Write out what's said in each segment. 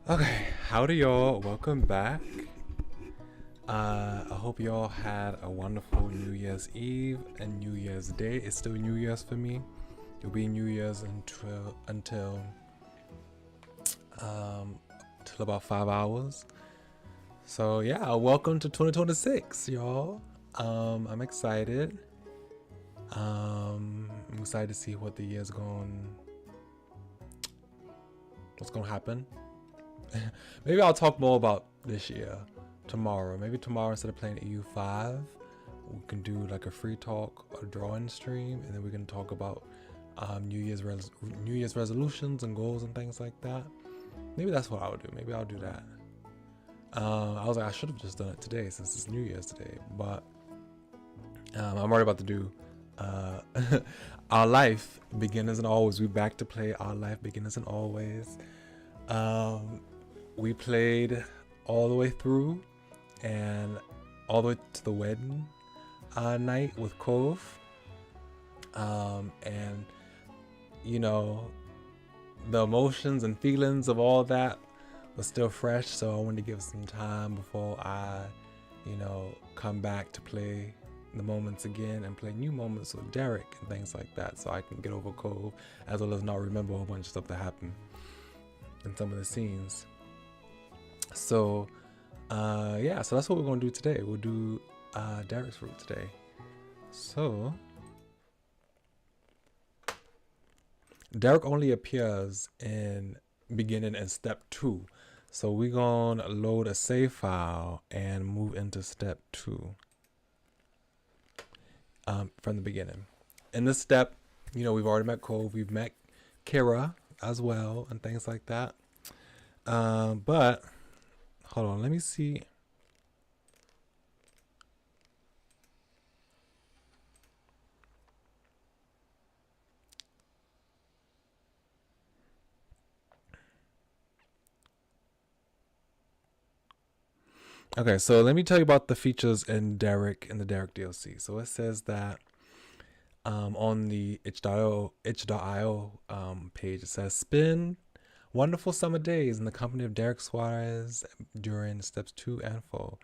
Okay, howdy y'all, welcome back. I hope y'all had a wonderful New Year's Eve and New Year's Day. It's still New Year's for me. It'll be New Year's till about 5 hours. So yeah, welcome to 2026, y'all. I'm excited. I'm excited to see what the year's what's gonna happen. Maybe I'll talk more about this year tomorrow. Maybe tomorrow, instead of playing EU5, we can do like a free talk or drawing stream, and then we can talk about New Year's resolutions and goals and things like that. Maybe that's what I would do. Maybe I'll do that. I was like, I should have just done it today since it's New Year's today, but I'm already about to do Our Life Beginners and Always. We back to play Our Life Beginners and Always. We played all the way through and all the way to the wedding night with Cove. And you know, the emotions and feelings of all that was still fresh, so I wanted to give some time before I, come back to play the moments again and play new moments with Derek and things like that, so I can get over Cove, as well as not remember a whole bunch of stuff that happened in some of the scenes. So yeah, so that's what we're gonna do today. We'll do Derek's route today. So Derek only appears in beginning and step 2. So we're gonna load a save file and move into step 2 from the beginning. In this step, we've already met Cove, we've met Kira as well, and things like that. But hold on, let me see. Okay, so let me tell you about the features in the Derek DLC. So it says that on the itch.io page, it says spend wonderful summer days in the company of Derek Suarez during steps 2 and 4.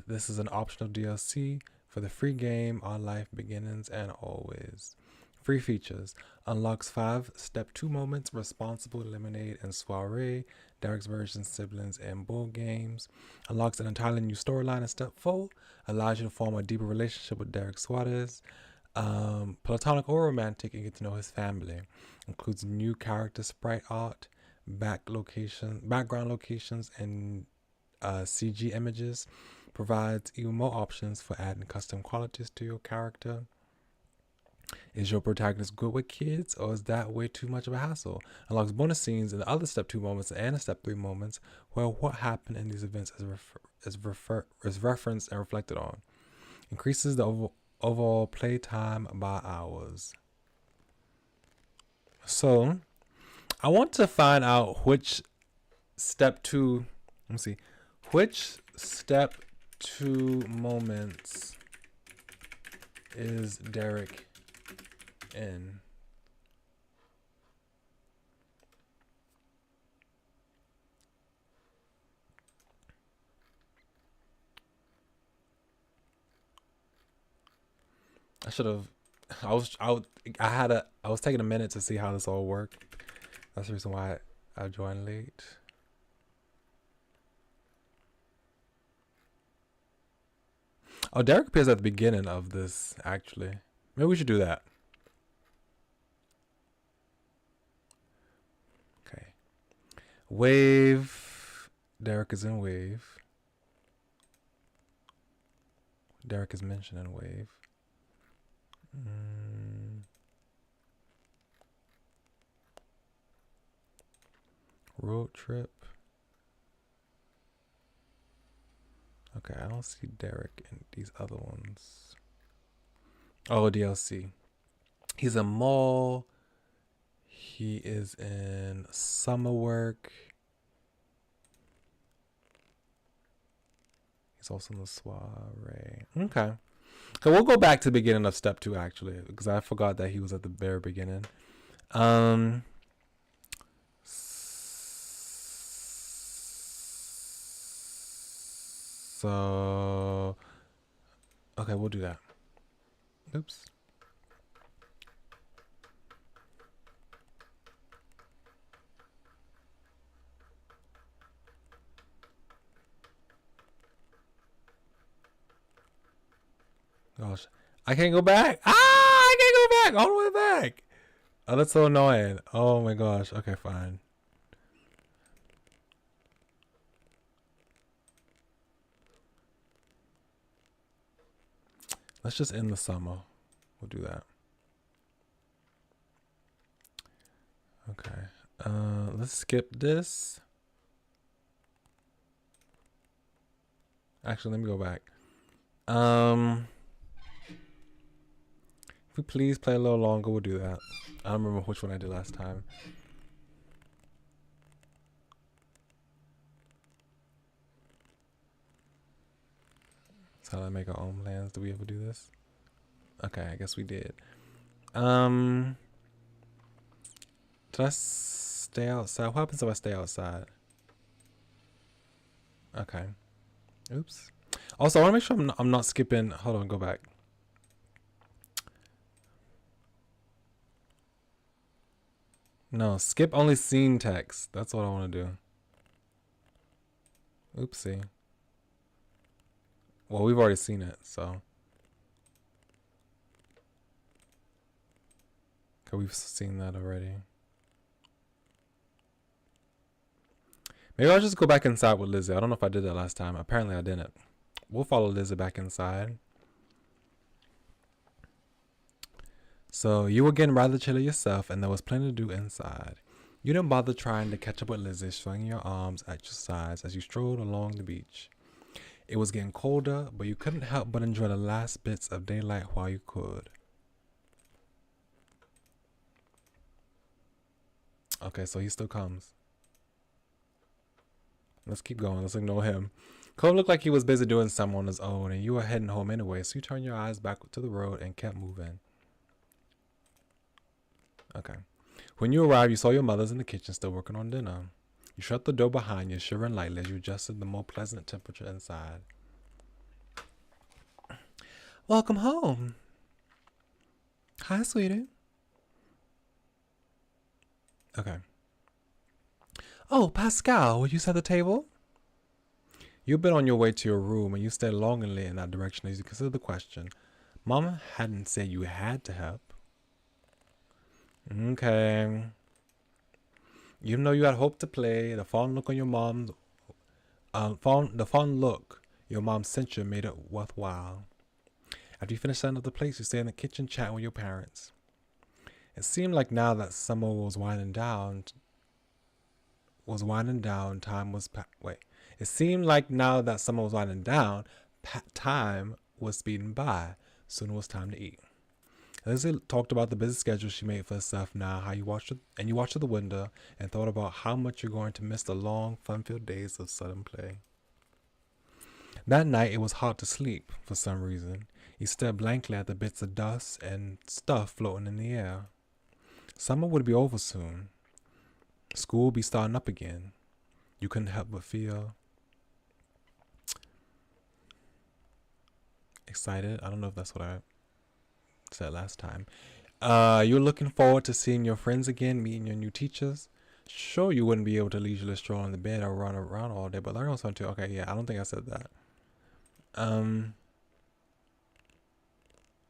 This is an optional DLC for the free game Our Life Beginnings and Always. Free features: unlocks 5 step 2 moments, responsible, lemonade, and soiree, Derek's version, siblings, and bull games. Unlocks an entirely new storyline in step 4, allows you to form a deeper relationship with Derek Suarez, platonic or romantic, and get to know his family. Includes new character sprite art, background locations, and CG images. Provides even more options for adding custom qualities to your character. Is your protagonist good with kids, or is that way too much of a hassle? Unlocks bonus scenes in the other step 2 moments and step 3 moments, where what happened in these events is referenced and reflected on. Increases the overall play time by hours. So I want to find out which step 2, which step 2 moments is Derek in. I should have. I was taking a minute to see how this all worked. That's the reason why I joined late. Oh, Derek appears at the beginning of this, actually. Maybe we should do that. Okay. Wave. Derek is in Wave. Derek is mentioned in Wave. Road trip. Okay, I don't see Derek in these other ones. Oh, DLC. He's in Mall. He is in Summer Work. He's also in the Soiree. Okay. So we'll go back to the beginning of step 2, actually, because I forgot that he was at the very beginning. So, okay, we'll do that. Oops. Gosh, I can't go back. Ah, I can't go back all the way back. Oh, that's so annoying. Oh my gosh. Okay, fine. Let's just end the summer. We'll do that. Okay. Let's skip this. Actually, let me go back. If we please play a little longer, we'll do that. I don't remember which one I did last time. That's how I make our own plans. Do we ever do this? Okay, I guess we did. Did I stay outside? What happens if I stay outside? Okay. Oops. Also, I want to make sure I'm not skipping. Hold on, go back. No, skip only scene text. That's what I want to do. Oopsie. Well, we've already seen it, so. Okay, we've seen that already. Maybe I'll just go back inside with Lizzie. I don't know if I did that last time. Apparently I didn't. We'll follow Lizzie back inside. So you were getting rather chilly yourself, and there was plenty to do inside. You didn't bother trying to catch up with Lizzie, swinging your arms at your sides as you strolled along the beach. It was getting colder, but you couldn't help but enjoy the last bits of daylight while you could. Okay, so he still comes. Let's keep going. Let's ignore him. Cole looked like he was busy doing something on his own, and you were heading home anyway, so you turned your eyes back to the road and kept moving. Okay. When you arrived, you saw your mother's in the kitchen still working on dinner. You shut the door behind you, shivering lightly as you adjusted the more pleasant temperature inside. Welcome home. Hi, sweetie. Okay. Oh, Pascal, will you set the table? You've been on your way to your room and you stared longingly in that direction as you considered the question. Mama hadn't said you had to help. Okay. Even though you had hoped to play, the fond look on your mom's, the fond look your mom sent you made it worthwhile. After you finished setting up the plates, you stayed in the kitchen chatting with your parents. It seemed like now that summer was winding down, time was It seemed like now that summer was winding down, time was speeding by. Soon it was time to eat. Lizzie talked about the busy schedule she made for herself now, how you watched through the window and thought about how much you're going to miss the long, fun-filled days of sudden play. That night, it was hard to sleep for some reason. You stared blankly at the bits of dust and stuff floating in the air. Summer would be over soon. School would be starting up again. You couldn't help but feel excited. I don't know if that's what I said last time. You're looking forward to seeing your friends again, meeting your new teachers. Sure, you wouldn't be able to leisurely stroll in the bed or run around all day, but learn on something too. Okay, yeah, I don't think I said that.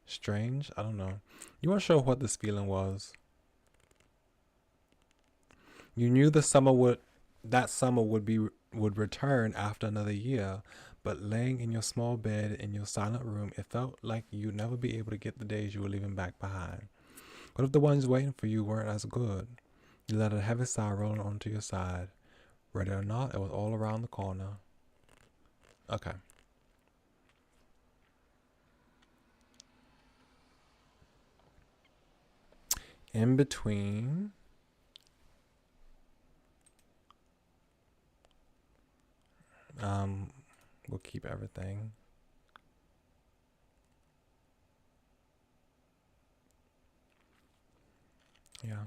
Strange? I don't know. You weren't sure what this feeling was. You knew that summer would return after another year, but laying in your small bed in your silent room, it felt like you'd never be able to get the days you were leaving back behind. What if the ones waiting for you weren't as good? You let a heavy sigh roll onto your side. Ready or not, it was all around the corner. Okay. In between. We'll keep everything. Yeah.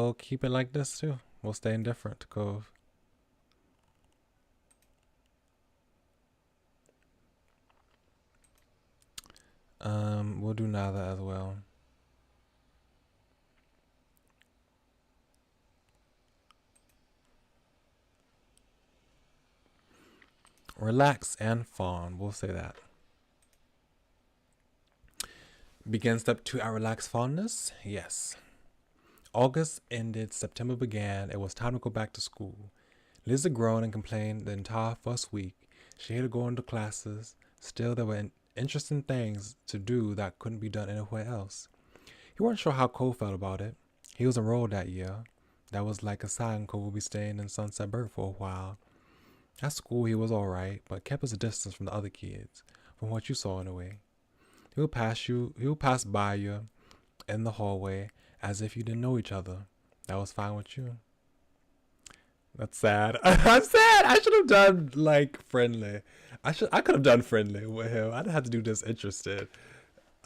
we'll keep it like this too. We'll stay indifferent to Cove. We'll do neither as well. Relax and fawn. We'll say that. Begin step 2 at relaxed fondness? Yes. August ended, September began. It was time to go back to school. Liz had grown and complained the entire first week. She hated going to classes. Still, there were interesting things to do that couldn't be done anywhere else. He wasn't sure how Cole felt about it. He was enrolled that year. That was like a sign Cole would be staying in Sunset Bird for a while. At school, he was alright, but kept us a distance from the other kids, from what you saw anyway. He would pass by you in the hallway as if you didn't know each other. That was fine with you. That's sad. I'm sad. I should have done like friendly. I could have done friendly with him. I didn't have to do disinterested.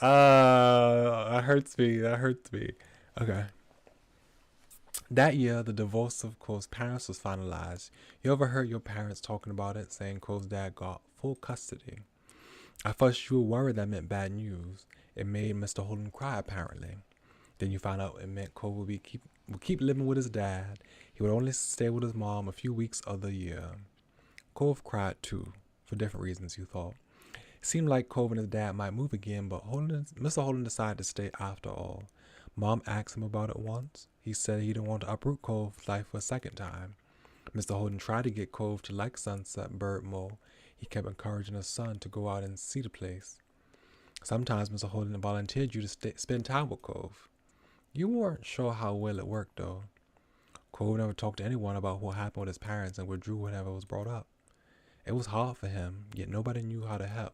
That hurts me. That hurts me. Okay. That year, the divorce of Cole's parents was finalized. You overheard your parents talking about it, saying Cole's dad got full custody. At first, you were worried that meant bad news. It made Mr. Holden cry, apparently. Then you found out it meant Cole would keep living with his dad. He would only stay with his mom a few weeks of the year. Cove cried too, for different reasons, you thought. It seemed like Cove and his dad might move again, but Mr. Holden decided to stay after all. Mom asked him about it once. He said he didn't want to uproot Cove's life for a second time. Mr. Holden tried to get Cove to like Sunset Bird more. He kept encouraging his son to go out and see the place. Sometimes Mr. Holden volunteered you to spend time with Cove. You weren't sure how well it worked, though. Cove never talked to anyone about what happened with his parents and withdrew whenever was brought up. It was hard for him, yet nobody knew how to help.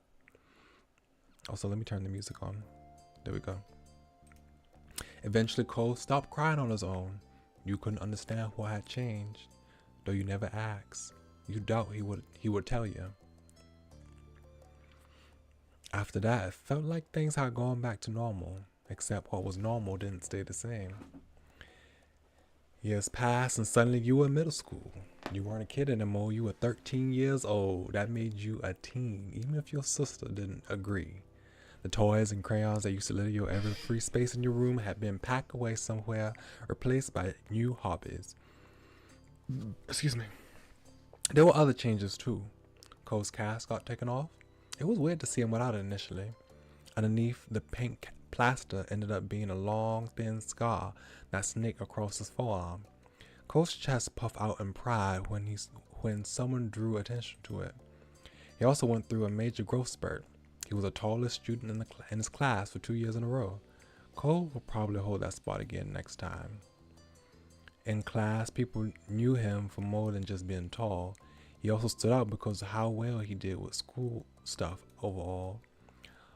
Also, let me turn the music on. There we go. Eventually, Cove stopped crying on his own. You couldn't understand what had changed, though you never asked. You doubt he would tell you. After that, it felt like things had gone back to normal, except what was normal didn't stay the same. Years passed and suddenly you were in middle school. You weren't a kid anymore, you were 13 years old. That made you a teen, even if your sister didn't agree. The toys and crayons that used to litter your every free space in your room had been packed away somewhere, replaced by new hobbies. Excuse me. There were other changes too. Cole's cast got taken off. It was weird to see him without it initially. Underneath the pink plaster ended up being a long, thin scar that snaked across his forearm. Cole's chest puffed out in pride when someone drew attention to it. He also went through a major growth spurt. He was the tallest student in his class for 2 years in a row. Cole will probably hold that spot again next time. In class, people knew him for more than just being tall. He also stood out because of how well he did with school stuff overall.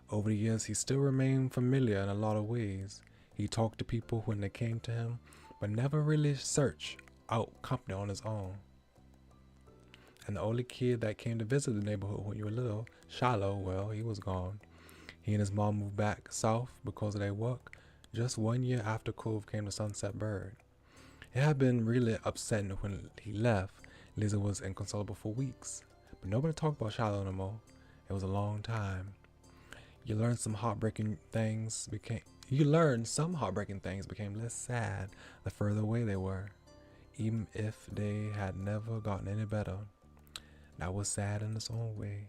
Over the years, he still remained familiar in a lot of ways. He talked to people when they came to him, but never really searched out company on his own. And the only kid that came to visit the neighborhood when you were little, Shiloh, well, he was gone. He and his mom moved back south because of their work just 1 year after Cove came to Sunset Bird. It had been really upsetting when he left. Lizzie was inconsolable for weeks, but nobody talked about Shiloh no more. It was a long time. You learned some heartbreaking things became less sad the further away they were, even if they had never gotten any better. That was sad in its own way.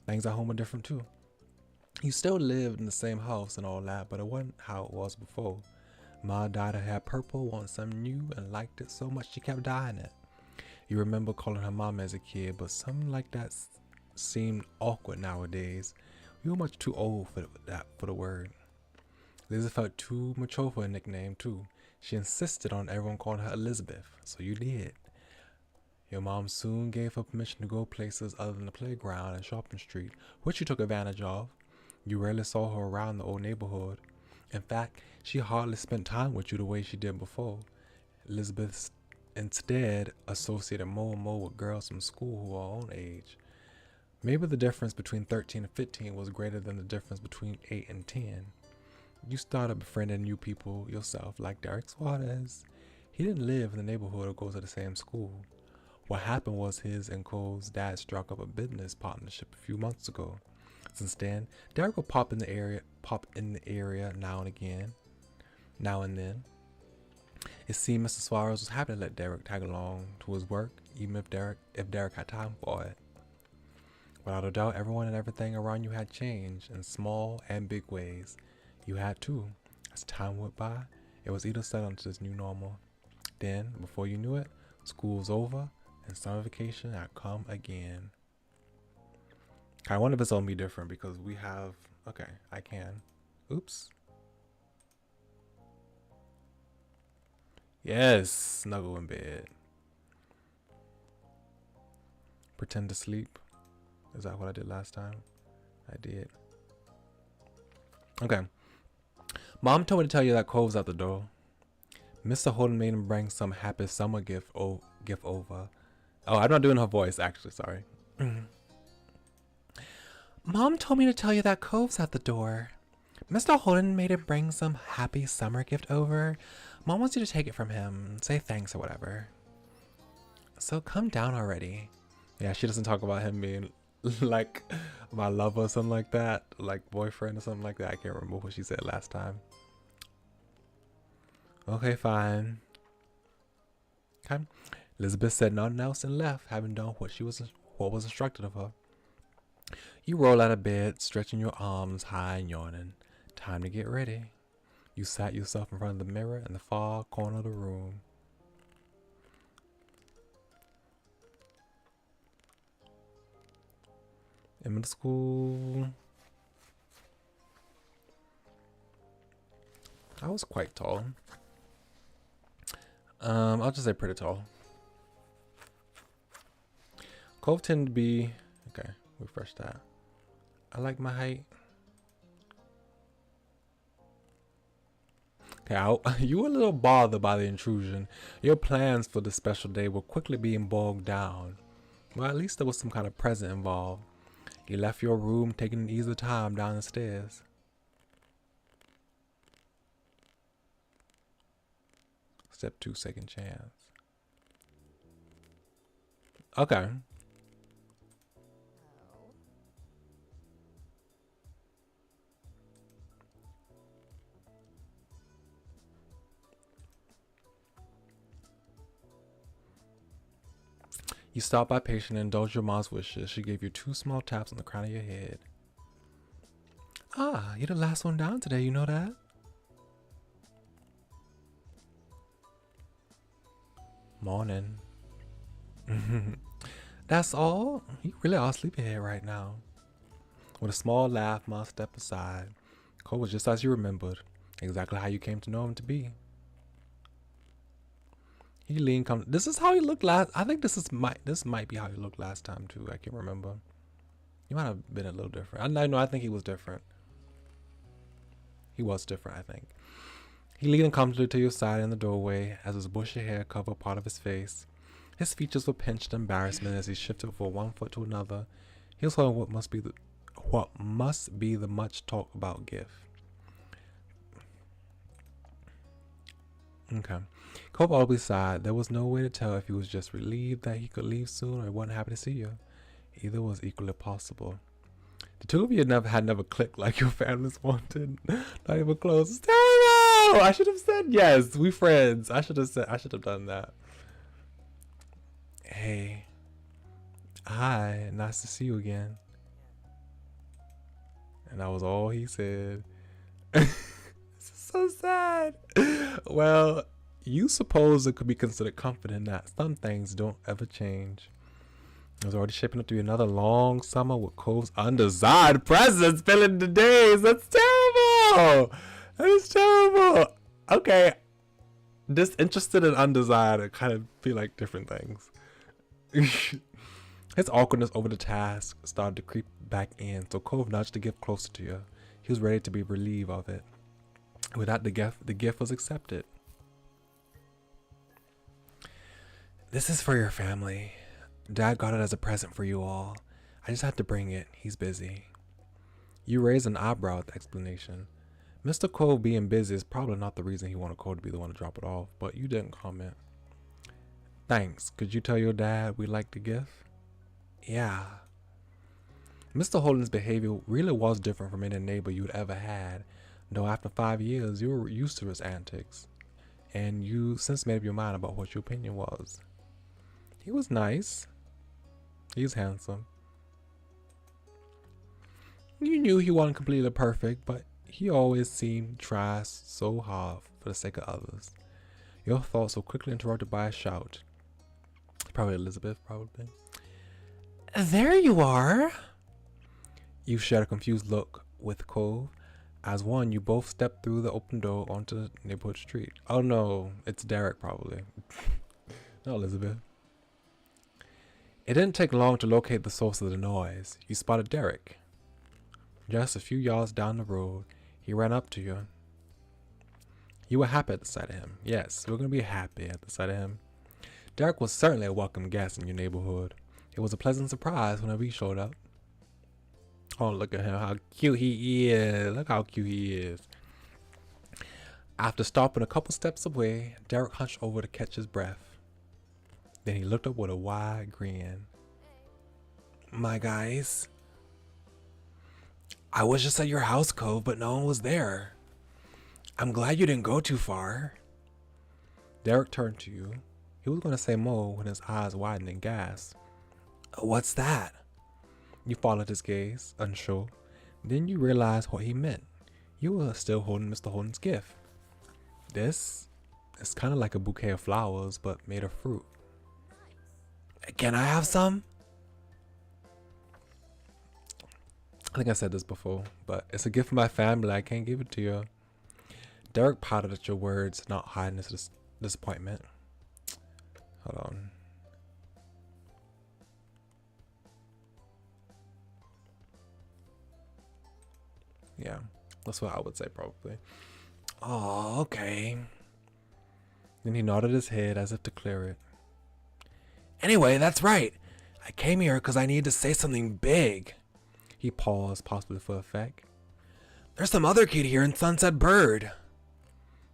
Things at home were different too. You still lived in the same house and all that, but it wasn't how it was before. Ma dyed her hair purple, wanted something new, and liked it so much she kept dyeing it. You remember calling her mama as a kid, but something like that seemed awkward nowadays. We were much too old for the word. Lizzie felt too mature for a nickname too. She insisted on everyone calling her Elizabeth, so you did. Your mom soon gave her permission to go places other than the playground and shopping street, which you took advantage of. You rarely saw her around the old neighborhood. In fact, she hardly spent time with you the way she did before. Elizabeth instead associated more and more with girls from school who were her own age. Maybe the difference between 13 and 15 was greater than the difference between 8 and 10. You started befriending new people yourself, like Derek Suarez. He didn't live in the neighborhood or go to the same school. What happened was his and Cole's dad struck up a business partnership a few months ago. Since then, Derek will pop in the area now and then. It seemed Mr. Suarez was happy to let Derek tag along to his work, even if Derek had time for it. Without a doubt, everyone and everything around you had changed in small and big ways. You had too. As time went by, it was either set onto this new normal. Then, before you knew it, school was over and summer vacation had come again. I wonder if it's gonna be different because we have. Okay, I can. Oops. Yes, snuggle in bed. Pretend to sleep. Is that what I did last time? I did. Okay. Mom told me to tell you that Cole's at the door. Mr. Holden made him bring some happy summer gift over. Oh, I'm not doing her voice, actually. Sorry. Mom told me to tell you that Cove's at the door. Mr. Holden made him bring some happy summer gift over. Mom wants you to take it from him. Say thanks or whatever. So come down already. Yeah, she doesn't talk about him being like my lover or something like that. Like boyfriend or something like that. I can't remember what she said last time. Okay, fine. Okay. Elizabeth said nothing else and left, having done what was instructed of her. You roll out of bed, stretching your arms high and yawning. Time to get ready. You sat yourself in front of the mirror in the far corner of the room. In middle school, I was quite tall. I'll just say pretty tall. Cove tended to be, okay, refresh that. I like my height. Okay, you were a little bothered by the intrusion. Your plans for the special day were quickly being bogged down. Well, at least there was some kind of present involved. You left your room, taking an easy time down the stairs. Step 2, second chance. Okay. You stopped by patient and indulged your mom's wishes. She gave you 2 small taps on the crown of your head. Ah, you're the last one down today, you know that? Morning. That's all? You really are sleepyhead right now. With a small laugh, Mom stepped aside. Cole was just as you remembered. Exactly how you came to know him to be. He leaned. This is how he looked last. I think this might be how he looked last time too. I can't remember. He might have been a little different. I know. I think he was different. He was different. I think. He leaned comfortably to your side in the doorway as his bushy hair covered part of his face. His features were pinched in embarrassment as he shifted from one foot to another. He was holding what must be the much talked about gift. Okay. Cope audibly sighed. There was no way to tell if he was just relieved that he could leave soon or he wasn't happy to see you. Either was equally possible. The two of you had never clicked like your families wanted. Not even close. It's terrible! I should have said yes. We friends. I should have done that. Hey. Hi. Nice to see you again. And that was all he said. So sad. Well, you suppose it could be considered comforting that some things don't ever change. It was already shaping up to be another long summer with Cove's undesired presence filling the days. That's terrible. That is terrible. Okay. Disinterested and undesired kind of feel like different things. His awkwardness over the task started to creep back in, so Cove nudged the gift closer to you. He was ready to be relieved of it. With that, the gift was accepted. This is for your family. Dad got it as a present for you all. I just had to bring it. He's busy. You raised an eyebrow at the explanation. Mr. Cove being busy is probably not the reason he wanted Cove to be the one to drop it off, but you didn't comment. Thanks. Could you tell your dad we like the gift? Yeah. Mr. Holden's behavior really was different from any neighbor you'd ever had, though after 5 years you were used to his antics, and you since made up your mind about what your opinion was. He was nice. He's handsome. You knew he wasn't completely perfect, but he always seemed to try so hard for the sake of others. Your thoughts were quickly interrupted by a shout. Probably Elizabeth, probably. There you are! You shared a confused look with Cove. As one, you both stepped through the open door onto the neighborhood street. Oh no, it's Derek, probably. No, Elizabeth. It didn't take long to locate the source of the noise. You spotted Derek. Just a few yards down the road, he ran up to you. You were happy at the sight of him. Yes, you were going to be happy at the sight of him. Derek was certainly a welcome guest in your neighborhood. It was a pleasant surprise whenever he showed up. Oh, look at him, how cute he is. Look how cute he is. After stopping a couple steps away, Derek hunched over to catch his breath. Then he looked up with a wide grin. My guys, I was just at your house, Cove, but no one was there. I'm glad you didn't go too far. Derek turned to you. He was going to say more when his eyes widened and gasped. What's that? You followed his gaze, unsure. Then you realized what he meant. You were still holding Mr. Holden's gift. This is kind of like a bouquet of flowers, but made of fruit. Can I have some? I think I said this before, but it's a gift from my family. I can't give it to you. Derek pouted at your words, not hiding his disappointment. Hold on. Yeah, that's what I would say probably. Oh, okay. Then he nodded his head as if to clear it. Anyway, that's right. I came here because I needed to say something big. He paused, possibly for effect. There's some other kid here in Sunset Bird.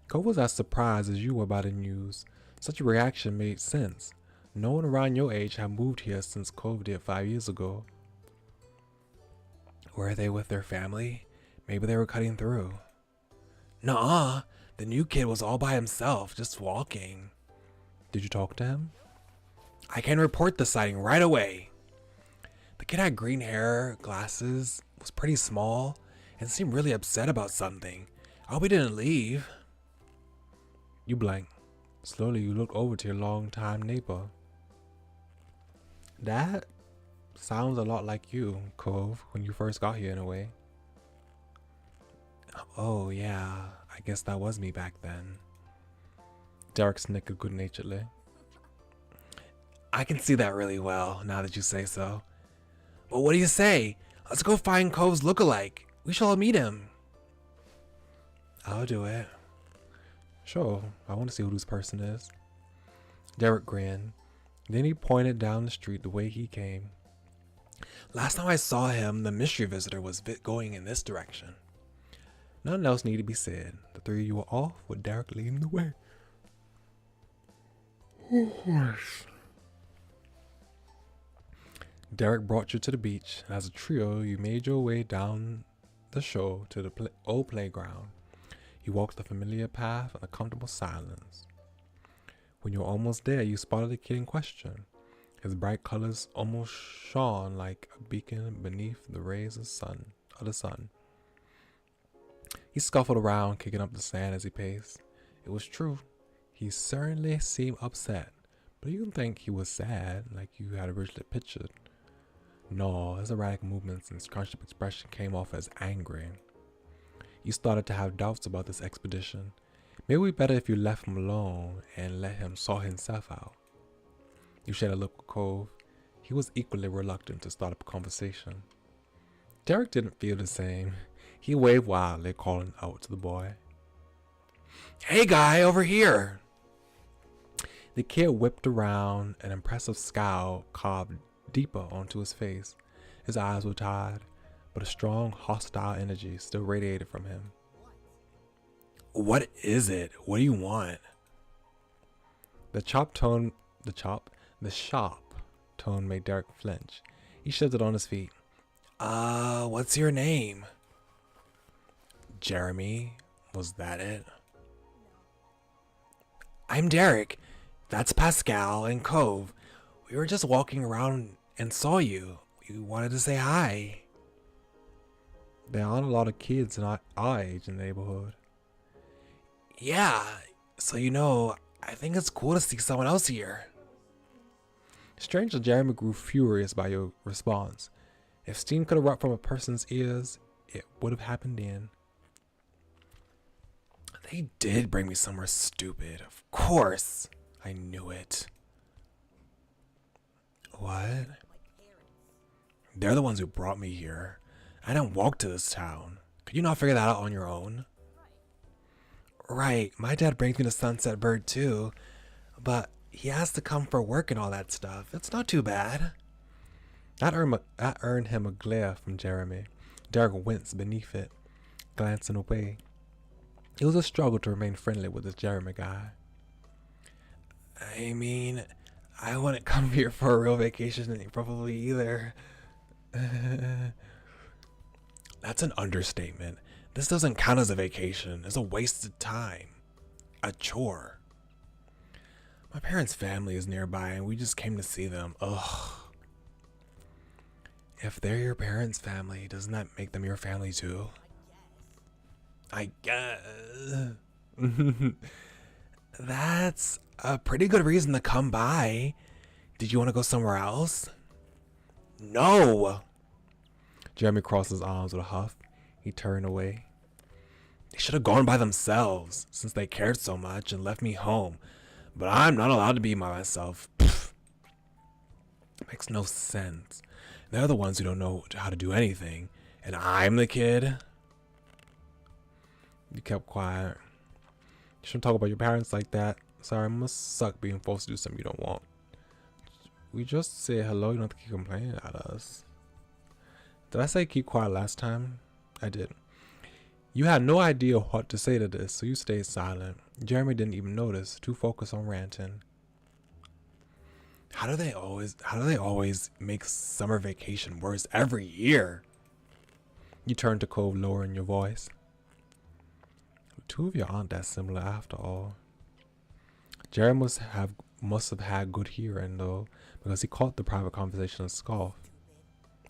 Cole was as surprised as you were by the news. Such a reaction made sense. No one around your age had moved here since Cove did 5 years ago. Were they with their family? Maybe they were cutting through. Nuh-uh. The new kid was all by himself, just walking. Did you talk to him? I can report the sighting right away. The kid had green hair, glasses, was pretty small, and seemed really upset about something. I hope he didn't leave. You blank. Slowly you look over to your longtime neighbor. That sounds a lot like you, Cove, when you first got here in a way. Oh yeah, I guess that was me back then. Derek snickered good-naturedly. I can see that really well, now that you say so. Well, what do you say? Let's go find Cove's lookalike. We shall meet him. I'll do it. Sure, I want to see who this person is. Derek grinned. Then he pointed down the street the way he came. Last time I saw him, the mystery visitor was going in this direction. Nothing else needed to be said. The three of you were off with Derek leading the way. Derek brought you to the beach. As a trio, you made your way down the shore to the old playground. You walked the familiar path in a comfortable silence. When you were almost there, you spotted the kid in question. His bright colors almost shone like a beacon beneath the rays of the sun. He scuffled around, kicking up the sand as he paced. It was true. He certainly seemed upset, but you didn't think he was sad like you had originally pictured. No, his erratic movements and scrunched-up expression came off as angry. You started to have doubts about this expedition. Maybe it would be better if you left him alone and let him sort himself out. You shared a look with Cove. He was equally reluctant to start up a conversation. Derek didn't feel the same. He waved wildly, calling out to the boy. Hey guy, over here! The kid whipped around, an impressive scowl carved deeper onto his face. His eyes were tired, but a strong, hostile energy still radiated from him. What is it? What do you want? The chop tone, the sharp tone made Derek flinch. He shifted on his feet. What's your name? Jeremy. Was that it? I'm Derek. That's Pascal and Cove. We were just walking around and saw you. We wanted to say hi. There aren't a lot of kids in our age in the neighborhood. Yeah, so I think it's cool to see someone else here. Stranger Jeremy grew furious by your response. If steam could erupt from a person's ears, it would have happened then. They did bring me somewhere stupid. Of course. I knew it. What? They're the ones who brought me here. I didn't walk to this town. Could you not figure that out on your own? Right. My dad brings me to Sunset Bird too. But he has to come for work and all that stuff. It's not too bad. That earned him a glare from Jeremy. Derek winced beneath it, glancing away. It was a struggle to remain friendly with this Jeremy guy. I mean, I wouldn't come here for a real vacation probably either. That's an understatement. This doesn't count as a vacation. It's a wasted time. A chore. My parents' family is nearby and we just came to see them. Ugh. If they're your parents' family, doesn't that make them your family too? I guess. That's a pretty good reason to come by. Did you want to go somewhere else? No. Jeremy crossed his arms with a huff. He turned away. They should have gone by themselves, since they cared so much and left me home. But I'm not allowed to be by myself. Pfft. It makes no sense. They're the ones who don't know how to do anything, and I'm the kid. You kept quiet. You shouldn't talk about your parents like that. Sorry, it must suck being forced to do something you don't want. We just say hello, you don't have to keep complaining at us. Did I say keep quiet last time? I did. You had no idea what to say to this, so you stayed silent. Jeremy didn't even notice, too focused on ranting. How do they always make summer vacation worse every year? You turned to Cove, lowering your voice. The two of you aren't that similar after all. Jeremy must have had good hearing though, because he caught the private conversation and scoffed.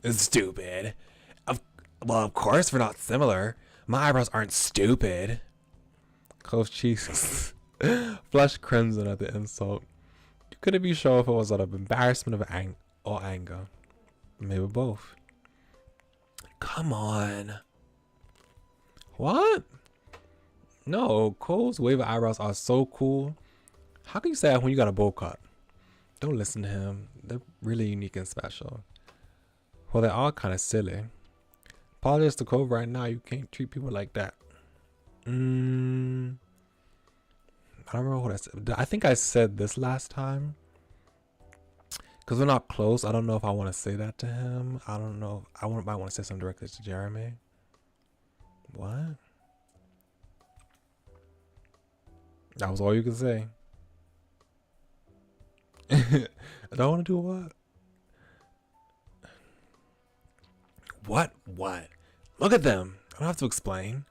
It's stupid. Well, of course we're not similar. My eyebrows aren't stupid. Cove's cheeks flushed crimson at the insult. You couldn't be sure if it was out of embarrassment or anger. Maybe both. Come on. What? No, Cole's wave eyebrows are so cool. How can you say that when you got a bowl cut? Don't listen to him. They're really unique and special. Well, they are kind of silly. Apologize to Cove right now. You can't treat people like that. I don't remember what I said. I think I said this last time. Because we're not close. I don't know if I want to say that to him. I don't know. I might want to say something directly to Jeremy. What? That was all you could say. I don't want to do what? What? Look at them. I don't have to explain.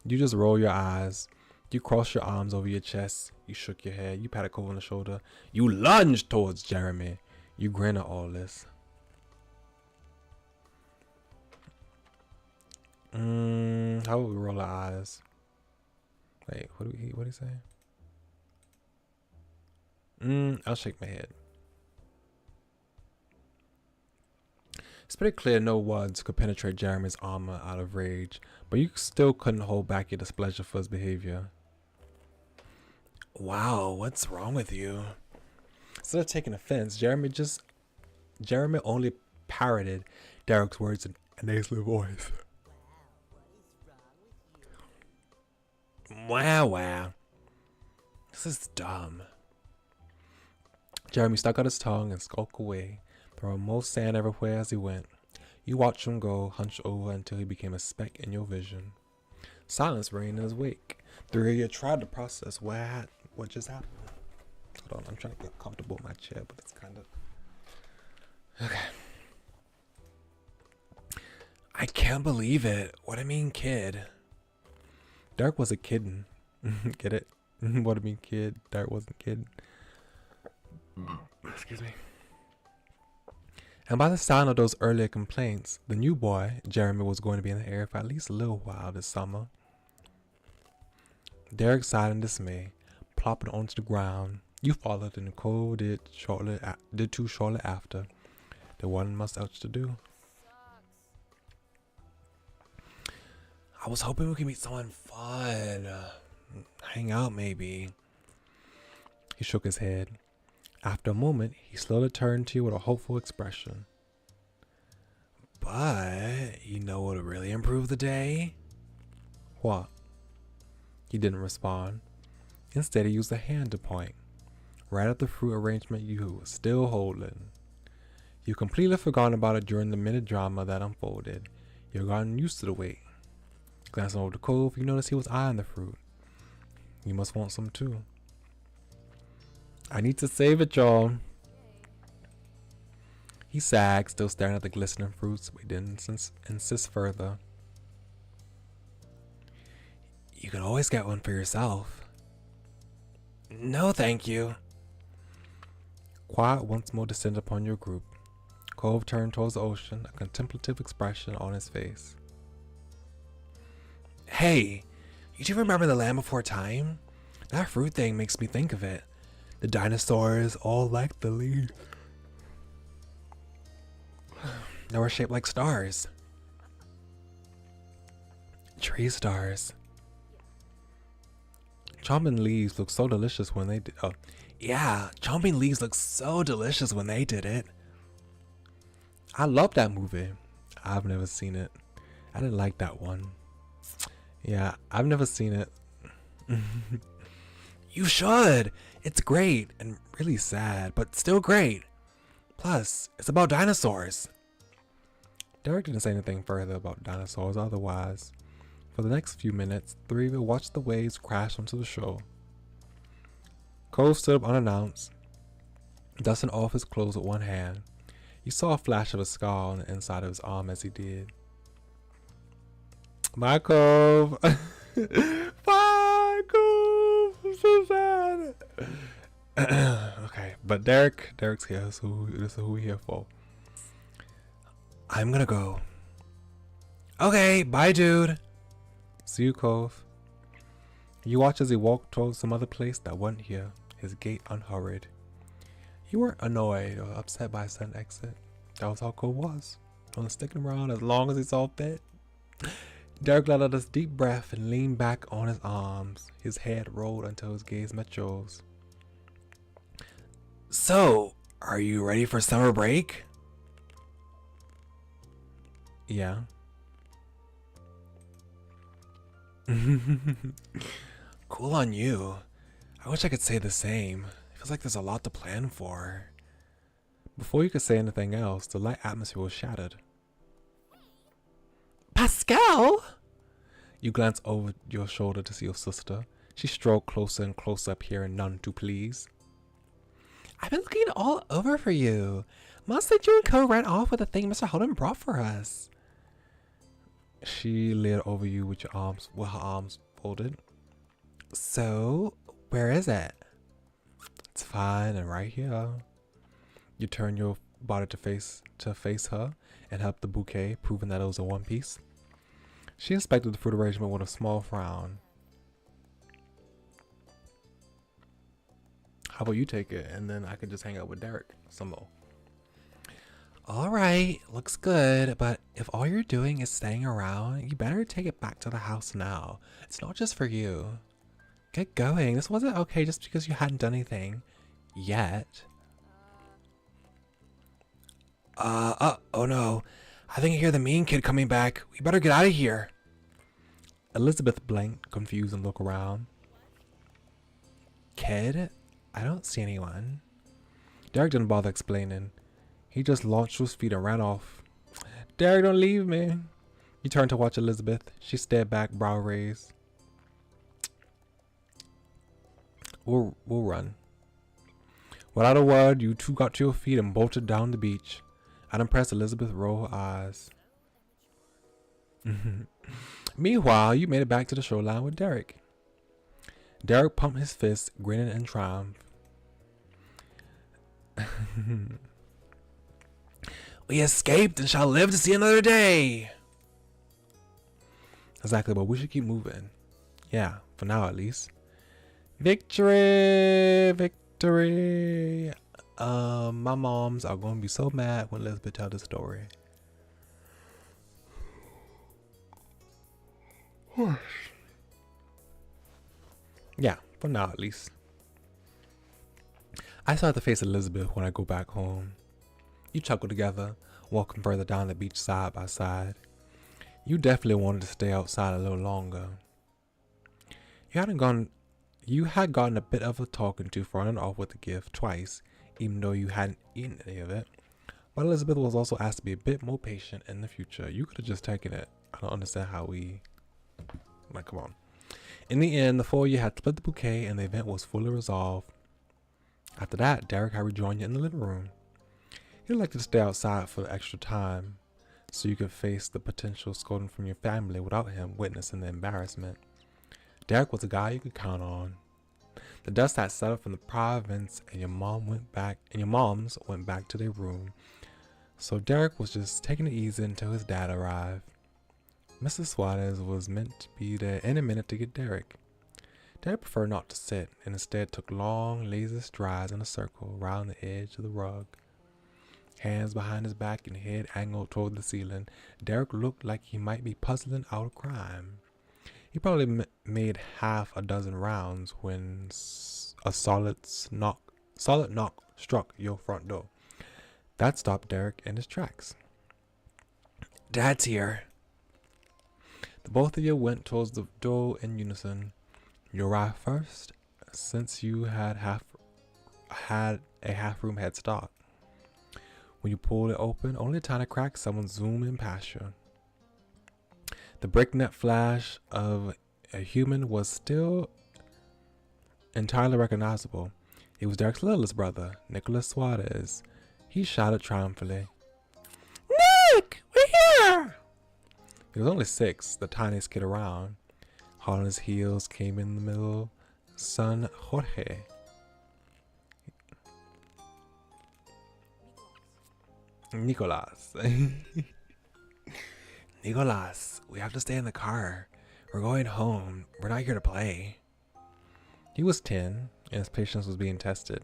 You just roll your eyes. You cross your arms over your chest. You shook your head. You patted Cove on the shoulder. You lunged towards Jeremy. You grin at all this. How would we roll our eyes? Wait, what did he say? I'll shake my head. It's pretty clear no words could penetrate Jeremy's armor out of rage, but you still couldn't hold back your displeasure for his behavior. Wow, what's wrong with you? Instead of taking offense, Jeremy only parroted Derek's words in a nasally voice. Wow. This is dumb. Jeremy stuck out his tongue and skulked away, throwing more sand everywhere as he went. You watched him go, hunched over until he became a speck in your vision. Silence reigned in his wake. The three of you tried to process what just happened. Hold on, I'm trying to get comfortable in my chair, but it's kind of... Okay. I can't believe it. What I mean, kid. Derek was a kiddin'. Get it? What I mean, kid. Derek wasn't kidding. Excuse me. And by the sound of those earlier complaints, the new boy, Jeremy, was going to be in the area for at least a little while this summer. Derek sighed in dismay, plopping onto the ground. You followed, and Nicole did too shortly after. There wasn't much else to do. I was hoping we could meet someone fun. Hang out, maybe. He shook his head. After a moment, he slowly turned to you with a hopeful expression. But, you know what would really improve the day? What? He didn't respond. Instead, he used a hand to point, right at the fruit arrangement you were still holding. You completely forgotten about it during the minute drama that unfolded. You've gotten used to the wait. Glancing over the cove, you noticed he was eyeing the fruit. You must want some too. I need to save it, y'all. He sagged, still staring at the glistening fruits, but he didn't insist further. You can always get one for yourself. No, thank you. Quiet once more descended upon your group. Cove turned towards the ocean, a contemplative expression on his face. Hey, you do remember the land before time? That fruit thing makes me think of it. The dinosaurs all like the leaves. They were shaped like stars. Tree stars. Chomping leaves look so delicious when they did. Oh, yeah, chomping leaves look so delicious when they did it. I love that movie. I've never seen it. I didn't like that one. Yeah, I've never seen it. You should. It's great and really sad, but still great. Plus, it's about dinosaurs. Derek didn't say anything further about dinosaurs otherwise. For the next few minutes, the three of you watched the waves crash onto the shore. Cole stood up unannounced, dusting off his clothes with one hand. You saw a flash of a scar on the inside of his arm as he did. Bye, Cove. Bye, Cove. I'm so sad. Okay, but Derek's here, so this is who we're here for. I'm gonna go. Okay, bye, dude. See you, Cove. You watch as he walked towards some other place that wasn't here, his gait unhurried. You weren't annoyed or upset by a sudden exit. That was how Cove was. Only sticking around as long as he saw fit. Derek let out a deep breath and leaned back on his arms. His head rolled until his gaze met yours. So, are you ready for summer break? Yeah. Cool on you. I wish I could say the same. It feels like there's a lot to plan for. Before you could say anything else, the light atmosphere was shattered. Pascal! You glance over your shoulder to see your sister. She strode closer and closer up here and none too pleased. I've been looking all over for you. Mom said you and Co ran off with the thing Mr. Holden brought for us. She leered over you with her arms folded. So, where is it? It's fine and right here. You turn your body to face her and help the bouquet, proving that it was a one piece. She inspected the fruit arrangement with a small frown. How about you take it and then I can just hang out with Derek some more. Alright, looks good, but if all you're doing is staying around, you better take it back to the house now. It's not just for you. Get going. This wasn't okay just because you hadn't done anything yet. Oh no. I think I hear the mean kid coming back. We better get out of here. Elizabeth blinked, confused, and looked around. Kid? I don't see anyone. Derek didn't bother explaining. He just launched to his feet and ran off. Derek, don't leave me. You turned to watch Elizabeth. She stared back, brow raised. We'll run. Without a word, you two got to your feet and bolted down the beach. Unimpressed, Elizabeth rolled her eyes. Meanwhile, you made it back to the shoreline with Derek. Derek pumped his fist, grinning in triumph. We escaped and shall live to see another day. Exactly, but we should keep moving. Yeah, for now at least. Victory! Victory! My moms are going to be so mad when Elizabeth tells the story. Yeah, for now at least. I saw the face of Elizabeth when I go back home. You chuckle together, walking further down the beach side by side. You definitely wanted to stay outside a little longer. You had gotten a bit of a talking to for running off with the gift twice, even though you hadn't eaten any of it. But Elizabeth was also asked to be a bit more patient in the future. You could have just taken it. I don't understand how we... Like, come on. In the end, the four of you had split the bouquet and the event was fully resolved. After that, Derek had rejoined you in the living room. He elected to stay outside for the extra time, so you could face the potential scolding from your family without him witnessing the embarrassment. Derek was a guy you could count on. The dust had settled from the prior events, and your moms went back to their room. So Derek was just taking it easy until his dad arrived. Mrs. Suarez was meant to be there in a minute to get Derek. Derek preferred not to sit, and instead took long, lazy strides in a circle around the edge of the rug. Hands behind his back and head angled toward the ceiling, Derek looked like he might be puzzling out a crime. He probably made half a dozen rounds when a solid knock struck your front door. That stopped Derek in his tracks. Dad's here. The both of you went towards the door in unison. You arrived first, since you had a half-room head start. When you pulled it open, only a tiny crack, someone zoomed in past you. The breakneck flash of a human was still entirely recognizable. It was Derek's littlest brother, Nicholas Suarez. He shouted triumphantly, "Nick, we're here!" He was only 6, the tiniest kid around. Hot on his heels came in the middle, son Jorge. Nicolas. Nicolas, we have to stay in the car. We're going home. We're not here to play. He was 10, and his patience was being tested.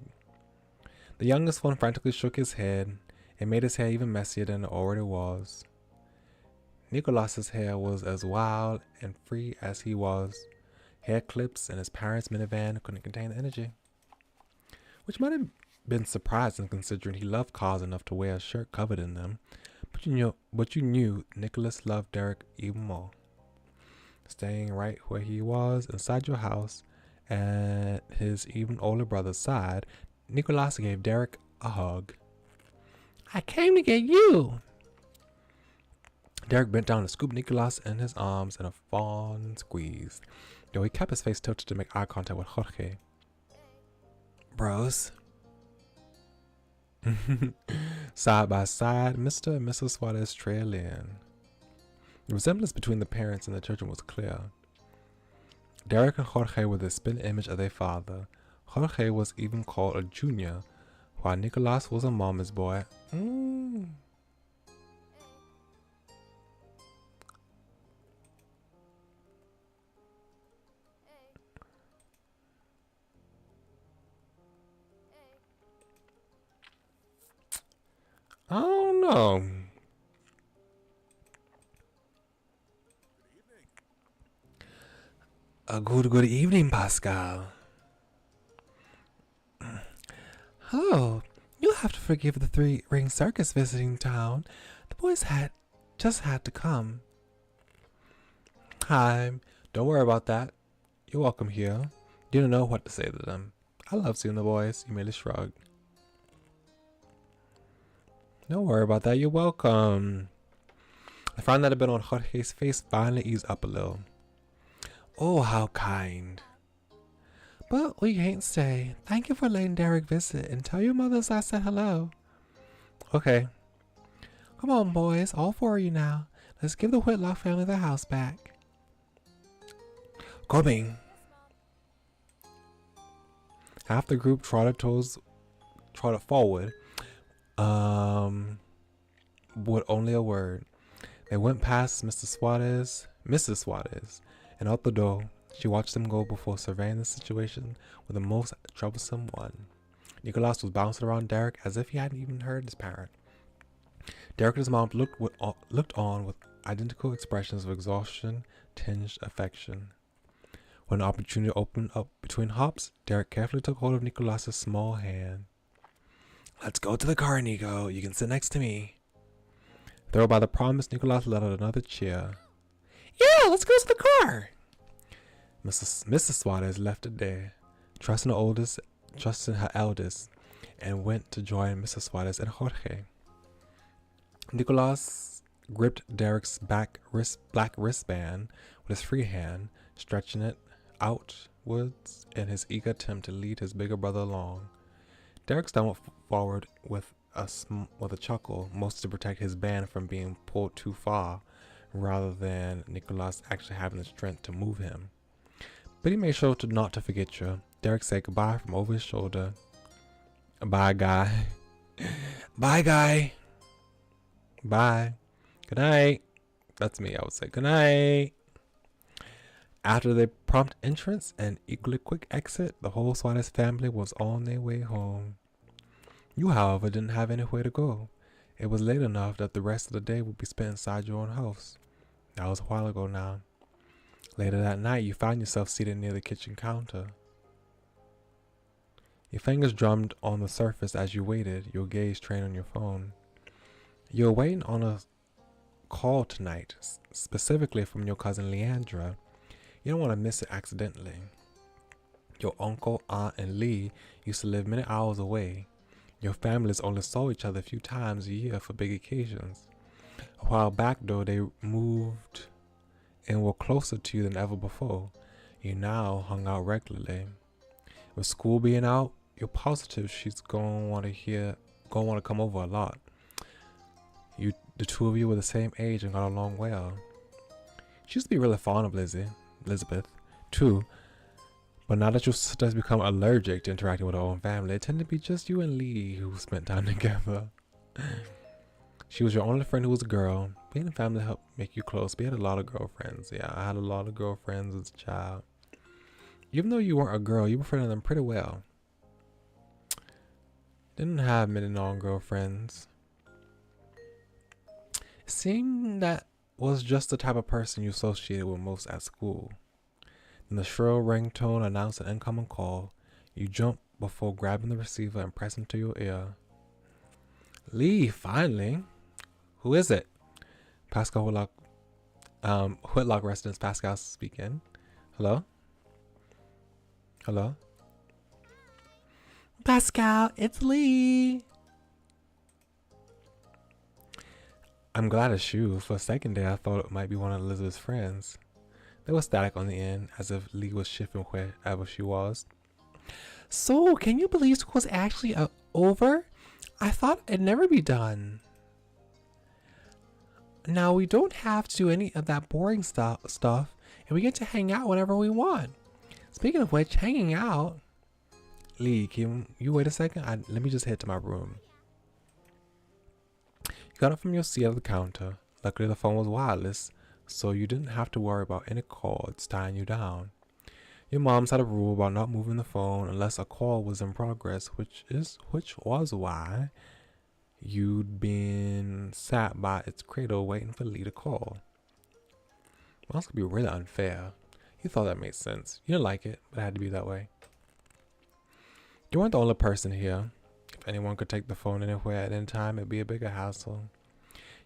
The youngest one frantically shook his head and made his hair even messier than it already was. Nicolas's hair was as wild and free as he was. Hair clips and his parents' minivan couldn't contain the energy. Which might have been surprising considering he loved cars enough to wear a shirt covered in them. But you knew Nicholas loved Derek even more. Staying right where he was inside your house at his even older brother's side, Nicholas gave Derek a hug. I came to get you. Derek bent down and scooped Nicholas in his arms in a fond squeeze, though he kept his face tilted to make eye contact with Jorge. Bros. Side by side, Mr. and Mrs. Suarez trailed in. The resemblance between the parents and the children was clear. Derek and Jorge were the spin image of their father. Jorge was even called a junior, while Nicolas was a mama's boy. I don't know. A good evening, Pascal. Oh, you'll have to forgive the three-ring circus visiting town. The boys just had to come. Hi, don't worry about that. You're welcome here. Didn't know what to say to them. I love seeing the boys. You merely shrugged. Don't worry about that. You're welcome. The frown that had been on Jorge's face finally eased up a little. Oh, how kind. But we can't stay. Thank you for letting Derek visit, and tell your mothers I said hello. Okay. Come on, boys, all four of you now. Let's give the Whitlock family their house back. Coming. Half the group trotted forward, with only a word. They went past Mrs. Suarez, and out the door. She watched them go before surveying the situation with the most troublesome one. Nicholas was bouncing around Derek as if he hadn't even heard his parent. Derek and his mom looked on with identical expressions of exhaustion tinged affection. When the opportunity opened up between hops, Derek carefully took hold of Nicholas's small hand. Let's go to the car, Nico. You can sit next to me. Thrilled by the promise, Nicholas let out another cheer. Yeah, let's go to the car. Mrs. Suarez left it there, trusting her eldest, and went to join Mrs. Suarez and Jorge. Nicholas gripped Derek's black wristband with his free hand, stretching it outwards in his eager attempt to lead his bigger brother along. Derek stumbled forward with a chuckle, mostly to protect his band from being pulled too far, rather than Nicholas actually having the strength to move him. But he made sure not to forget you. Derek said goodbye from over his shoulder. Bye, guy. Bye, guy. Bye. Good night. That's me, I would say. Good night. After their prompt entrance and equally quick exit, the whole Suarez family was on their way home. You, however, didn't have anywhere to go. It was late enough that the rest of the day would be spent inside your own house. That was a while ago now. Later that night, you found yourself seated near the kitchen counter. Your fingers drummed on the surface as you waited, your gaze trained on your phone. You were waiting on a call tonight, specifically from your cousin Leandra. You don't want to miss it accidentally. Your uncle, aunt, and Lee used to live many hours away. Your families only saw each other a few times a year for big occasions. A while back, though, they moved and were closer to you than ever before. You now hung out regularly. With school being out, you're positive she's gonna want to come over a lot. The two of you were the same age and got along well. She used to be really fond of Elizabeth, too. But now that your sister has become allergic to interacting with her own family, it tended to be just you and Lee who spent time together. She was your only friend who was a girl. Being a family helped make you close. We had a lot of girlfriends. Yeah, I had a lot of girlfriends as a child. Even though you weren't a girl, you befriended them pretty well. Didn't have many non-girlfriends. It seemed that was just the type of person you associated with most at school. Then the shrill ringtone announced an incoming call. You jumped before grabbing the receiver and pressing to your ear. Lee, finally. Who is it? Pascal Whitlock residence, Pascal speaking. Hello? Hello? Pascal, it's Lee. I'm glad it's you. For a second there, I thought it might be one of Elizabeth's friends. There was static on the end, as if Lee was shifting wherever she was. So, can you believe school's actually over? I thought it'd never be done. Now, we don't have to do any of that boring stuff, and we get to hang out whenever we want. Speaking of which, hanging out... Lee, can you wait a second? Let me just head to my room. You got up from your seat at the counter. Luckily, the phone was wireless, so you didn't have to worry about any cords tying you down. Your mom's had a rule about not moving the phone unless a call was in progress, which was why you'd been sat by its cradle waiting for Lee to call. Well, this could be really unfair. You thought that made sense. You didn't like it, but it had to be that way. You weren't the only person here. If anyone could take the phone anywhere at any time, it'd be a bigger hassle.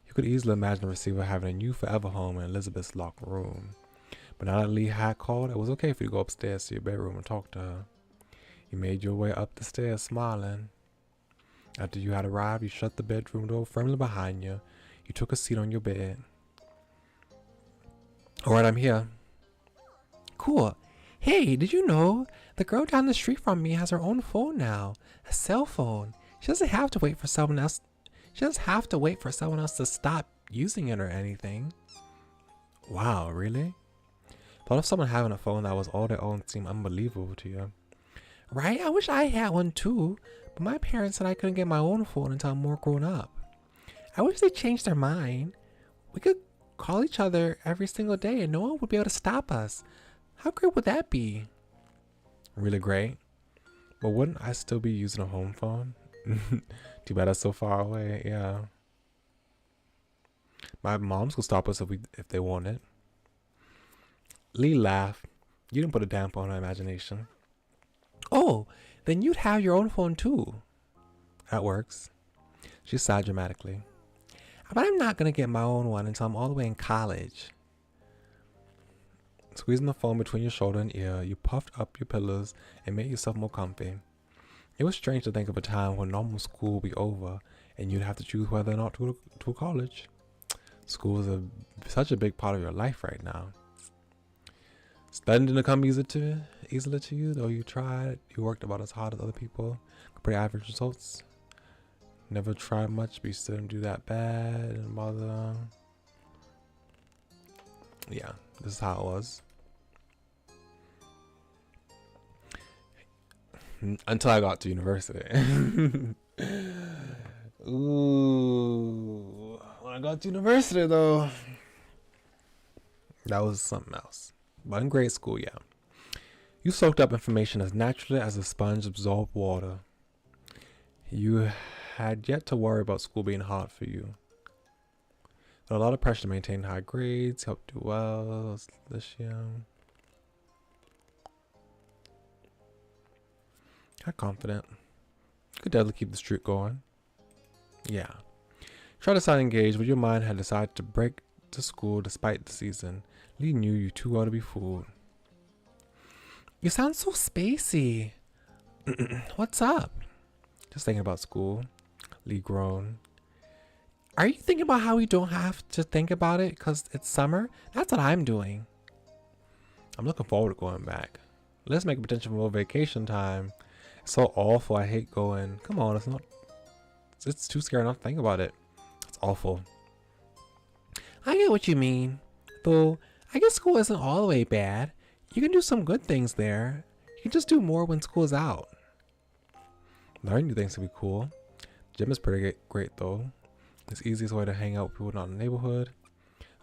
You could easily imagine the receiver having a new forever home in Elizabeth's locked room. But now that Lee had called, it was okay for you to go upstairs to your bedroom and talk to her. You made your way up the stairs smiling. After you had arrived, you shut the bedroom door firmly behind you. You took a seat on your bed. Alright, I'm here. Cool. Hey, did you know the girl down the street from me has her own phone now? A cell phone. She doesn't have to wait for someone else. She doesn't have to wait for someone else to stop using it or anything. Wow, really? Thought of someone having a phone that was all their own seemed unbelievable to you. Right? I wish I had one too, but my parents said I couldn't get my own phone until I'm more grown up. I wish they changed their mind. We could call each other every single day and no one would be able to stop us. How great would that be? Really great. But wouldn't I still be using a home phone? Too bad that's so far away. Yeah. My moms could stop us if they wanted. Lee laughed. You didn't put a damper on her imagination. Oh, then you'd have your own phone too. That works. She sighed dramatically. But I'm not going to get my own one until I'm all the way in college. Squeezing the phone between your shoulder and ear, you puffed up your pillows and made yourself more comfy. It was strange to think of a time when normal school would be over and you'd have to choose whether or not to go to college. School is such a big part of your life right now. Studying didn't come easily to you, though you tried. You worked about as hard as other people. Pretty average results. Never tried much, but you still didn't do that bad. And mother. Yeah, this is how it was. Until I got to university. Ooh. When I got to university, though, that was something else. But in grade school, yeah. You soaked up information as naturally as a sponge absorbed water. You had yet to worry about school being hard for you. But a lot of pressure to maintain high grades, help do well this year. Got confident. You could definitely keep the streak going. Yeah. Try to sound engaged, but your mind had decided to break to school despite the season. Lee knew you too well to be fooled. You sound so spacey. What's up? Just thinking about school. Lee groaned. Are you thinking about how we don't have to think about it because it's summer? That's what I'm doing. I'm looking forward to going back. Let's make a potential more vacation time. It's so awful. I hate going. Come on, it's too scary not to think about it. It's awful. I get what you mean. Though, I guess school isn't all the way bad. You can do some good things there. You can just do more when school's out. Learning new things to be cool. Gym is pretty great though. It's the easiest way to hang out with people not in the neighborhood.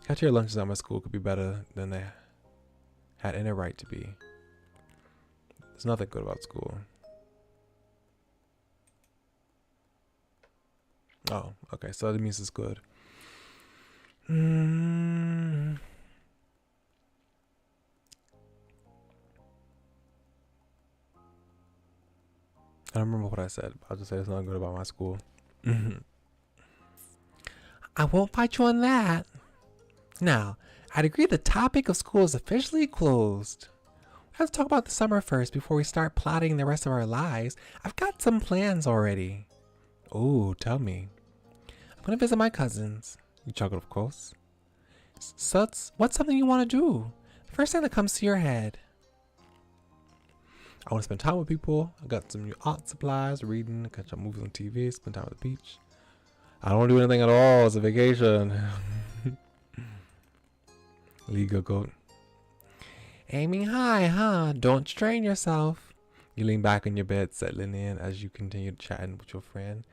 Cafeteria lunches at my school could be better than they had any right to be. There's nothing good about school. Oh, okay, so that means it's good. I don't remember what I said. I'll just say it's not good about my school. I won't fight you on that. Now, I'd agree the topic of school is officially closed. Let's talk about the summer first before we start plotting the rest of our lives. I've got some plans already. Oh, tell me. I'm going to visit my cousins. You chuckled, of course. So what's something you want to do? The first thing that comes to your head. I want to spend time with people. I got some new art supplies, reading, catch up movies on TV, spend time at the beach. I don't want to do anything at all. It's a vacation. Legal goat. Aiming high, huh? Don't strain yourself. You lean back on your bed, settling in as you continued chatting with your friend.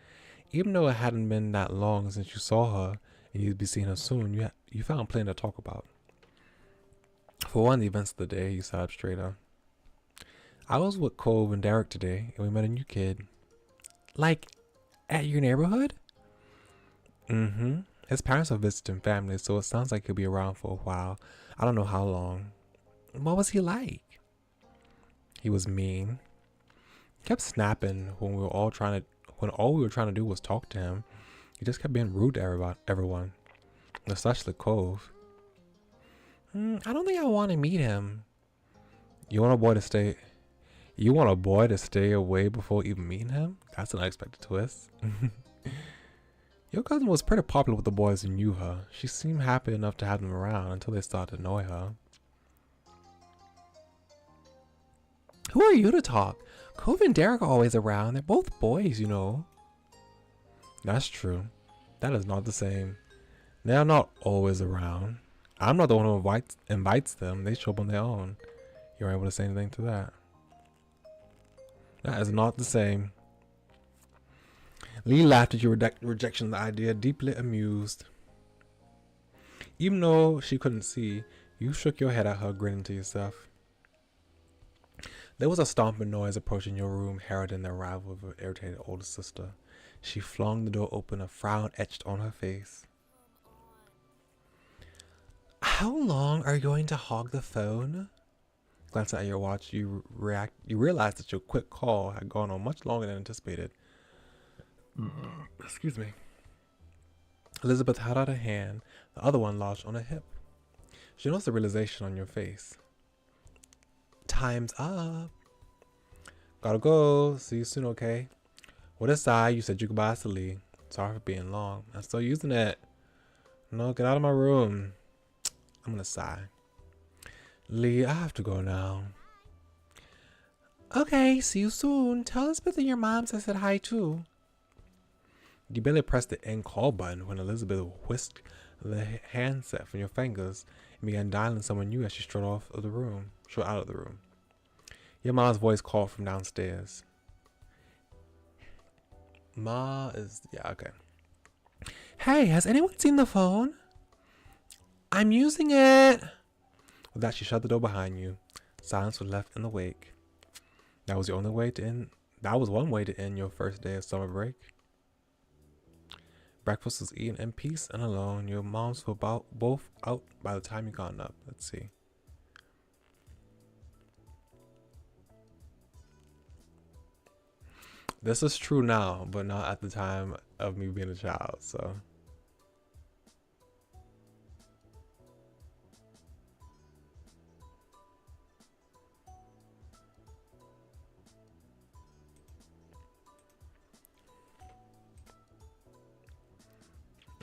Even though it hadn't been that long since you saw her and you'd be seeing her soon, you found plenty to talk about. For one, the events of the day, you sat up straighter. I was with Cove and Derek today, and we met a new kid. Like, at your neighborhood? Mm-hmm. His parents are visiting family, so it sounds like he'll be around for a while. I don't know how long. What was he like? He was mean. He kept snapping when all we were trying to do was talk to him. He just kept being rude to everyone. Especially Cove. I don't think I want to meet him. You want a boy to stay away before even meeting him? That's an unexpected twist. Your cousin was pretty popular with the boys who knew her. She seemed happy enough to have them around until they started to annoy her. Who are you to talk? Cove and Derek are always around. They're both boys, you know. That's true. That is not the same. They are not always around. I'm not the one who invites them. They show up on their own. You're able to say anything to that. That is not the same. Lee laughed at your rejection of the idea, deeply amused. Even though she couldn't see, you shook your head at her, grinning to yourself. There was a stomping noise approaching your room, heralding the arrival of her irritated older sister. She flung the door open, a frown etched on her face. How long are you going to hog the phone? Glancing at your watch, you realized that your quick call had gone on much longer than anticipated. Excuse me. Elizabeth held out a hand, the other one lodged on her hip. She noticed the realization on your face. Time's up. Gotta go. See you soon, okay? With a sigh, you said your goodbyes to Lee. Sorry for being long. I'm still using it. No, get out of my room. I'm gonna sigh. Lee, I have to go now. Okay, see you soon. Tell Elizabeth and your moms I said hi too. You barely pressed the end call button when Elizabeth whisked the handset from your fingers and began dialing someone new as she strode out of the room. Your mom's voice called from downstairs. Ma is... yeah, okay. Hey, has anyone seen the phone? I'm using it. With that, she shut the door behind you. Silence was left in the wake. That was one way to end your first day of summer break. Breakfast was eaten in peace and alone. Your moms were both out by the time you got up. Let's see. This is true now, but not at the time of me being a child, so.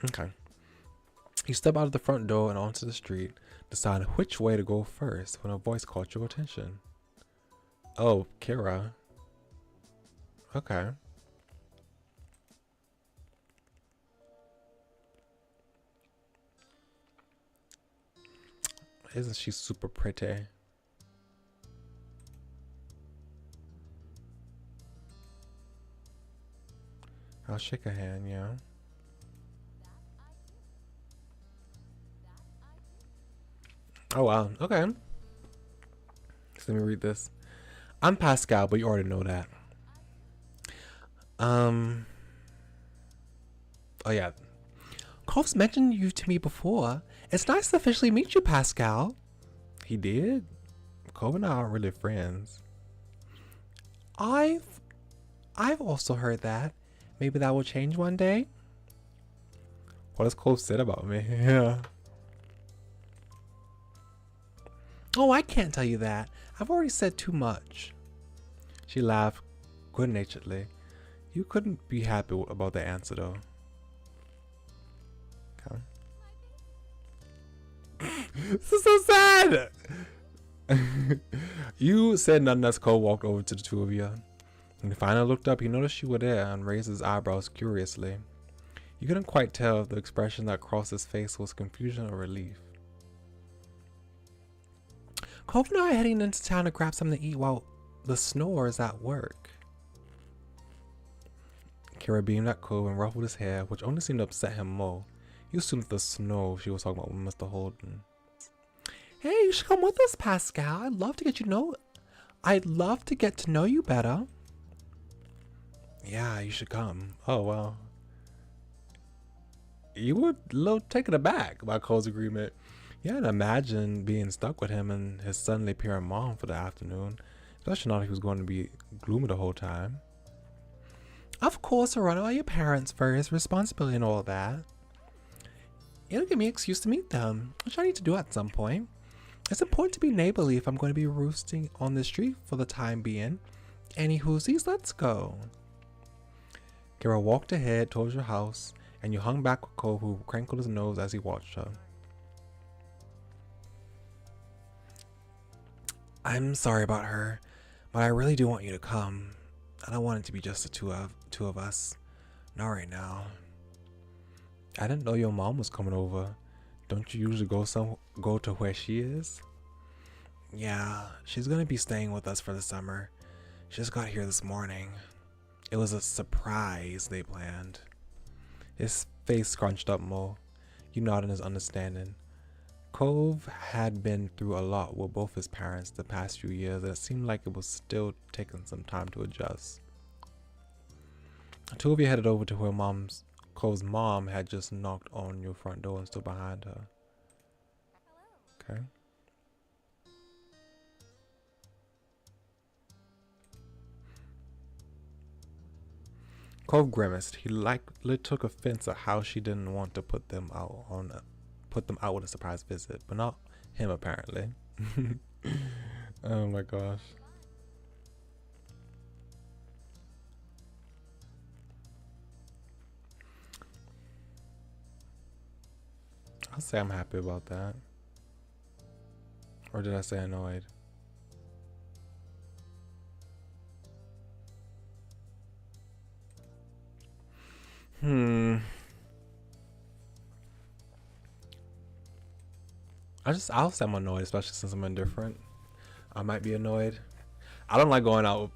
Okay. You step out of the front door and onto the street, deciding which way to go first when a voice caught your attention. Oh, Kira. Okay. Isn't she super pretty? I'll shake her hand, yeah. Oh wow, okay. So let me read this. I'm Pascal, but you already know that. Oh yeah. Cove's mentioned you to me before. It's nice to officially meet you, Pascal. He did? Cove and I aren't really friends. I've also heard that. Maybe that will change one day. What has Cove said about me? Yeah. Oh, I can't tell you that. I've already said too much. She laughed good-naturedly. You couldn't be happy about the answer, though. Okay. This is so sad! You said nothing as Cole walked over to the two of you. When he finally looked up, he noticed you were there and raised his eyebrows curiously. You couldn't quite tell if the expression that crossed his face was confusion or relief. Cove and I are heading into town to grab something to eat while the snore is at work. Kira beamed at Cove and ruffled his hair, which only seemed to upset him more. He assumed that the snow she was talking about with Mr. Holden. Hey, you should come with us, Pascal. I'd love to get to know you better. Yeah, you should come. Oh, well. You were a little taken aback by Cole's agreement. You hadn't imagined being stuck with him and his suddenly appearing mom for the afternoon, especially not if he was going to be gloomy the whole time. Of course, we're running by your parents first, responsibility and all that. It'll give me an excuse to meet them, which I need to do at some point. It's important to be neighborly if I'm going to be roosting on the street for the time being. Any whoosies, let's go. Kira walked ahead towards your house, and you hung back with Cove, who crinkled his nose as he watched her. I'm sorry about her, but I really do want you to come. I don't want it to be just the two of us. Not right now. I didn't know your mom was coming over. Don't you usually go to where she is? Yeah, she's gonna be staying with us for the summer. She just got here this morning. It was a surprise they planned. His face scrunched up more. You nodded his understanding. Cove had been through a lot with both his parents the past few years, and it seemed like it was still taking some time to adjust. The two of you headed over to where Cove's mom had just knocked on your front door and stood behind her. Okay. Cove grimaced. He likely took offense at how she didn't want to put them out with a surprise visit, but not him apparently. Oh my gosh. I'll say I'm happy about that. Or did I say annoyed? I'll say I'm annoyed, especially since I'm indifferent. I might be annoyed. I don't like going out.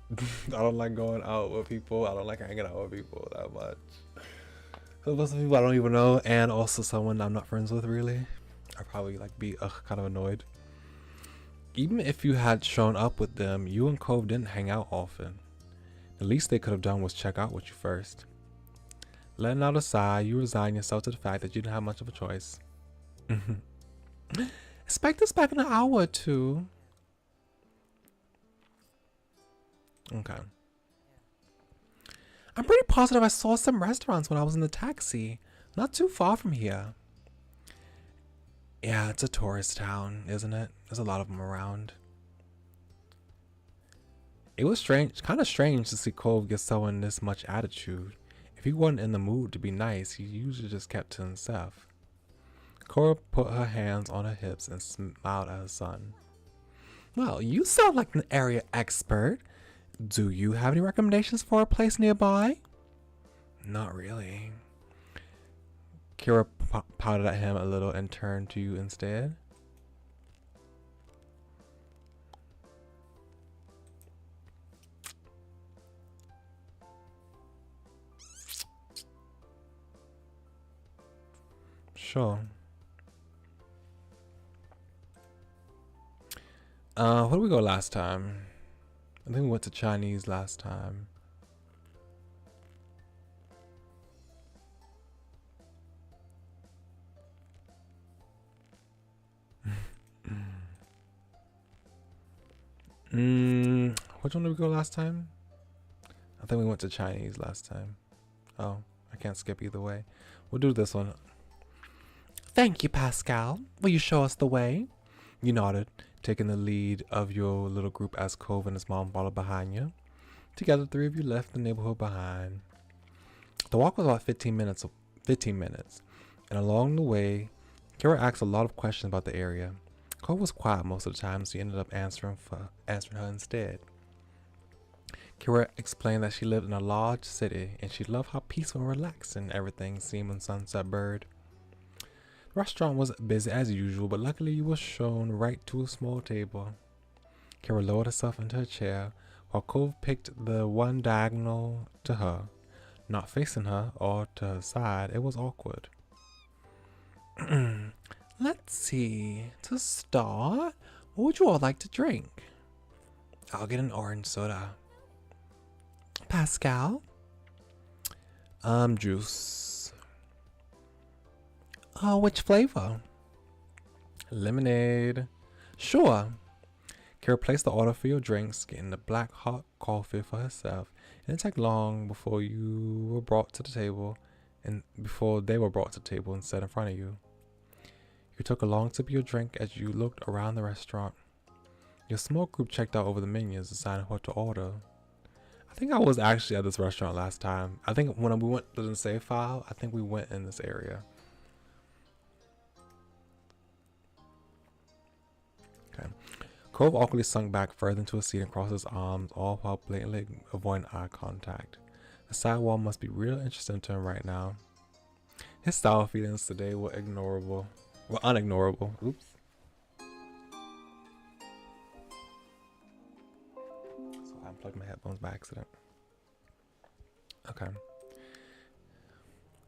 I don't like going out with people. I don't like hanging out with people that much. So most people I don't even know, and also someone I'm not friends with really. I'd probably like be kind of annoyed. Even if you had shown up with them, you and Cove didn't hang out often. The least they could have done was check out with you first. Letting out a sigh, you resign yourself to the fact that you didn't have much of a choice. Expect us back in an hour or two. Okay. I'm pretty positive I saw some restaurants when I was in the taxi. Not too far from here. Yeah, it's a tourist town, isn't it? There's a lot of them around. It was kind of strange to see Cove get someone this much attitude. If he wasn't in the mood to be nice, he usually just kept to himself. Cora put her hands on her hips and smiled at her son. Well, you sound like an area expert. Do you have any recommendations for a place nearby? Not really. Kira pouted at him a little and turned to you instead. Sure. Where did we go last time? I think we went to Chinese last time. Which one did we go last time? I think we went to Chinese last time. Oh, I can't skip either way. We'll do this one. Thank you, Pascal. Will you show us the way? You nodded, taking the lead of your little group as Cove and his mom followed behind you. Together, the three of you left the neighborhood behind. The walk was about 15 minutes, and along the way, Kira asked a lot of questions about the area. Cove was quiet most of the time, so he ended up answering her instead. Kira explained that she lived in a large city, and she loved how peaceful and relaxing everything seemed in Sunset Bird. The restaurant was busy as usual, but luckily you were shown right to a small table. Kira lowered herself into a chair, while Cove picked the one diagonal to her. Not facing her or to her side, it was awkward. Let's see. To start, what would you all like to drink? I'll get an orange soda. Pascal? Juice. Which flavor? Lemonade. Sure. Kira placed the order for your drinks, getting the black hot coffee for herself. It didn't take long before you were brought to the table, and before they were brought to the table and set in front of you. You took a long sip of your drink as you looked around the restaurant. Your small group checked out over the menus, deciding what to order. I think I was actually at this restaurant last time. I think when we went to the save file, I think we went in this area. Okay. Cove awkwardly sunk back further into a seat and crossed his arms, all while blatantly avoiding eye contact. The sidewall must be real interesting to him right now. His style feelings today were ignorable. Well, unignorable. Oops. So I unplugged my headphones by accident. Okay.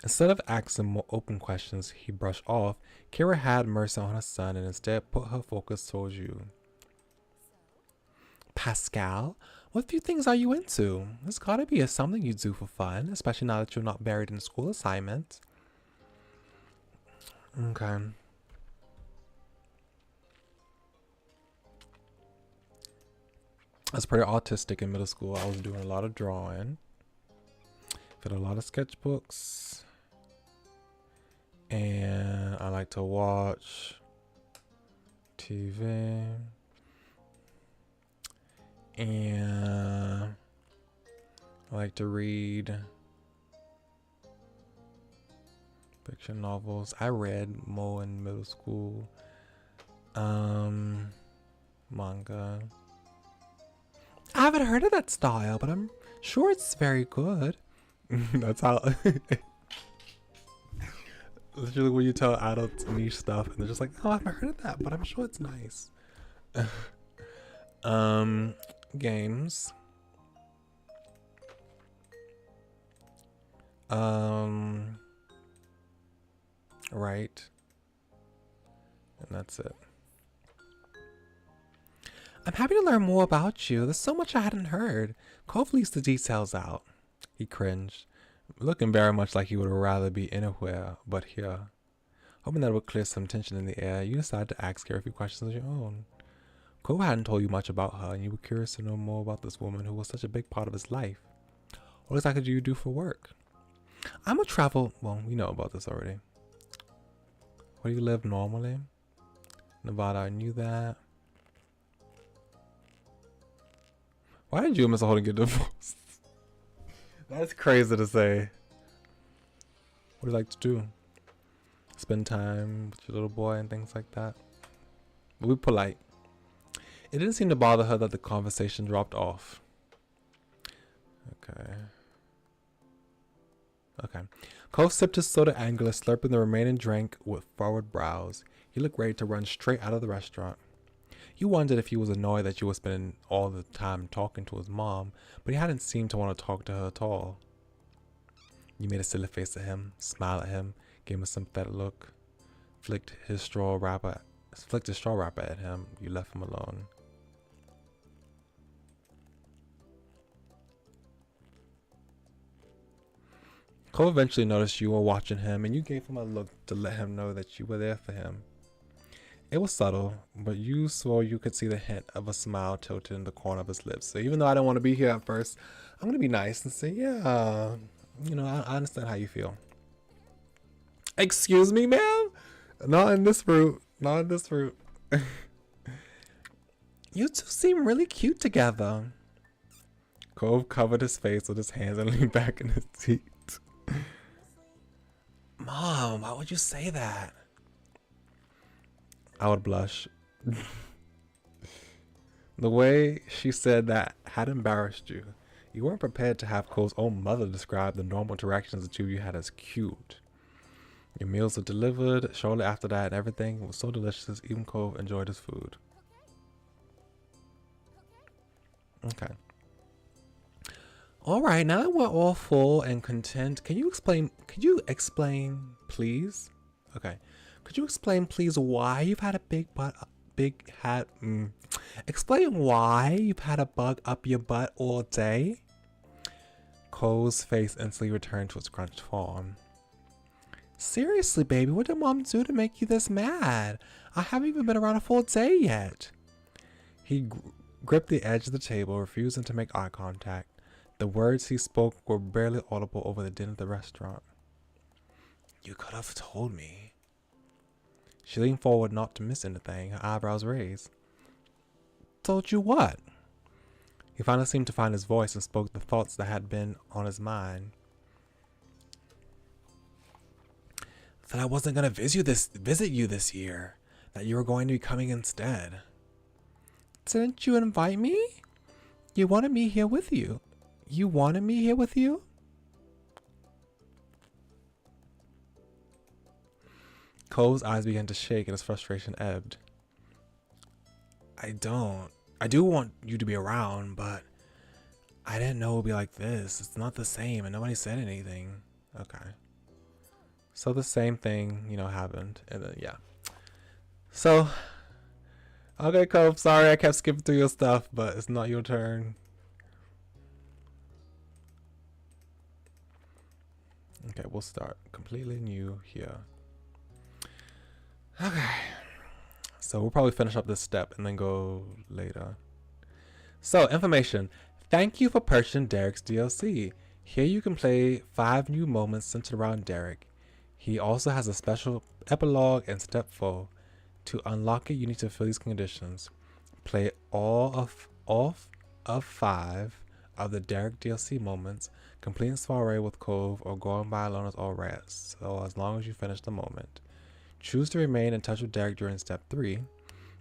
Instead of asking more open questions he brushed off, Kira had mercy on her son and instead put her focus towards you. Pascal, what few things are you into? There's gotta be something you do for fun, especially now that you're not buried in school assignments. Okay. I was pretty autistic in middle school. I was doing a lot of drawing. Did a lot of sketchbooks. And I like to watch TV. And I like to read fiction novels. I read more in middle school. Manga. I haven't heard of that style, but I'm sure it's very good. That's how literally when you tell adults niche stuff and they're just like, oh, I haven't heard of that, but I'm sure it's nice. Games. Right. And that's it. I'm happy to learn more about you. There's so much I hadn't heard. Cove leaves the details out. He cringed, looking very much like he would rather be anywhere but here. Hoping that would clear some tension in the air, you decided to ask her a few questions of your own. Cove hadn't told you much about her, and you were curious to know more about this woman who was such a big part of his life. What exactly do you do for work? I'm a travel... Well, we know about this already. Where do you live normally? Nevada, I knew that. Why did you and Mr. Holden get divorced? That's crazy to say. What do you like to do? Spend time with your little boy and things like that? But we're polite. It didn't seem to bother her that the conversation dropped off. Okay. Cove sipped his soda angrily, slurping the remaining drink with furrowed brows. He looked ready to run straight out of the restaurant. You wondered if he was annoyed that you were spending all the time talking to his mom, but he hadn't seemed to want to talk to her at all. You made a silly face at him, smiled at him, gave him a sympathetic look, flicked his straw wrapper at him. You left him alone. Cole eventually noticed you were watching him, and you gave him a look to let him know that you were there for him. It was subtle, but you swore you could see the hint of a smile tilted in the corner of his lips. So even though I didn't want to be here at first, I'm going to be nice and say, yeah, you know, I understand how you feel. Excuse me, ma'am? Not in this route. Not in this route. You two seem really cute together. Cove covered his face with his hands and leaned back in his seat. Mom, why would you say that? I would blush. The way she said that had embarrassed you. You weren't prepared to have Cole's own mother describe the normal interactions the two of you had as cute. Your meals were delivered shortly after that, and everything was so delicious, even Cove enjoyed his food. Okay. Alright, now that we're all full and content, could you explain, please? Okay. Could you explain, please, why you've had a explain why you've had a bug up your butt all day? Cole's face instantly returned to its crunched form. Seriously, baby, what did Mom do to make you this mad? I haven't even been around a full day yet. He gripped the edge of the table, refusing to make eye contact. The words he spoke were barely audible over the din of the restaurant. You could have told me. She leaned forward not to miss anything, her eyebrows raised. Told you what? He finally seemed to find his voice and spoke the thoughts that had been on his mind. That I wasn't gonna visit you this year. That you were going to be coming instead. Didn't you invite me? You wanted me here with you. You wanted me here with you? Cole's eyes began to shake and his frustration ebbed. I do want you to be around, but I didn't know it would be like this. It's not the same and nobody said anything. Okay. So the same thing, happened. And then, yeah. So, okay, Cove, sorry I kept skipping through your stuff, but it's not your turn. Okay, we'll start completely new here. Okay. So we'll probably finish up this step and then go later. So, information. Thank you for purchasing Derek's DLC. Here you can play 5 new moments centered around Derek. He also has a special epilogue and step 4. To unlock it, you need to fill these conditions. Play all of 5 of the Derek DLC moments, completing soiree with Cove, or going by alone as all rats, so as long as you finish the moment. Choose to remain in touch with Derek during step 3.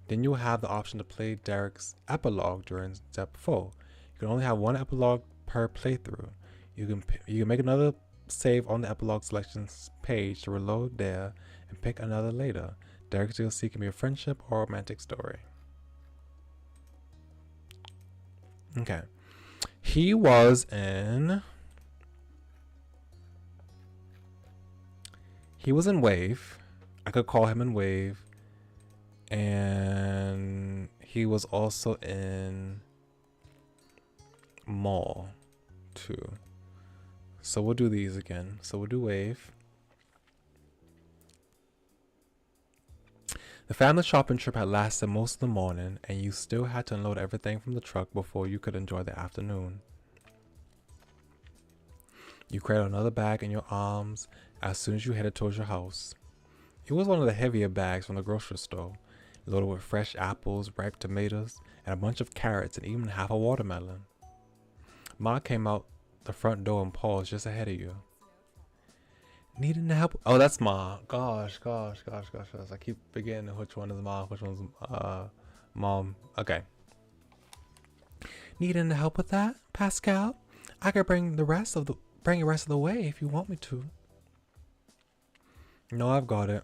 Then you will have the option to play Derek's epilogue during step 4. You can only have one epilogue per playthrough. You can make another save on the epilogue selections page to reload there and pick another later. Derek's DLC can be a friendship or a romantic story. Okay. He was in Wave. I could call him in Wave. And he was also in Mall too. So we'll do these again. So we'll do Wave. The family shopping trip had lasted most of the morning, and you still had to unload everything from the truck before you could enjoy the afternoon. You carried another bag in your arms as soon as you headed towards your house. It was one of the heavier bags from the grocery store, loaded with fresh apples, ripe tomatoes, and a bunch of carrots, and even half a watermelon. Ma came out the front door and paused just ahead of you. Needing help? Oh, that's Ma. Gosh. I keep forgetting which one is Ma, which one's Mom. Okay. Needing the help with that, Pascal? I could bring the rest of the way if you want me to. No, I've got it.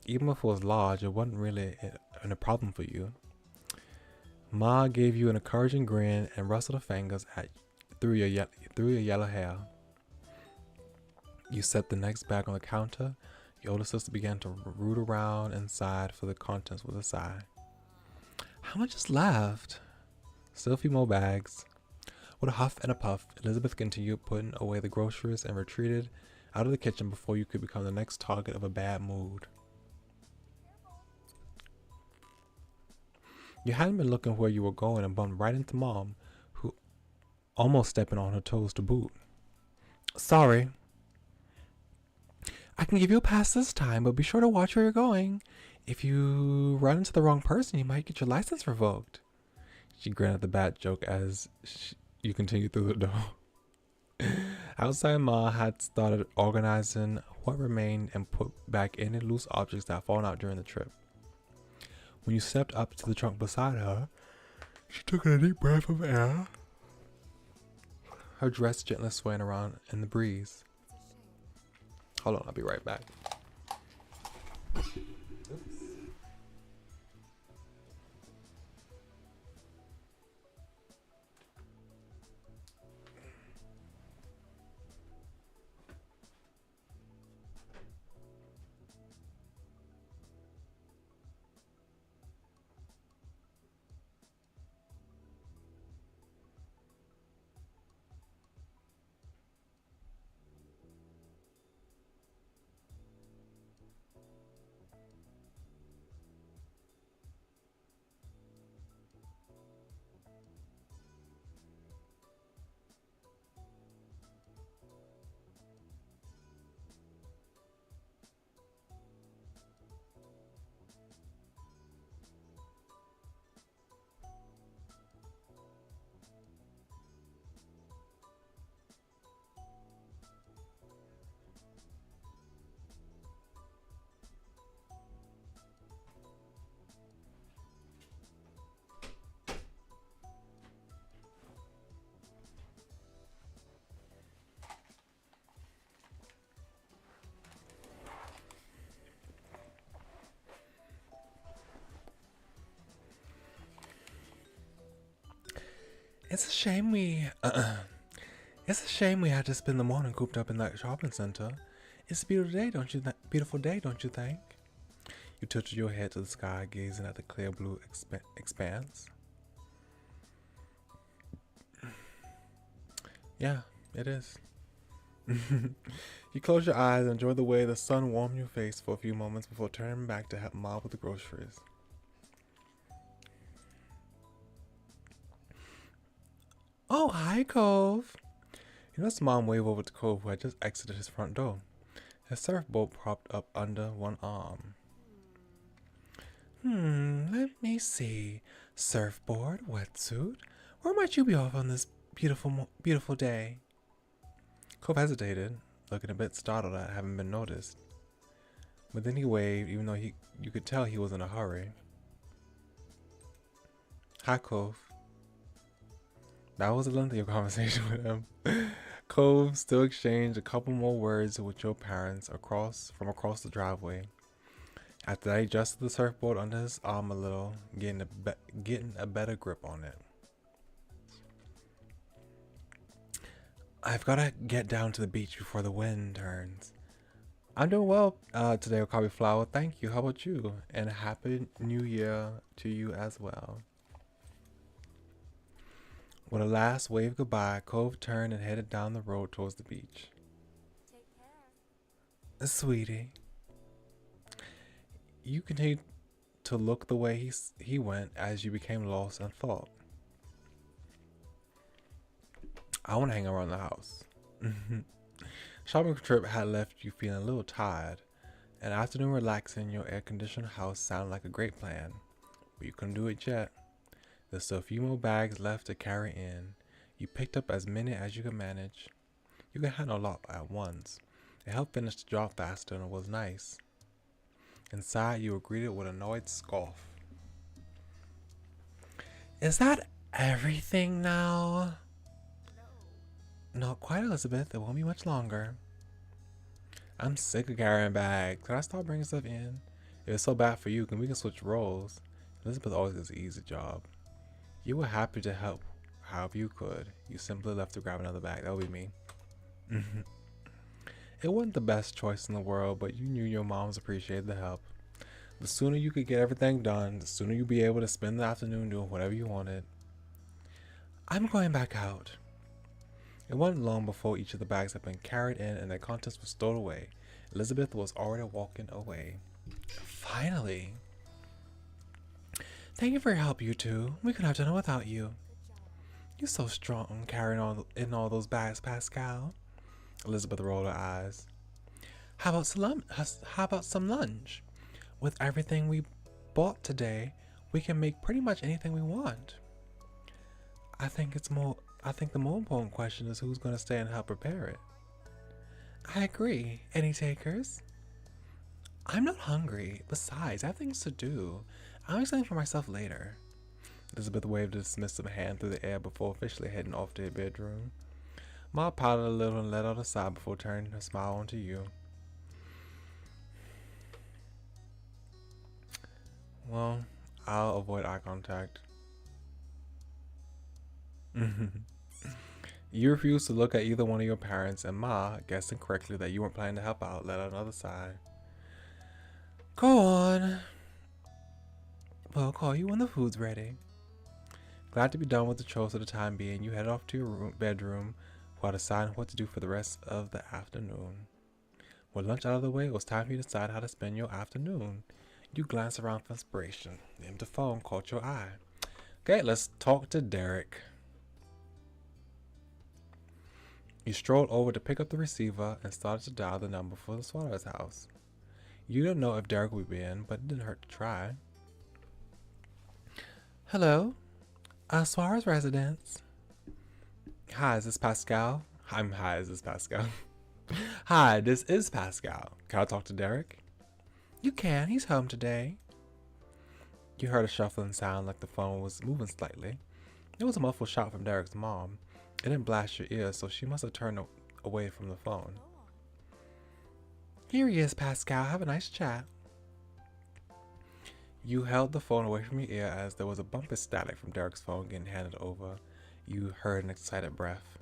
Even if it was large, it wasn't really a problem for you. Ma gave you an encouraging grin and rustled her fingers through your yellow hair. You set the next bag on the counter. Your older sister began to root around inside for the contents with a sigh. How much is left? Still a few more bags. With a huff and a puff, Elizabeth continued putting away the groceries and retreated out of the kitchen before you could become the next target of a bad mood. You hadn't been looking where you were going and bumped right into Mom, who almost stepping on her toes to boot. Sorry. I can give you a pass this time, but be sure to watch where you're going. If you run into the wrong person, you might get your license revoked. She grinned at the bad joke as you continued through the door. Outside, Ma had started organizing what remained and put back any loose objects that had fallen out during the trip. When you stepped up to the trunk beside her, she took a deep breath of air, her dress gently swaying around in the breeze. Hold on, I'll be right back. It's a shame we. It's a shame we had to spend the morning cooped up in that shopping center. It's a beautiful day, don't you? Beautiful day, don't you think? You tilted your head to the sky, gazing at the clear blue expanse. Yeah, it is. You close your eyes and enjoy the way the sun warmed your face for a few moments before turning back to help Mom with the groceries. Oh, hi, Cove. You notice Mom waved over to Cove, who had just exited his front door. His surfboard propped up under one arm. Let me see. Surfboard, wetsuit. Where might you be off on this beautiful day? Cove hesitated, looking a bit startled at having been noticed. But then he waved, even though you could tell he was in a hurry. Hi, Cove. That was a lengthy conversation with him. Cove still exchanged a couple more words with your parents from across the driveway. After that, he adjusted the surfboard under his arm a little, getting a better grip on it. I've got to get down to the beach before the wind turns. I'm doing well today, Okabe Flower. Thank you. How about you? And Happy New Year to you as well. With a last wave goodbye, Cove turned and headed down the road towards the beach. Take care. Sweetie. You continued to look the way he went as you became lost in thought. I want to hang around the house. Shopping trip had left you feeling a little tired. An afternoon relaxing in your air-conditioned house sounded like a great plan, but you couldn't do it yet. There's still a few more bags left to carry in. You picked up as many as you could manage. You could handle a lot at once. It helped finish the job faster and it was nice. Inside, you were greeted with an annoyed scoff. Is that everything now? Not quite, Elizabeth. It won't be much longer. I'm sick of carrying bags. Can I stop bringing stuff in? If it's so bad for you, we can switch roles. Elizabeth always does an easy job. You were happy to help however you could. You simply left to grab another bag. That would be me. It wasn't the best choice in the world, but you knew your moms appreciated the help. The sooner you could get everything done, the sooner you'd be able to spend the afternoon doing whatever you wanted. I'm going back out. It wasn't long before each of the bags had been carried in and their contents were stowed away. Elizabeth was already walking away. Finally. Thank you for your help, you two. We couldn't have done it without you. You're so strong carrying all those bags, Pascal. Elizabeth rolled her eyes. How about some lunch? With everything we bought today, we can make pretty much anything we want. I think the more important question is who's going to stay and help prepare it. I agree. Any takers? I'm not hungry. Besides, I have things to do. I'll make something for myself later. Elizabeth waved a dismissive hand through the air before officially heading off to her bedroom. Ma pouted a little and let out a sigh before turning her smile onto you. Well, I'll avoid eye contact. You refused to look at either one of your parents, and Ma, guessing correctly that you weren't planning to help out, let out another sigh. Go on. We'll call you when the food's ready. Glad to be done with the chores for the time being, you headed off to your bedroom while deciding what to do for the rest of the afternoon. With lunch out of the way, it was time for you to decide how to spend your afternoon. You glanced around for inspiration. The empty phone caught your eye. Okay, let's talk to Derek. You strolled over to pick up the receiver and started to dial the number for the Swallows house. You didn't know if Derek would be in, but it didn't hurt to try. Hello? Suarez residence. Hi, is this Pascal? Hi, is this Pascal? Hi, this is Pascal. Can I talk to Derek? You can, he's home today. You heard a shuffling sound like the phone was moving slightly. It was a muffled shout from Derek's mom. It didn't blast your ears, so she must have turned away from the phone. Here he is, Pascal. Have a nice chat. You held the phone away from your ear as there was a bump of static from Derek's phone getting handed over. You heard an excited breath.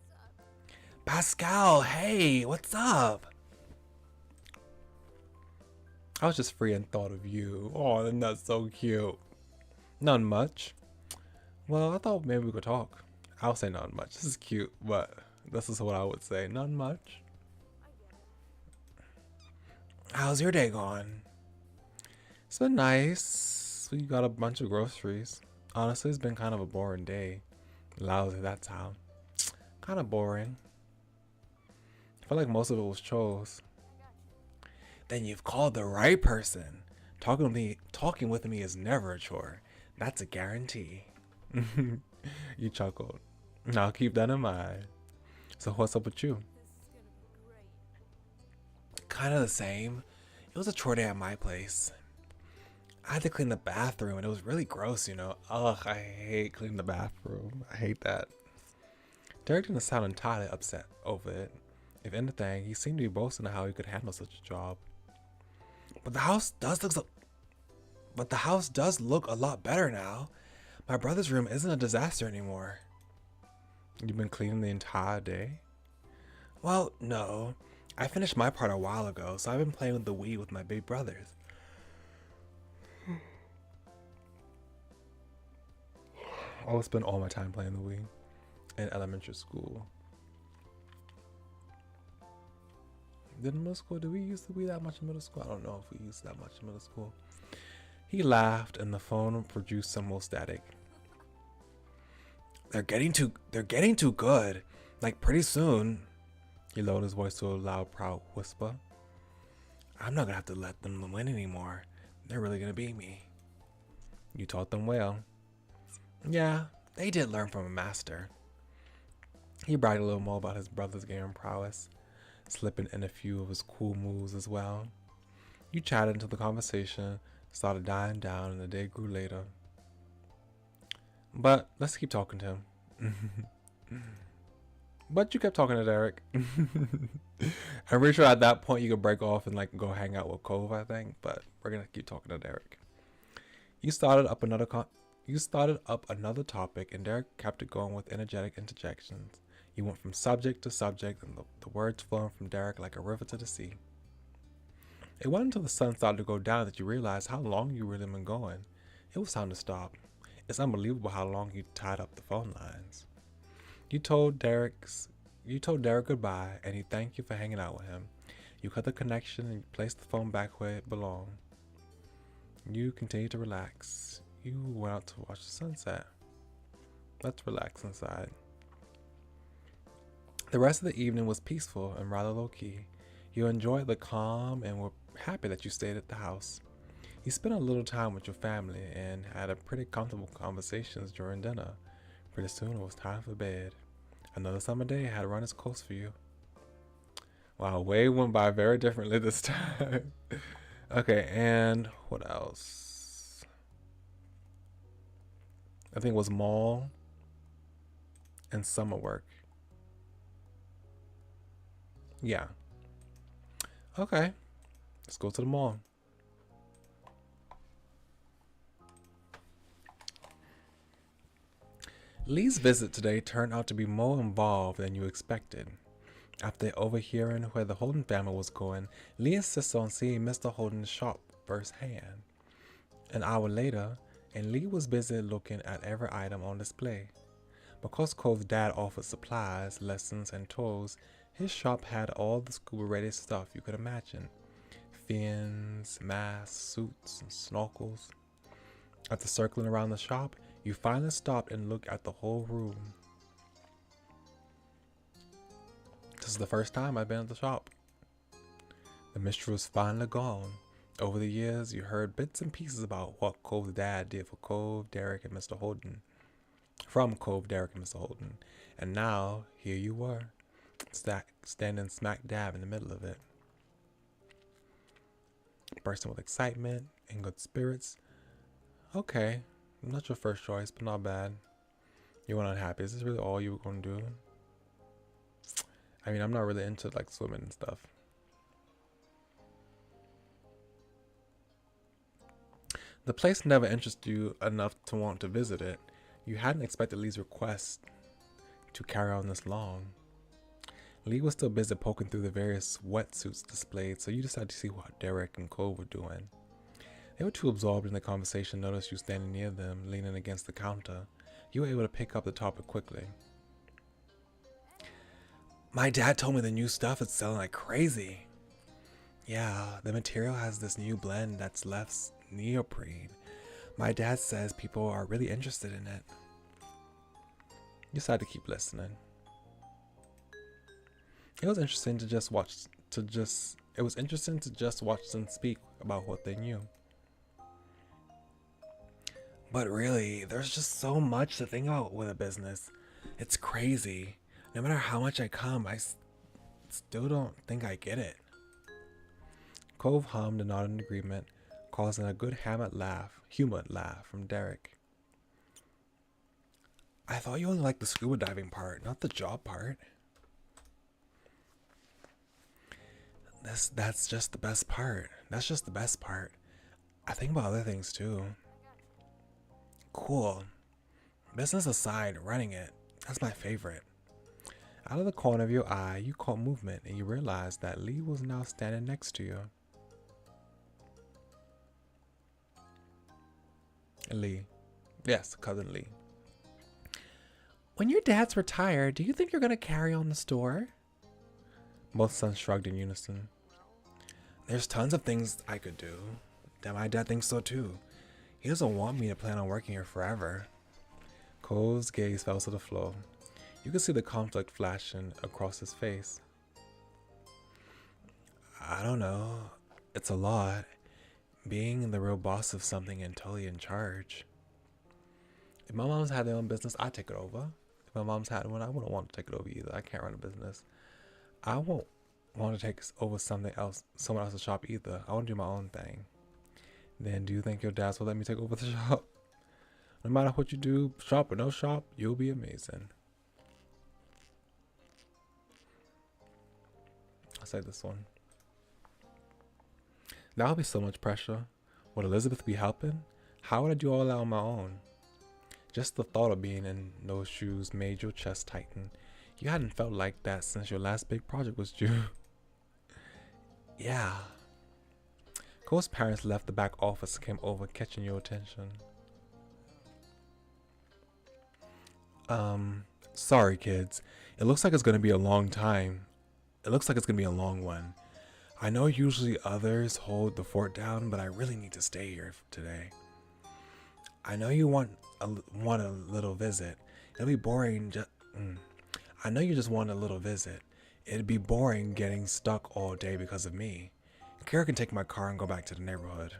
What's up? Pascal, hey, what's up? I was just free and thought of you. Oh, and that's so cute. None much. Well, I thought maybe we could talk. I'll say none much. This is cute, but this is what I would say. None much. I get it. How's your day going? It's been nice. We got a bunch of groceries. Honestly, it's been kind of a boring day. Lousy that time. Kind of boring. I feel like most of it was chores. I got you. Then you've called the right person. Talking with me is never a chore. That's a guarantee. You chuckled. Now keep that in mind. So what's up with you? This is gonna be great. Kind of the same. It was a chore day at my place. I had to clean the bathroom and it was really gross, you know. Ugh, I hate cleaning the bathroom. I hate that. Derek didn't sound entirely upset over it. If anything, he seemed to be boasting of how he could handle such a job. But the house does look a lot better now. My brother's room isn't a disaster anymore. You've been cleaning the entire day? Well, no. I finished my part a while ago, so I've been playing with the Wii with my big brothers. I would spend all my time playing the Wii in elementary school. Did middle school? Did we use the Wii that much in middle school? I don't know if we used that much in middle school. He laughed, and the phone produced some more static. They're getting too good. Like pretty soon. He lowered his voice to a loud, proud whisper. I'm not gonna have to let them win anymore. They're really gonna beat me. You taught them well. Yeah, they did learn from a master. He bragged a little more about his brother's game prowess, slipping in a few of his cool moves as well. You chatted until the conversation started dying down and the day grew later. But let's keep talking to him. But you kept talking to Derek. I'm pretty sure at that point you could break off and like go hang out with Cove, I think. But we're gonna keep talking to Derek. You started up another topic, and Derek kept it going with energetic interjections. You went from subject to subject, and the words flowing from Derek like a river to the sea. It wasn't until the sun started to go down that you realized how long you really been going. It was time to stop. It's unbelievable how long you tied up the phone lines. You told Derek goodbye, and he thanked you for hanging out with him. You cut the connection and placed the phone back where it belonged. You continued to relax. You went out to watch the sunset. Let's relax inside. The rest of the evening was peaceful and rather low-key. You enjoyed the calm and were happy that you stayed at the house. You spent a little time with your family and had a pretty comfortable conversations during dinner. Pretty soon it was time for bed. Another summer day had run its course for you. Wow, way went by very differently this time. Okay, and what else? I think it was mall and summer work. Yeah. Okay, let's go to the mall. Lee's visit today turned out to be more involved than you expected. After overhearing where the Holden family was going, Lee insisted on seeing Mr. Holden's shop firsthand. An hour later, and Lee was busy looking at every item on display. Because Cole's dad offered supplies, lessons, and tours, his shop had all the scuba-ready stuff you could imagine. Fins, masks, suits, and snorkels. After circling around the shop, you finally stopped and looked at the whole room. This is the first time I've been at the shop. The mystery was finally gone. Over the years, you heard bits and pieces about what Cove's dad did for Cove, Derek, and Mr. Holden. From Cove, Derek, and Mr. Holden. And now, here you were, standing smack dab in the middle of it. Bursting with excitement and good spirits. Okay, not your first choice, but not bad. You weren't unhappy. Is this really all you were going to do? I mean, I'm not really into like swimming and stuff. The place never interested you enough to want to visit it. You hadn't expected Lee's request to carry on this long. Lee was still busy poking through the various wetsuits displayed, so you decided to see what Derek and Cole were doing. They were too absorbed in the conversation to notice you standing near them, leaning against the counter. You were able to pick up the topic quickly. My dad told me the new stuff is selling like crazy. Yeah, the material has this new blend that's less neoprene. My dad says people are really interested in it. You decided to keep listening. It was interesting to just watch them speak about what they knew. But really, there's just so much to think about with a business. It's crazy. No matter how much I come, I still don't think I get it. Cove hummed and nodded in agreement, causing a good humid laugh from Derek. I thought you only liked the scuba diving part, not the job part. That's just the best part. That's just the best part. I think about other things too. Cool. Business aside, running it, that's my favorite. Out of the corner of your eye, you caught movement and you realized that Lee was now standing next to you. Lee. Yes, cousin Lee. When your dad's retired, do you think you're going to carry on the store? Both sons shrugged in unison. There's tons of things I could do. My dad thinks so too. He doesn't want me to plan on working here forever. Cole's gaze fell to the floor. You could see the conflict flashing across his face. I don't know. It's a lot. Being the real boss of something and totally in charge. If my mom's had their own business, I'd take it over. If my mom's had one, I wouldn't want to take it over either. I can't run a business. I won't want to take over someone else's shop either. I want to do my own thing. Then do you think your dads will let me take over the shop? No matter what you do, shop or no shop, you'll be amazing. I'll say this one. That would be so much pressure. Would Elizabeth be helping? How would I do all that on my own? Just the thought of being in those shoes made your chest tighten. You hadn't felt like that since your last big project was due. Yeah. Cole's parents left the back office and came over, catching your attention. Sorry kids. It looks like it's gonna be a long time. It looks like it's gonna be a long one. I know usually others hold the fort down, but I really need to stay here today. I know you want a little visit. It'll be boring. I know you just want a little visit. It'd be boring getting stuck all day because of me. Kara can take my car and go back to the neighborhood.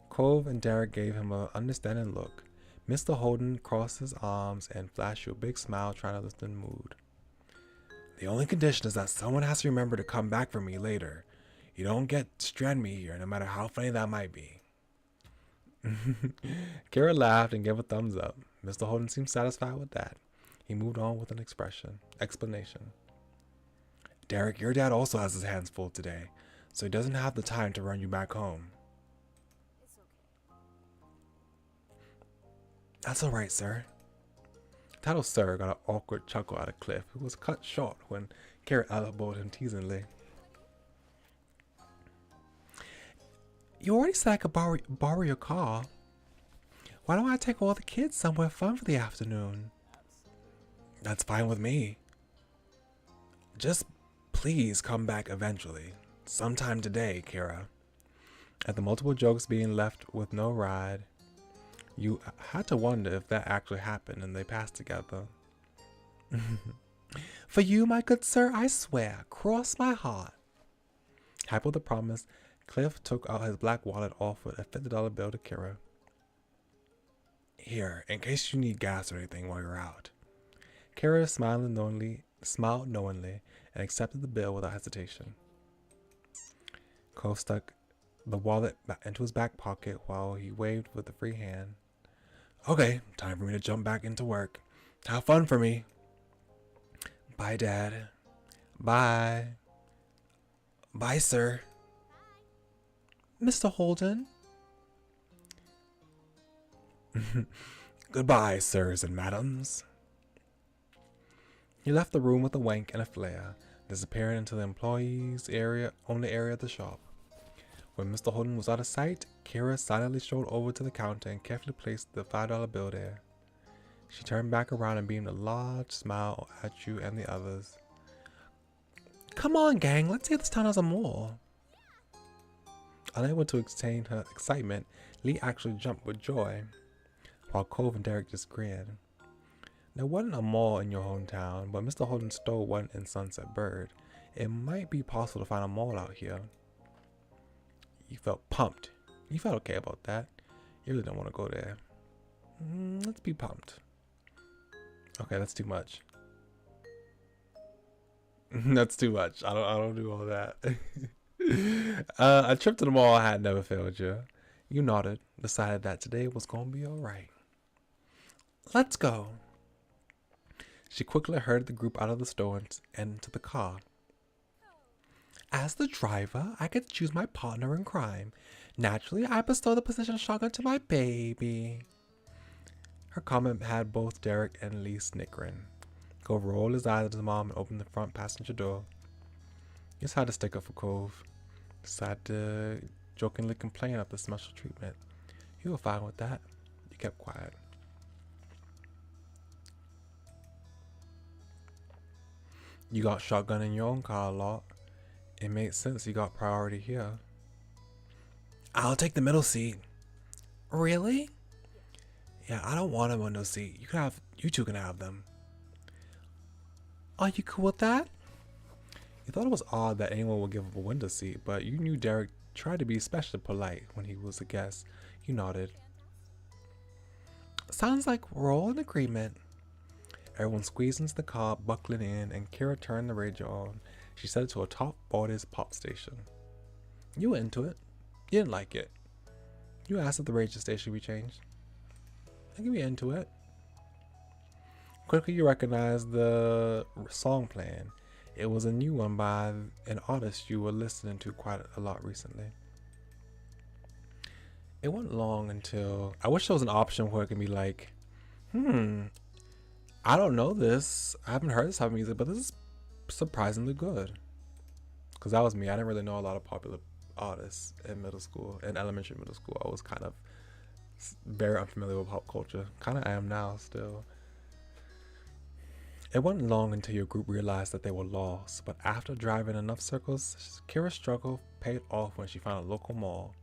Cove and Derek gave him an understanding look. Mr. Holden crossed his arms and flashed you a big smile, trying to lift the mood. The only condition is that someone has to remember to come back for me later. You don't get strand me here, no matter how funny that might be. Kara laughed and gave a thumbs up. Mr. Holden seemed satisfied with that. He moved on with an explanation. Derek, your dad also has his hands full today, so he doesn't have the time to run you back home. It's okay. That's alright, sir. Title Sir got an awkward chuckle out of Cliff, who was cut short when Kara elbowed him teasingly. You already said I could borrow your car. Why don't I take all the kids somewhere fun for the afternoon? That's fine with me. Just please come back eventually. Sometime today, Kara. At the multiple jokes being left with no ride, you had to wonder if that actually happened and they passed together. For you, my good sir, I swear, cross my heart. Happy with the promise, Cliff took out his black wallet, offered a $50 bill to Kara. Here, in case you need gas or anything while you're out. Kara smiled knowingly, and accepted the bill without hesitation. Cole stuck the wallet into his back pocket while he waved with a free hand. Okay, time for me to jump back into work. Have fun for me. Bye, Dad. Bye. Bye, sir. Mr. Holden. Goodbye, sirs and madams. He left the room with a wink and a flare, disappearing into the employees' only area of the shop. When Mr. Holden was out of sight, Kira silently strolled over to the counter and carefully placed the $5 bill there. She turned back around and beamed a large smile at you and the others. Come on, gang, let's see if this town has a mall. Unable to contain her excitement, Lee actually jumped with joy, while Cove and Derek just grinned. There wasn't a mall in your hometown, but Mr. Holden stole one in Sunset Bird. It might be possible to find a mall out here. You felt pumped. You felt okay about that. You really don't want to go there. Let's be pumped. Okay, that's too much. That's too much. I don't do all that. A trip to the mall had never failed you. You nodded, decided that today was gonna be alright. Let's go. She quickly herded the group out of the store and into the car. As the driver, I get to choose my partner in crime. Naturally, I bestow the position of shotgun to my baby. Her comment had both Derek and Lee snickering. Cove rolled his eyes at his mom and opened the front passenger door. He just had to stick up for Cove. Decided to jokingly complain of the special treatment. You were fine with that. You kept quiet. You got shotgun in your own car a lot. It made sense you got priority here. I'll take the middle seat. Really? Yeah, I don't want a window seat. You two can have them. Are you cool with that? You thought it was odd that anyone would give up a window seat, but you knew Derek tried to be especially polite when he was a guest. You nodded. Sounds like we're all in agreement. Everyone squeezed into the car, buckling in, and Kira turned the radio on. She set it to a top 40s pop station. You were into it. You didn't like it. You asked if the radio station be changed. I can be into it. Quickly you recognized the song playing. It was a new one by an artist you were listening to quite a lot recently. It wasn't long until... I wish there was an option where it can be like, I don't know this. I haven't heard this type of music, but this is surprisingly good. Because that was me. I didn't really know a lot of popular artists in middle school, in elementary middle school. I was kind of very unfamiliar with pop culture. Kind of am now still. It wasn't long until your group realized that they were lost, but after driving enough circles, Kira's struggle paid off when she found a local mall.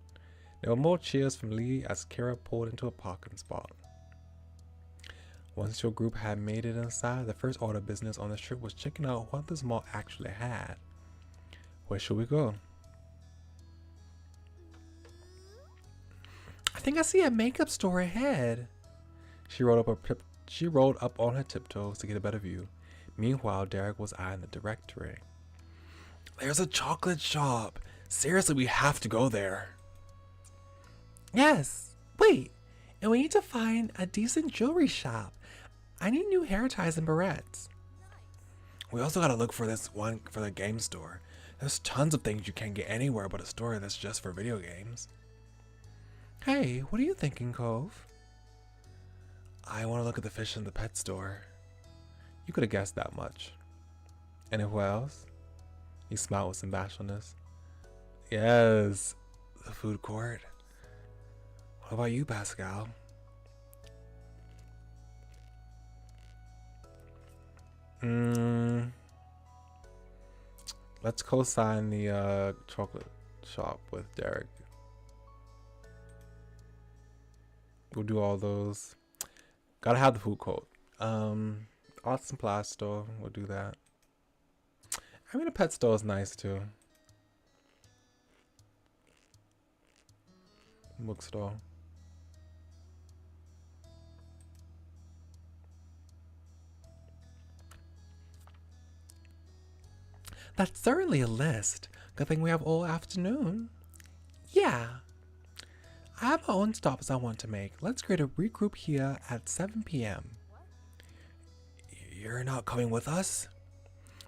There were more cheers from Lee as Kira pulled into a parking spot. Once your group had made it inside, the first order of business on the trip was checking out what this mall actually had. Where should we go? I think I see a makeup store ahead. She rolled up on her tiptoes to get a better view. Meanwhile, Derek was eyeing the directory. There's a chocolate shop. Seriously, we have to go there. Yes. Wait. And we need to find a decent jewelry shop. I need new hair ties and barrettes. We also gotta look for this one for the game store. There's tons of things you can't get anywhere but a store that's just for video games. Hey, what are you thinking, Cove? I want to look at the fish in the pet store. You could have guessed that much. And who else? He smiled with some bashfulness. Yes, the food court. What about you, Pascal? Let's co-sign the chocolate shop with Derek. We'll do all those. Gotta have the food court. Arts and supply store. We'll do that. I mean, the pet store is nice too. Bookstore. That's certainly a list. Good thing we have all afternoon. Yeah. I have my own stops I want to make. Let's create a regroup here at 7 p.m. You're not coming with us?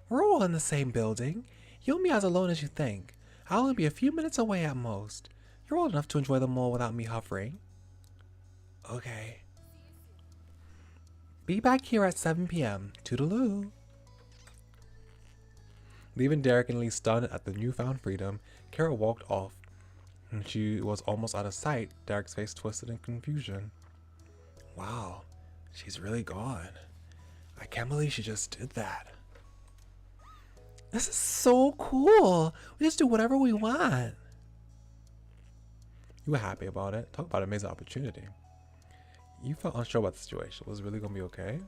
We're all in the same building. You won't be as alone as you think. I'll only be a few minutes away at most. You're old enough to enjoy the mall without me hovering. Okay. Be back here at 7 p.m. Toodaloo. Leaving Derek and Lee stunned at the newfound freedom, Kara walked off. When she was almost out of sight, Derek's face twisted in confusion. Wow, she's really gone. I can't believe she just did that. This is so cool. We just do whatever we want. You were happy about it. Talk about an amazing opportunity. You felt unsure about the situation. Was it really going to be okay?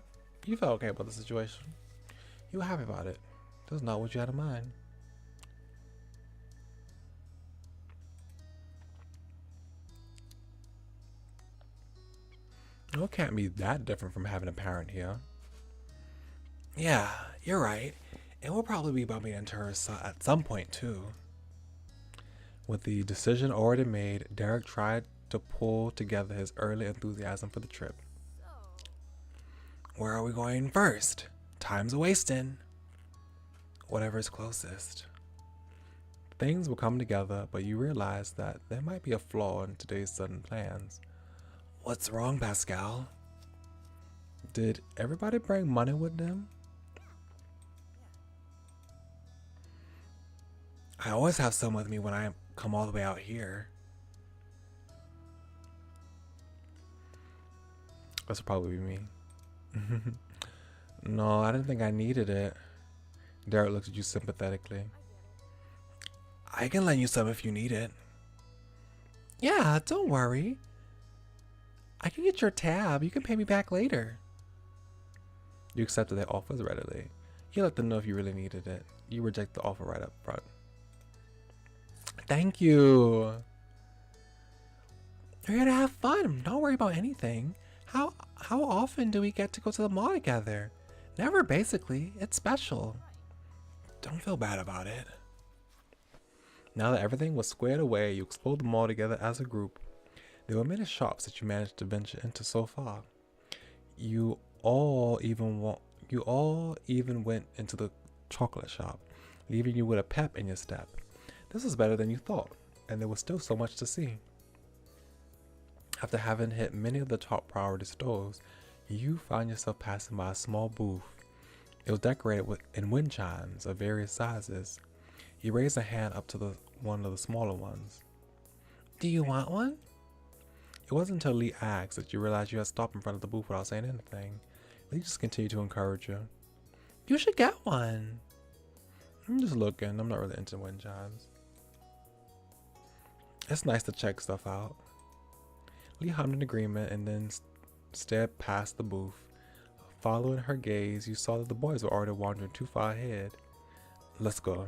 You felt okay about the situation. You were happy about it. That's not what you had in mind. It can't be that different from having a parent here. Yeah, you're right. And we'll probably be bumping into her at some point too. With the decision already made, Derek tried to pull together his early enthusiasm for the trip. Where are we going first? Time's a-wasting. Whatever's closest. Things will come together, but you realize that there might be a flaw in today's sudden plans. What's wrong, Pascal? Did everybody bring money with them? I always have some with me when I come all the way out here. That's probably me. No, I didn't think I needed it. Derek looked at you sympathetically. I can lend you some if you need it. Yeah, don't worry. I can get your tab. You can pay me back later. You accepted their offers readily. You let them know if you really needed it. You reject the offer right up front. Thank you. We're here to have fun. Don't worry about anything. How often do we get to go to the mall together? Never, basically. It's special. Don't feel bad about it. Now that everything was squared away, you explored the mall together as a group. There were many shops that you managed to venture into so far. You all even went into the chocolate shop, leaving you with a pep in your step. This was better than you thought, and there was still so much to see. After having hit many of the top priority stores, you found yourself passing by a small booth. It was decorated in wind chimes of various sizes. You raised a hand up to one of the smaller ones. Do you want one? It wasn't until Lee asked that you realized you had stopped in front of the booth without saying anything. Lee just continued to encourage you. You should get one. I'm just looking. I'm not really into wind chimes. It's nice to check stuff out. Lee hummed in agreement and then stared past the booth. Following her gaze, you saw that the boys were already wandering too far ahead. Let's go.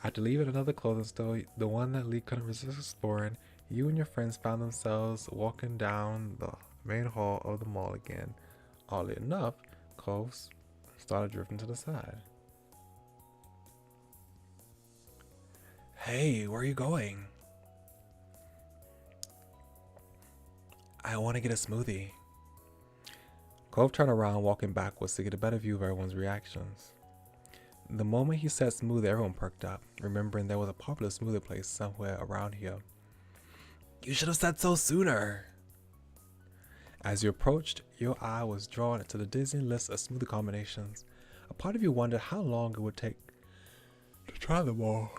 After leaving another clothing store, the one that Lee couldn't resist exploring, you and your friends found themselves walking down the main hall of the mall again. Oddly enough, Cole started drifting to the side. Hey, where are you going? I want to get a smoothie. Cove turned around, walking backwards to get a better view of everyone's reactions. The moment he said smoothie, everyone perked up, remembering there was a popular smoothie place somewhere around here. You should have said so sooner. As you approached, your eye was drawn to the dizzying list of smoothie combinations. A part of you wondered how long it would take to try them all.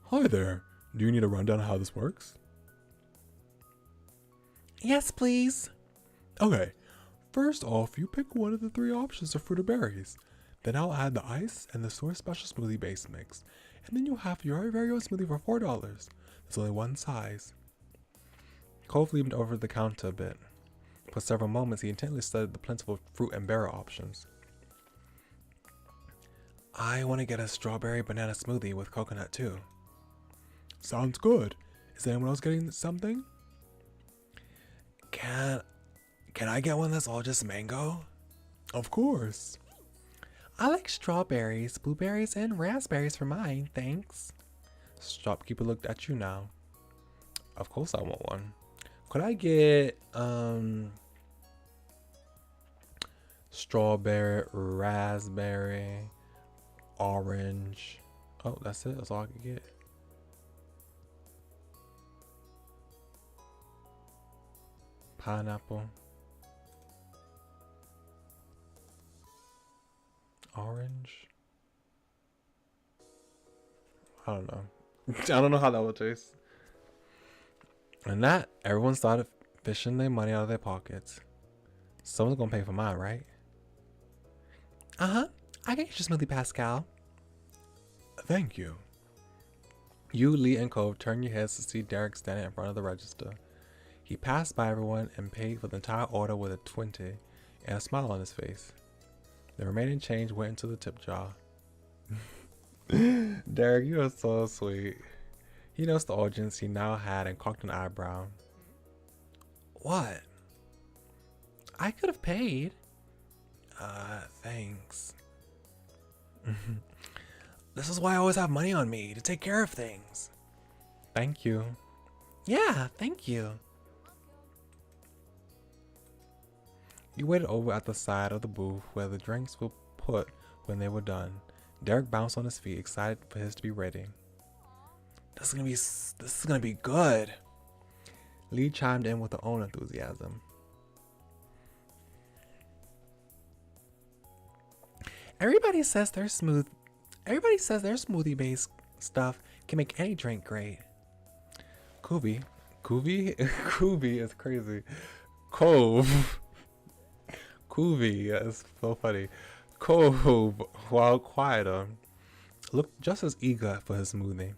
Hi there. Do you need a rundown on how this works? Yes, please. Okay. First off, you pick one of the 3 options of fruit or berries. Then I'll add the ice and the source special smoothie base mix. And then you'll have your very own smoothie for $4. There's only one size. Cove leaned over the counter a bit. For several moments, he intently studied the plentiful fruit and berry options. I want to get a strawberry banana smoothie with coconut too. Sounds good. Is anyone else getting something? Can I get one that's all just mango? Of course. I like strawberries, blueberries, and raspberries for mine, thanks. Shopkeeper looked at you now. Of course I want one. Could I get strawberry, raspberry, orange? Oh, that's it. That's all I could get. pineapple, orange. I don't know. I don't know how that would taste. And that, everyone started fishing their money out of their pockets. Someone's gonna pay for mine, right? Uh-huh. I get your smoothie, Pascal. Thank you. You, Lee, and Cove turned your heads to see Derek standing in front of the register. He passed by everyone and paid for the entire order with a 20 and a smile on his face. The remaining change went into the tip jar. Derek, you are so sweet. He noticed the audience he now had and cocked an eyebrow. What? I could have paid. Thanks. This is why I always have money on me, to take care of things. Thank you. Yeah, thank you. You waited over at the side of the booth where the drinks were put when they were done. Derek bounced on his feet, excited for his to be ready. This is gonna be good. Lee chimed in with her own enthusiasm. Everybody says their smoothie-based stuff can make any drink great. Kubi is crazy. Cove. Kuvi is so funny. Cove, while quieter, looked just as eager for his smoothie.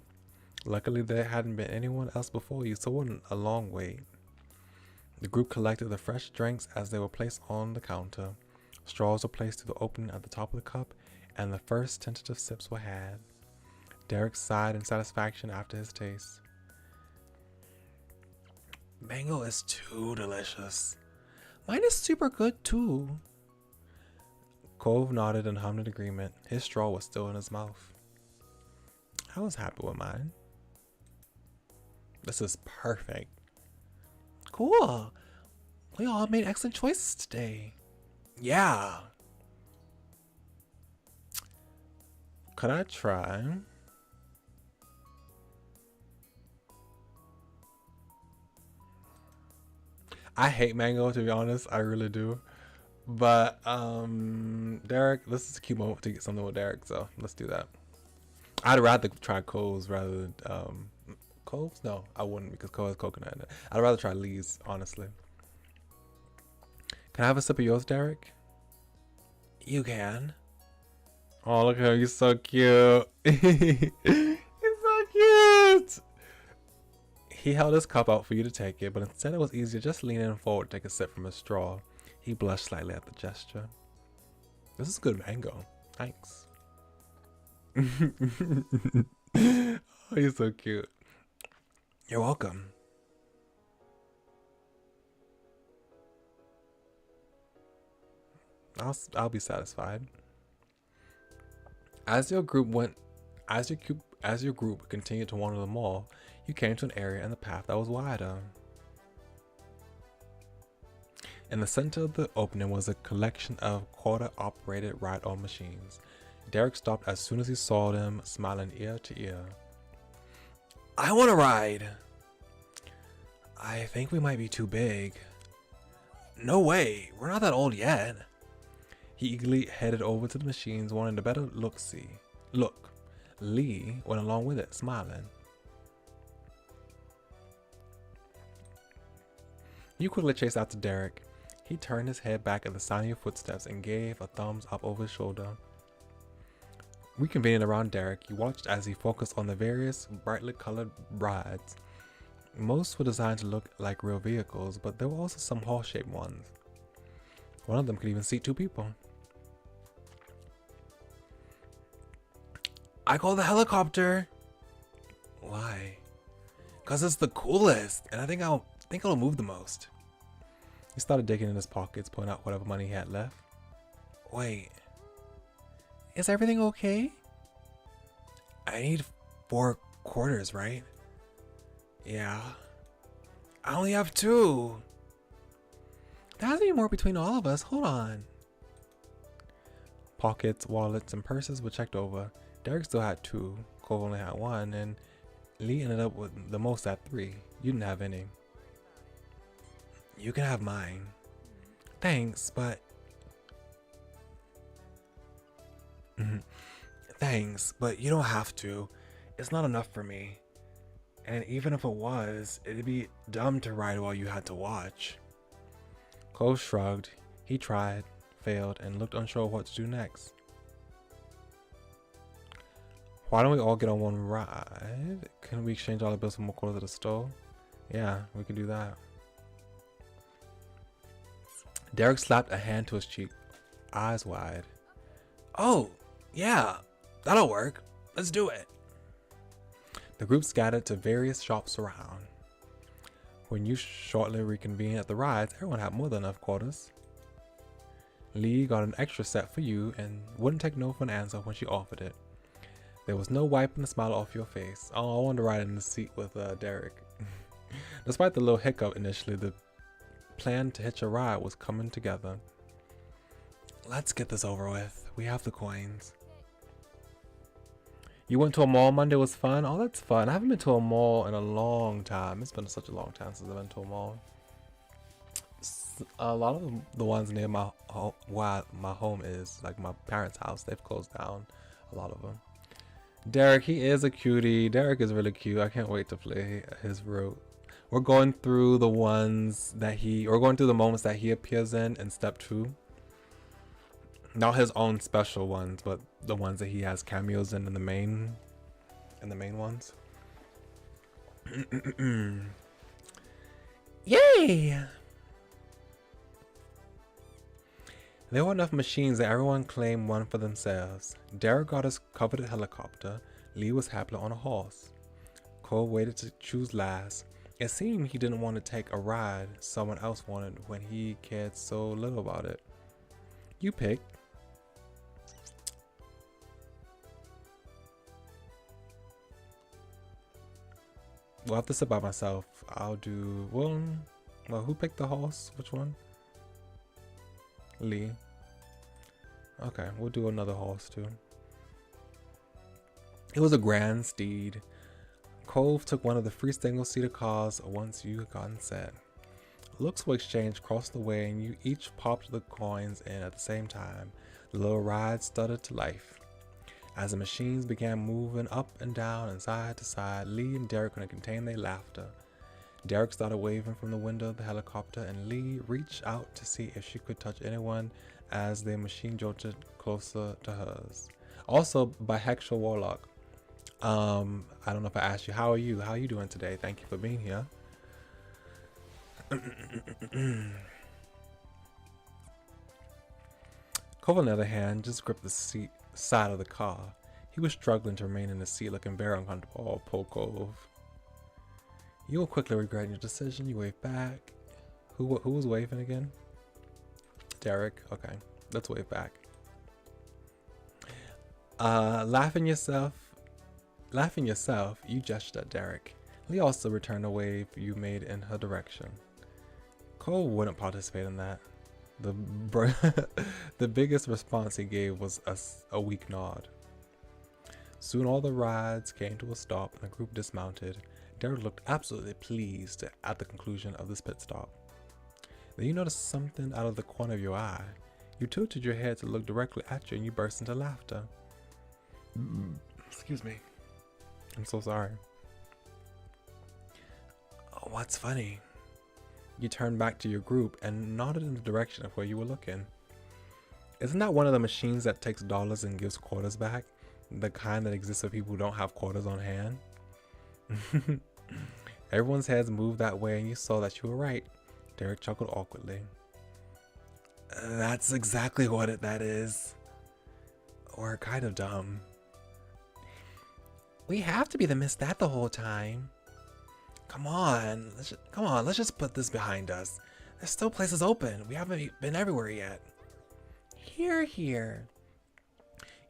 Luckily, there hadn't been anyone else before you, so it wasn't a long wait. The group collected the fresh drinks as they were placed on the counter. Straws were placed through the opening at the top of the cup, and the first tentative sips were had. Derek sighed in satisfaction after his taste. Mango is too delicious. Mine is super good too. Cove nodded and hummed in agreement. His straw was still in his mouth. I was happy with mine. This is perfect. Cool. We all made excellent choices today. Yeah. Could I try? I hate mango, to be honest. I really do. But Derek, this is a cute moment to get something with Derek, so let's do that. I'd rather try Cole's rather than Cole's? No, I wouldn't, because Cole has coconut in it. I'd rather try Lee's, honestly. Can I have a sip of yours, Derek? You can. Oh, look at him. He's so cute. He's so cute. He held his cup out for you to take it, but instead it was easier just leaning forward to take a sip from his straw. He blushed slightly at the gesture. This is good mango. Thanks. Oh, he's so cute. You're welcome. I'll be satisfied. As your group continued to wander the mall, you came to an area in the path that was wider. In the center of the opening was a collection of quarter-operated ride-on machines. Derek stopped as soon as he saw them, smiling ear to ear. I want to ride. I think we might be too big. No way, we're not that old yet. He eagerly headed over to the machines, wanting a better look-see. Look, Lee went along with it, smiling. You quickly chased after Derek. He turned his head back at the sound of your footsteps and gave a thumbs up over his shoulder. Reconvening around Derek, you watched as he focused on the various brightly colored rides. Most were designed to look like real vehicles, but there were also some horse-shaped ones. One of them could even seat 2 people. I call the helicopter. Why? Cause it's the coolest, and I think it'll move the most. He started digging in his pockets, pulling out whatever money he had left. Wait, is everything okay? I need 4 quarters, right? Yeah. I only have 2. There has to be more between all of us. Hold on. Pockets, wallets, and purses were checked over. Derek still had 2. Cole only had 1, and Lee ended up with the most at 3. You didn't have any. You can have mine. Thanks, but thanks, but you don't have to. It's not enough for me. And even if it was, it'd be dumb to ride while you had to watch. Cole shrugged. He tried, failed, and looked unsure what to do next. Why don't we all get on one ride? Can we exchange all the bills for more quarters at the store? Yeah, we could do that. Derek slapped a hand to his cheek, eyes wide. Oh, yeah, that'll work. Let's do it. The group scattered to various shops around. When you shortly reconvened at the rides, everyone had more than enough quarters. Lee got an extra set for you and wouldn't take no for an answer when she offered it. There was no wiping the smile off your face. Oh, I wanted to ride in the seat with Derek. Despite the little hiccup initially, the plan to hitch a ride was coming together. Let's get this over with. We have the coins. You went to a mall Monday, was fun? Oh, that's fun. I haven't been to a mall in a long time. It's been such a long time since I've been to a mall. A lot of the ones near my home is, like my parents' house, they've closed down a lot of them. Derek, he is a cutie. Derek is really cute. I can't wait to play his route. We're going through the moments that he appears in step 2. Not his own special ones, but the ones that he has cameos in the main ones. Yay! There were enough machines that everyone claimed one for themselves. Derek got his coveted helicopter. Lee was happily on a horse. Cole waited to choose last. It seemed he didn't want to take a ride someone else wanted when he cared so little about it. You picked. Well, I have to sit by myself. I'll do one. Well, who picked the horse? Which one? Lee. Okay, we'll do another horse too. It was a grand steed. Cove took one of the free single-seater cars once you had gotten set. Looks were exchanged across the way and you each popped the coins in at the same time. The little ride started to life. As the machines began moving up and down and side to side, Lee and Derek couldn't contain their laughter. Derek started waving from the window of the helicopter and Lee reached out to see if she could touch anyone as their machine jolted closer to hers. Also by Hexer Warlock. I don't know if I asked you, how are you? How are you doing today? Thank you for being here. Cole, on the other hand, just gripped the side of the car. He was struggling to remain in the seat, looking very uncomfortable. Oh, poor Cove. You will quickly regret your decision. You wave back. Who was waving again? Derek. Okay, let's wave back. Laughing yourself, you gestured at Derek. Lee also returned a wave you made in her direction. Cole wouldn't participate in that. The biggest response he gave was a weak nod. Soon all the rides came to a stop and the group dismounted. Derek looked absolutely pleased at the conclusion of this pit stop. Then you noticed something out of the corner of your eye. You tilted your head to look directly at you and you burst into laughter. Excuse me. I'm so sorry. Oh, what's funny? You turned back to your group and nodded in the direction of where you were looking. Isn't that one of the machines that takes dollars and gives quarters back? The kind that exists for people who don't have quarters on hand? Everyone's heads moved that way and you saw that you were right. Derek chuckled awkwardly. That's exactly what that is. Or kind of dumb. We have to be the missed that the whole time. Come on, let's just put this behind us. There's still places open. We haven't been everywhere yet. Here.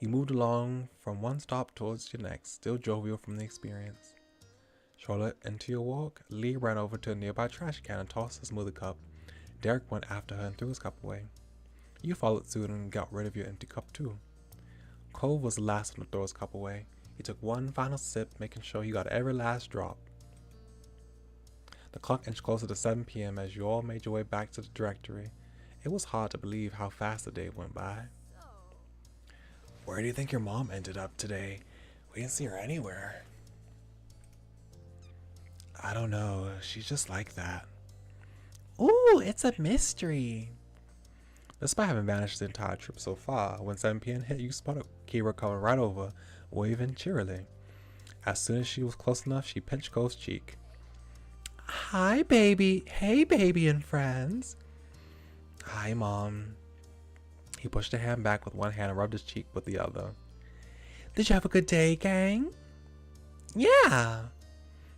You moved along from one stop towards your next, still jovial from the experience. Charlotte into your walk, Lee ran over to a nearby trash can and tossed a smoothie cup. Derek went after her and threw his cup away. You followed suit and got rid of your empty cup too. Cole was the last one to throw his cup away. He took one final sip, making sure he got every last drop. The clock inched closer to 7 p.m. as you all made your way back to the directory. It was hard to believe how fast the day went by. So, Where do you think your mom ended up today? We didn't see her anywhere. I don't know. She's just like that. Ooh, it's a mystery. Despite having vanished the entire trip so far, when 7 p.m. hit, you spotted Kira coming right over, waving cheerily. As soon as she was close enough, she pinched Cole's cheek. Hi, baby. Hey, baby and friends. Hi, Mom. He pushed her hand back with one hand and rubbed his cheek with the other. Did you have a good day, gang? Yeah.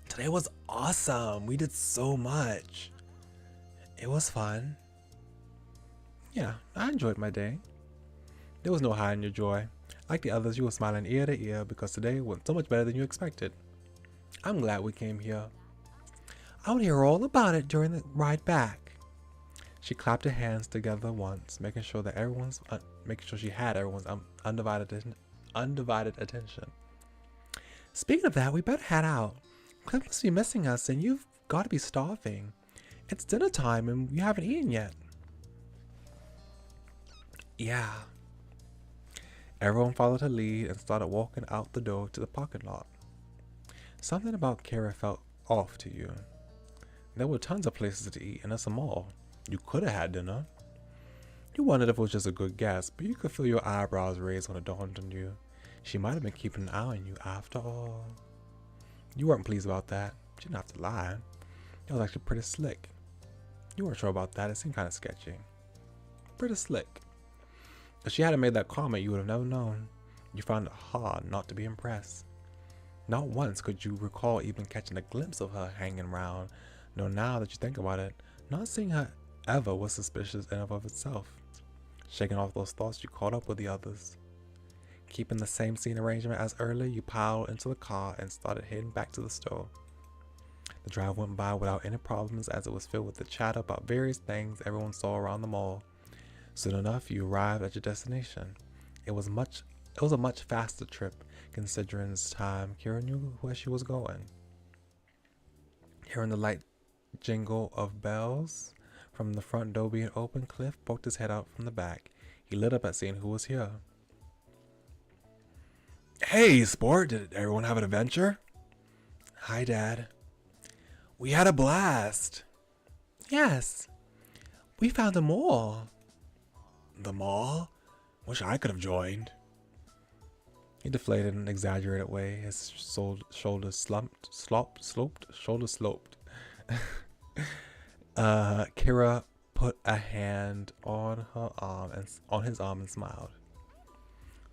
Today was awesome. We did so much. It was fun. Yeah, I enjoyed my day. There was no hiding your joy. Like the others, you were smiling ear to ear because today went so much better than you expected. I'm glad we came here. I want to hear all about it during the ride back. She clapped her hands together once, making sure she had everyone's undivided attention. Speaking of that, we better head out. Cliff must be missing us, and you've got to be starving. It's dinner time, and you haven't eaten yet. Yeah. Everyone followed her lead and started walking out the door to the parking lot. Something about Kara felt off to you. There were tons of places to eat, and it's a mall. You could have had dinner. You wondered if it was just a good guess, but you could feel your eyebrows raise when it dawned on you. She might have been keeping an eye on you after all. You weren't pleased about that. You didn't have to lie. It was actually pretty slick. You weren't sure about that. It seemed kind of sketchy. Pretty slick. If she hadn't made that comment, you would have never known. You found it hard not to be impressed. Not once could you recall even catching a glimpse of her hanging around. No, now that you think about it, not seeing her ever was suspicious in and of itself. Shaking off those thoughts, you caught up with the others. Keeping the same scene arrangement as earlier, you piled into the car and started heading back to the store. The drive went by without any problems as it was filled with the chatter about various things everyone saw around the mall. Soon enough, you arrived at your destination. It was a much faster trip, considering its time. Kira knew where she was going. Hearing the light jingle of bells from the front door being open, Cliff poked his head out from the back. He lit up at seeing who was here. Hey, sport! Did everyone have an adventure? Hi, Dad. We had a blast. Yes. We found a mall. The mall? Wish I could have joined. He deflated in an exaggerated way. His shoulders sloped. Kira put a hand on his arm and smiled.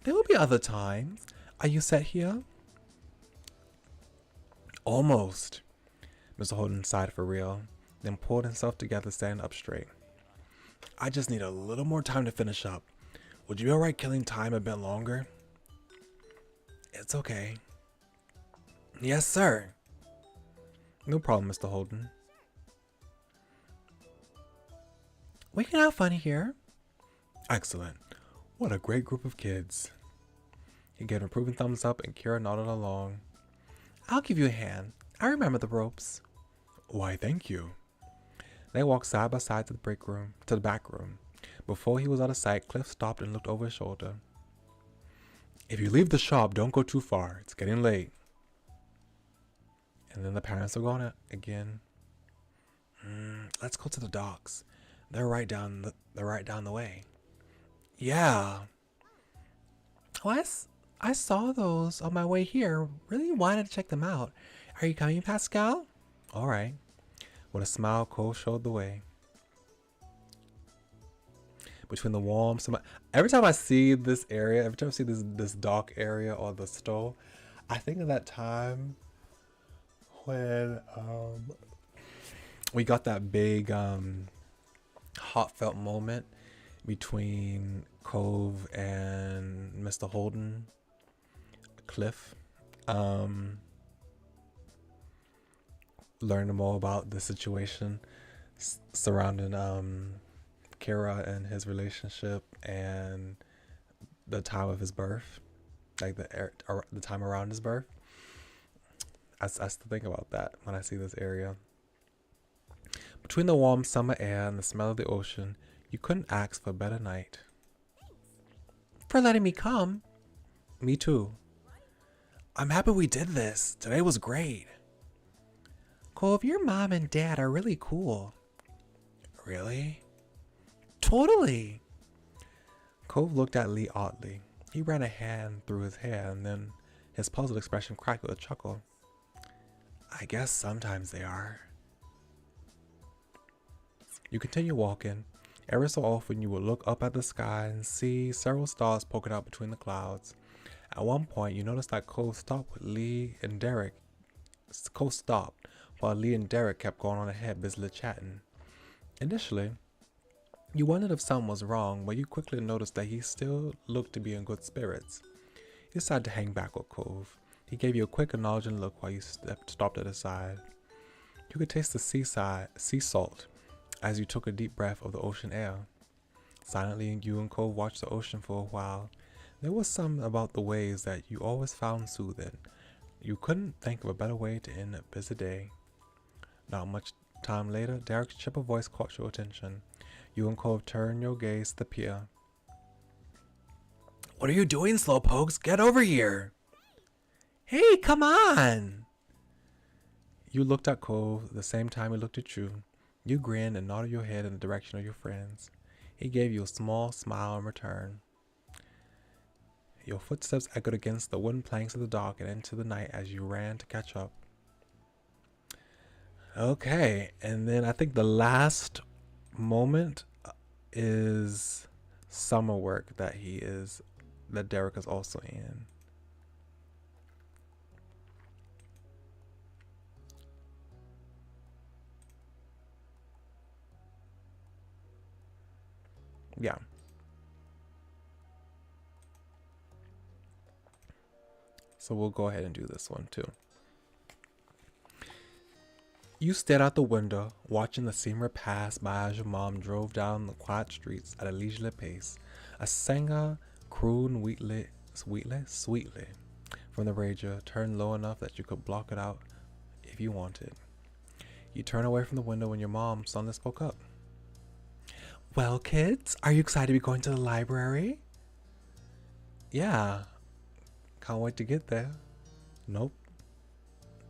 There will be other times. Are you set here? Almost. Mr. Holden sighed for real, then pulled himself together, standing up straight. I just need a little more time to finish up. Would you be alright killing time a bit longer? It's okay. Yes, sir. No problem, Mr. Holden. We can have fun here. Excellent. What a great group of kids. He gave an approving thumbs up and Kira nodded along. I'll give you a hand. I remember the ropes. Why, thank you. They walked side by side to the back room. Before he was out of sight, Cliff stopped and looked over his shoulder. If you leave the shop, don't go too far. It's getting late. And then the parents are gone again. Let's go to the docks. They're right down the way. Yeah. Oh, I saw those on my way here. Really wanted to check them out. Are you coming, Pascal? All right. With a smile, Cole showed the way. Between the warm summer, every time I see this area, every time I see this dock area or the store, I think of that time when we got that big heartfelt moment between Cove and Mr. Holden, Cliff. Learning more about the situation surrounding Kira and his relationship and the time of his birth, like the time around his birth. I still think about that when I see this area. Between the warm summer air and the smell of the ocean, you couldn't ask for a better night. For letting me come. Me too. I'm happy we did this. Today was great. Cove, your mom and dad are really cool. Really? Totally. Cove looked at Lee oddly. He ran a hand through his hair and then his puzzled expression cracked with a chuckle. I guess sometimes they are. You continue walking. Every so often you will look up at the sky and see several stars poking out between the clouds. At one point you noticed that Cove stopped with Lee and Derek. Cove stopped while Lee and Derek kept going on ahead busily chatting. Initially, you wondered if something was wrong, but you quickly noticed that he still looked to be in good spirits. He decided to hang back with Cove. He gave you a quick acknowledging look while you stopped at his side. You could taste the sea salt as you took a deep breath of the ocean air. Silently, you and Cove watched the ocean for a while. There was something about the waves that you always found soothing. You couldn't think of a better way to end a busy day. Not much time later, Derek's chipper voice caught your attention. You and Cove turned your gaze to the pier. What are you doing, slowpokes? Get over here! Hey, come on! You looked at Cove the same time he looked at you. You grinned and nodded your head in the direction of your friends. He gave you a small smile in return. Your footsteps echoed against the wooden planks of the dock and into the night as you ran to catch up. Okay, and then I think the last moment is summer work that Derek is also in. Yeah. So we'll go ahead and do this one too. You stared out the window, watching the steamer pass by as your mom drove down the quiet streets at a leisurely pace. A singer crooned sweetly from the radio, turned low enough that you could block it out if you wanted. You turned away from the window when your mom suddenly spoke up. Well, kids, are you excited to be going to the library? Yeah. Can't wait to get there. Nope.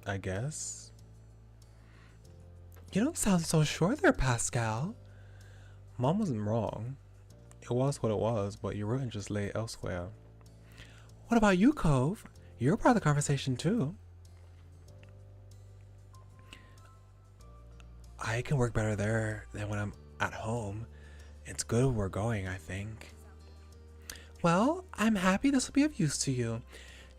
I guess. You don't sound so sure there, Pascal. Mom wasn't wrong. It was what it was, but your real interest lay elsewhere. What about you, Cove? You're part of the conversation too. I can work better there than when I'm at home. It's good where we're going, I think. Well, I'm happy this will be of use to you.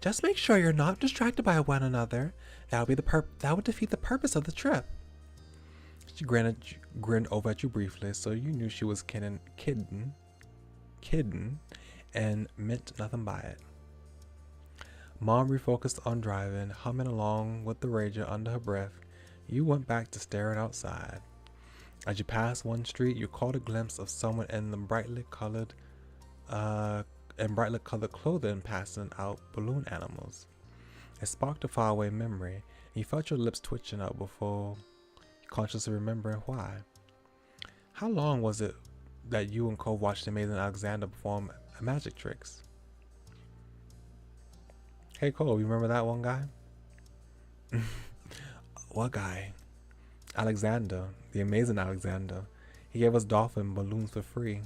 Just make sure you're not distracted by one another. That would defeat the purpose of the trip. She grinned over at you briefly, so you knew she was kidding, and meant nothing by it. Mom refocused on driving, humming along with the radio under her breath. You went back to staring outside. As you passed one street, you caught a glimpse of someone in the brightly colored clothing passing out balloon animals. It sparked a faraway memory, and you felt your lips twitching up before consciously remembering why. How long was it that you and Cove watched the amazing Alexander perform magic tricks? Hey Cole, you remember that one guy? What guy? Alexander, the amazing Alexander. He gave us dolphin balloons for free.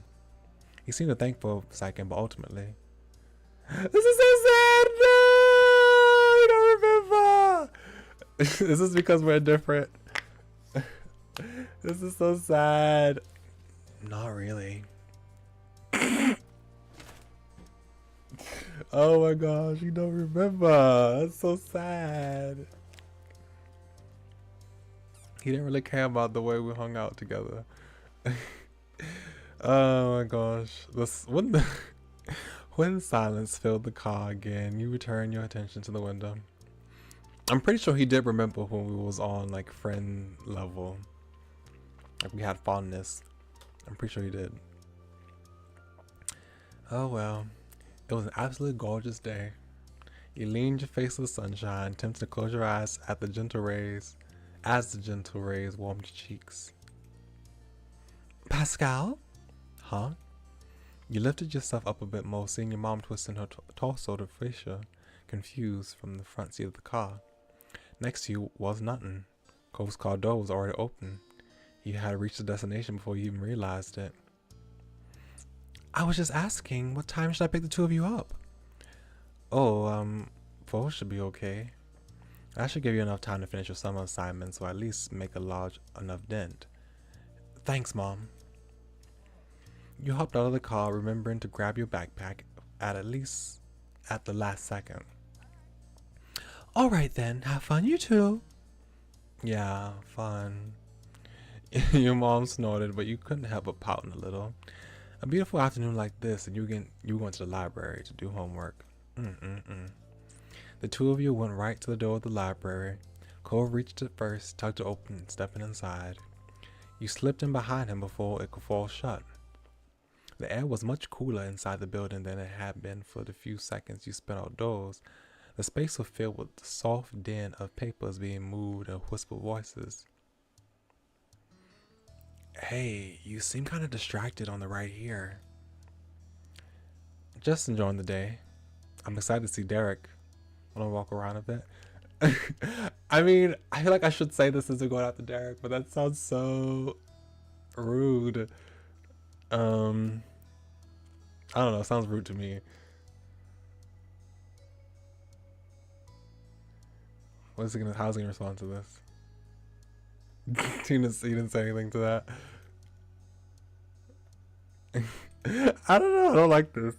He seemed to thank for a second, but ultimately... This is so sad! No! I don't remember! This is because we're different. This is so sad. Not really. Oh my gosh, you don't remember. That's so sad. He didn't really care about the way we hung out together. Oh my gosh. When silence filled the car again, you returned your attention to the window. I'm pretty sure he did remember when we was on like friend level. Like we had fondness. I'm pretty sure he did. Oh well. It was an absolutely gorgeous day. You leaned your face to the sunshine, tempted to close your eyes at the gentle rays as the gentle rays warmed your cheeks. Pascal? Huh? You lifted yourself up a bit more, seeing your mom twisting her torso to fascia, confused from the front seat of the car. Next to you was nothing. Cove's car door was already open. You had reached the destination before you even realized it. I was just asking, what time should I pick the two of you up? Oh, 4 should be okay. That should give you enough time to finish your summer assignments or at least make a large enough dent. Thanks, Mom. You hopped out of the car, remembering to grab your backpack at the last second. Alright then, have fun you two. Yeah, fun. Your mom snorted, but you couldn't help but pouting a little. A beautiful afternoon like this, and you went to the library to do homework. The two of you went right to the door of the library. Cole reached it first, tugged it open, stepping inside. You slipped in behind him before it could fall shut. The air was much cooler inside the building than it had been for the few seconds you spent outdoors. The space was filled with the soft din of papers being moved and whispered voices. Hey, you seem kind of distracted on the right here. Just enjoying the day. I'm excited to see Derek. Want to walk around a bit? I mean, I feel like I should say this as we're going after Derek, but that sounds so rude. I don't know. It sounds rude to me. How's he gonna respond to this? He didn't say anything to that. I don't know. I don't like this.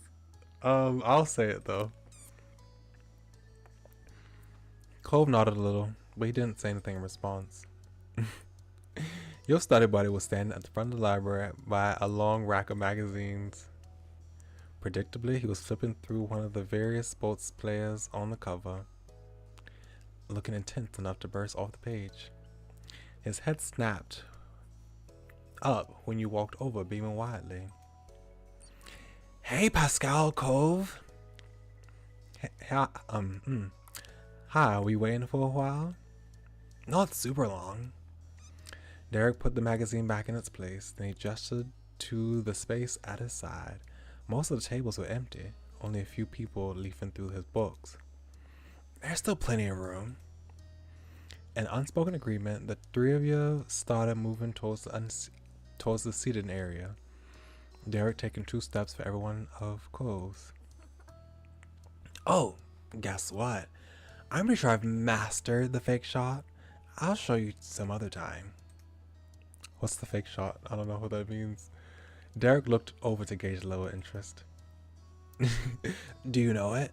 I'll say it though. Cove nodded a little, but he didn't say anything in response. Your study buddy was standing at the front of the library by a long rack of magazines. Predictably, he was flipping through one of the various sports players on the cover, looking intense enough to burst off the page. His head snapped up when you walked over, beaming widely. Hey, Pascal, Cove. Hi, we waiting for a while? Not super long. Derek put the magazine back in its place, then he gestured to the space at his side. Most of the tables were empty, only a few people leafing through his books. There's still plenty of room. An unspoken agreement, the three of you started moving towards the seating area. Derek taking 2 steps for everyone of Cole's. Oh, guess what? I'm pretty sure I've mastered the fake shot. I'll show you some other time. What's the fake shot? I don't know what that means. Derek looked over to gauge the level of interest. Do you know it?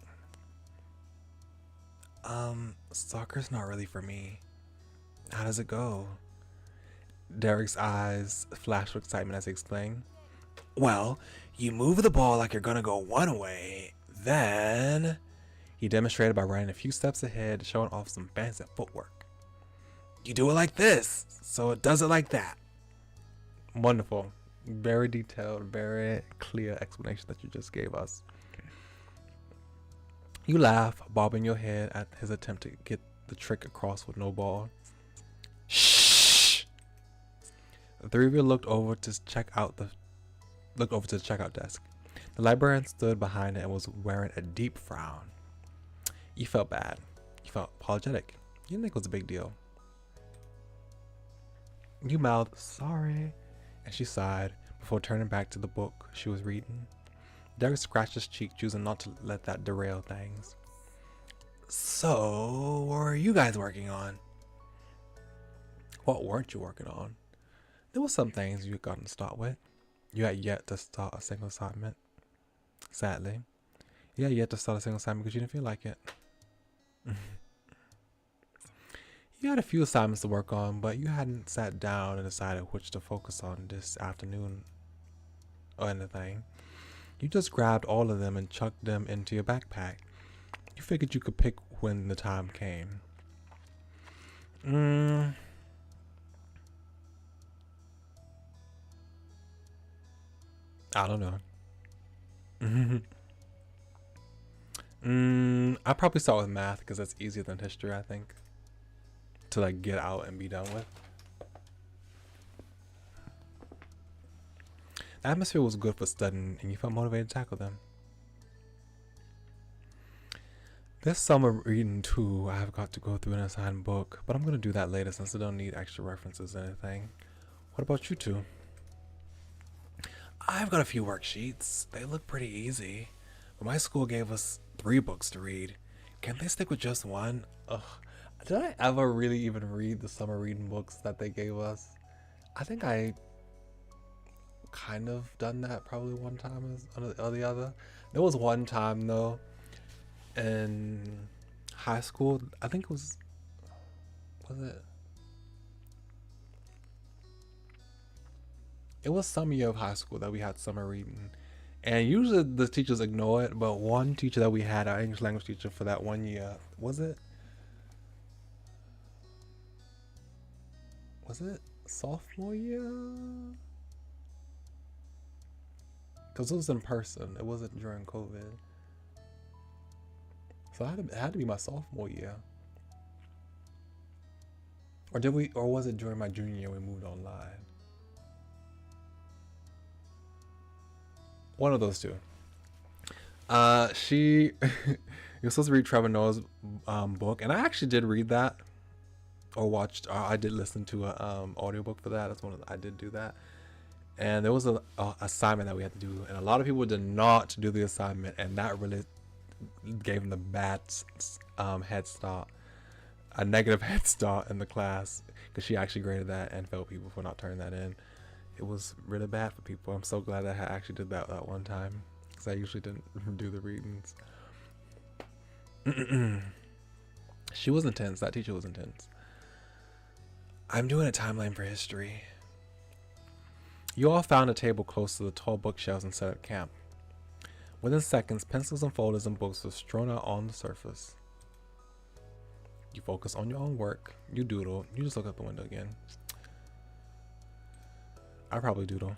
Soccer's not really for me. How does it go? Derek's eyes flashed with excitement as he explained. Well, you move the ball like you're gonna go one way, then... He demonstrated by running a few steps ahead, showing off some fancy footwork. You do it like this, so it does it like that. Wonderful. Very detailed, very clear explanation that you just gave us. You laugh, bobbing your head at his attempt to get the trick across with no ball. Shh! The three of you looked over to the checkout desk. The librarian stood behind it and was wearing a deep frown. You felt bad. You felt apologetic. You didn't think it was a big deal. You mouthed, sorry, and she sighed before turning back to the book she was reading. Derek scratched his cheek, choosing not to let that derail things. So, what are you guys working on? What weren't you working on? There were some things you had gotten to start with. You had yet to start a single assignment. Sadly. You had yet to start a single assignment because you didn't feel like it. You had a few assignments to work on, but you hadn't sat down and decided which to focus on this afternoon or anything. You just grabbed all of them and chucked them into your backpack. You figured you could pick when the time came. I don't know. I'd probably start with math because that's easier than history, I think, to like get out and be done with. Atmosphere was good for studying, and you felt motivated to tackle them. This summer reading too, I have got to go through an assigned book, but I'm gonna do that later since I don't need extra references or anything. What about you two? I've got a few worksheets. They look pretty easy, but my school gave us 3 books to read. Can't they stick with just one? Ugh. Did I ever really even read the summer reading books that they gave us? I think I kind of done that probably one time or the other. There was one time though in high school. I think it was it? It was some year of high school that we had summer reading, and usually the teachers ignore it. But one teacher that we had, our English language teacher for that one year, was it sophomore year? Because it was in person. It wasn't during COVID. So it had to be my sophomore year. Or was it during my junior year we moved online? One of those two. You're supposed to read Trevor Noah's book, and I actually did read that, or watched. I did listen to a audiobook for that. I did do that, and there was a assignment that we had to do, and a lot of people did not do the assignment, and that really gave them the bad head start, a negative head start in the class, because she actually graded that and failed people for not turning that in. It was really bad for people. I'm so glad that I actually did that one time, because I usually didn't do the readings. She was intense. That teacher was intense. I'm doing a timeline for history. You all found a table close to the tall bookshelves and set up camp. Within seconds, pencils and folders and books were strewn out on the surface. You focus on your own work. You doodle. You just look out the window again. I probably doodle.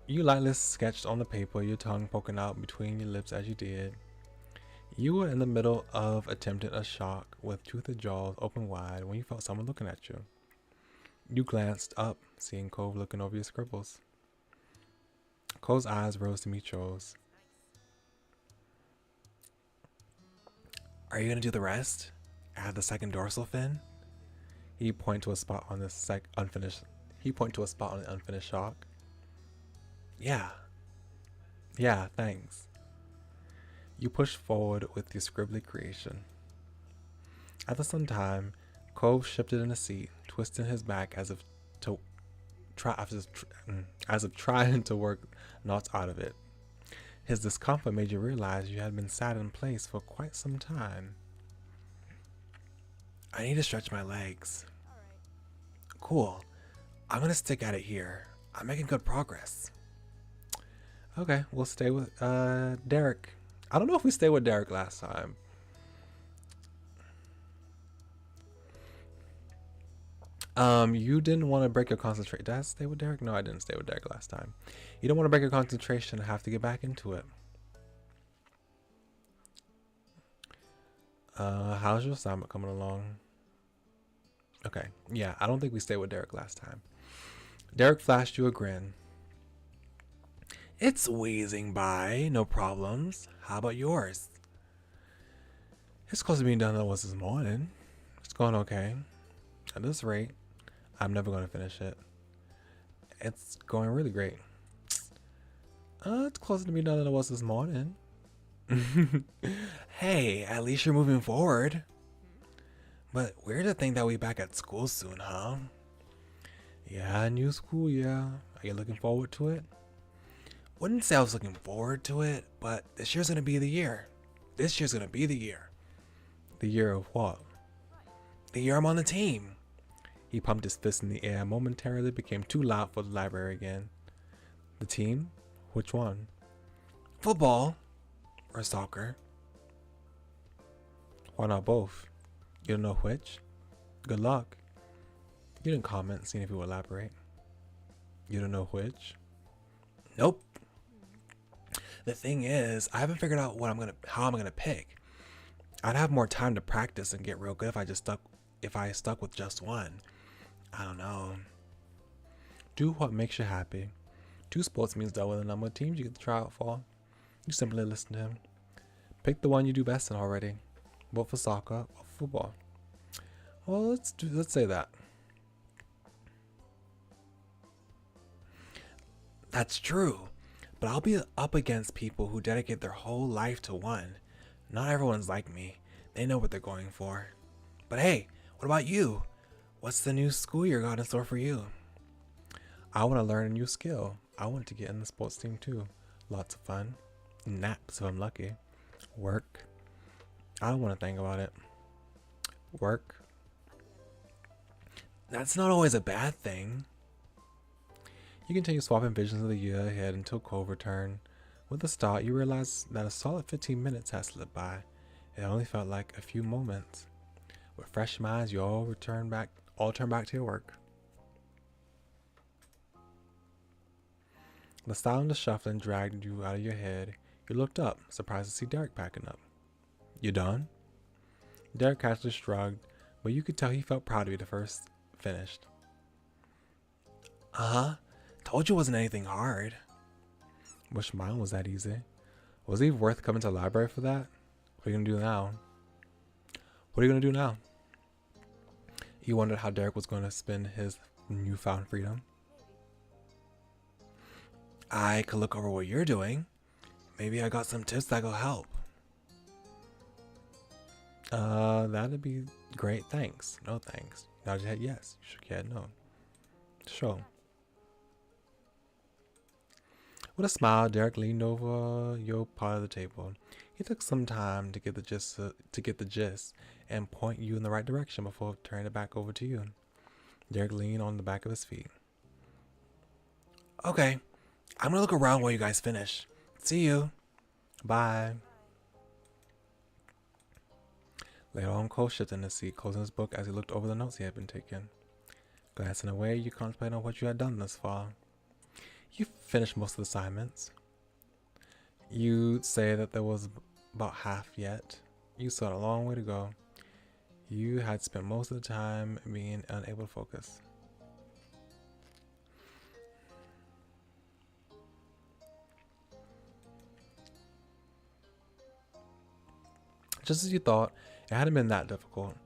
You lightly sketched on the paper, your tongue poking out between your lips as you did. You were in the middle of attempting a shock with toothed jaws open wide when you felt someone looking at you. You glanced up, seeing Cove looking over your scribbles. Cove's eyes rose to meet yours. Are you gonna do the rest? Add the second dorsal fin? He pointed to a spot on the unfinished shock. Yeah, thanks. You pushed forward with your scribbly creation. At the same time, Cove shifted in a seat, twisting his back as if trying to work knots out of it. His discomfort made you realize you had been sat in place for quite some time. I need to stretch my legs. Cool. I'm gonna stick at it here. I'm making good progress. Okay, we'll stay with Derek. I don't know if we stayed with Derek last time. You didn't want to break your concentration. Did I stay with Derek? No, I didn't stay with Derek last time. You don't want to break your concentration and have to get back into it. How's your assignment coming along? Okay, yeah, I don't think we stayed with Derek last time. Derek flashed you a grin. It's wheezing by, no problems. How about yours? It's close to being done than it was this morning. It's going okay. At this rate, I'm never going to finish it. It's going really great. It's closer to being done than it was this morning. Hey, at least you're moving forward. But weird to think that we're back at school soon, huh? Yeah, new school, yeah. Are you looking forward to it? Wouldn't say I was looking forward to it, but this year's gonna be the year. This year's gonna be the year. The year of what? The year I'm on the team. He pumped his fist in the air and momentarily became too loud for the library again. The team? Which one? Football. Or soccer. Why not both? You don't know which? Good luck. You didn't comment, seeing if you would elaborate. You don't know which? Nope. The thing is, I haven't figured out how I'm gonna pick. I'd have more time to practice and get real good if I stuck with just one. I don't know. Do what makes you happy. 2 sports means double the number of teams you get to try out for. You simply listen to him. Pick the one you do best in already. Vote for soccer or football. Well, let's say that. That's true, but I'll be up against people who dedicate their whole life to one. Not everyone's like me. They know what they're going for. But hey, what about you? What's the new school year got in store for you? I want to learn a new skill. I want to get in the sports team too. Lots of fun. Naps if I'm lucky. Work. I don't want to think about it. Work. That's not always a bad thing. You continue swapping visions of the year ahead until Cove return. With the start, you realize that a solid 15 minutes has slipped by. It only felt like a few moments. With fresh minds, you all turn back to your work. The sound of shuffling dragged you out of your head. You looked up, surprised to see Derek packing up. You done? Derek casually shrugged, but you could tell he felt proud to be the first finished. Uh-huh. Told you it wasn't anything hard. Wish mine was that easy. Was it even worth coming to the library for that? What are you gonna do now? What are you gonna do now? You wondered how Derek was going to spend his newfound freedom. I could look over what you're doing. Maybe I got some tips that'll help. That'd be great. Thanks. No thanks. Nodded your head yes. You shook your head no. Sure. With a smile, Derek leaned over your part of the table. He took some time to get the gist and point you in the right direction before turning it back over to you. Derek leaned on the back of his feet. Okay, I'm gonna look around while you guys finish. See you. Bye. Later on, Cole shifted in his seat, closing his book as he looked over the notes he had been taking. Glancing away, you contemplated on what you had done thus far. You finished most of the assignments. You'd say that there was about half yet. You still had a long way to go. You had spent most of the time being unable to focus. Just as you thought, it hadn't been that difficult.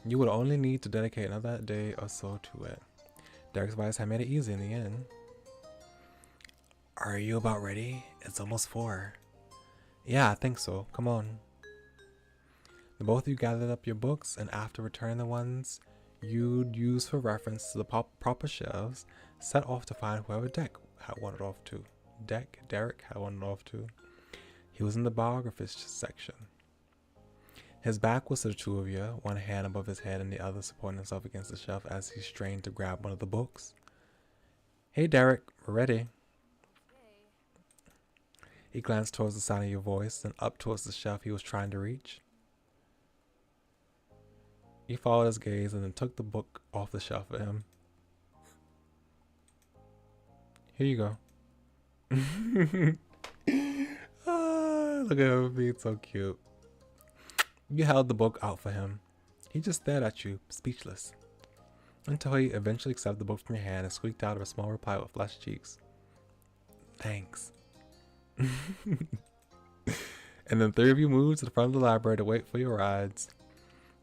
You would only need to dedicate another day or so to it. Derek's advice had made it easy in the end. Are you about ready? It's almost 4. Yeah, I think so. Come on. The both of you gathered up your books, and after returning the ones you'd use for reference to the proper shelves, set off to find whoever Derek had wandered off to. He was in the biography section. His back was to the two of you, one hand above his head and the other supporting himself against the shelf as he strained to grab one of the books. Hey Derek, we're ready. He glanced towards the sound of your voice, then up towards the shelf he was trying to reach. You followed his gaze and then took the book off the shelf for him. Here you go. Look at him being so cute. You held the book out for him. He just stared at you, speechless, until he eventually accepted the book from your hand and squeaked out a small reply with flushed cheeks. Thanks. And then 3 of you moved to the front of the library to wait for your rides.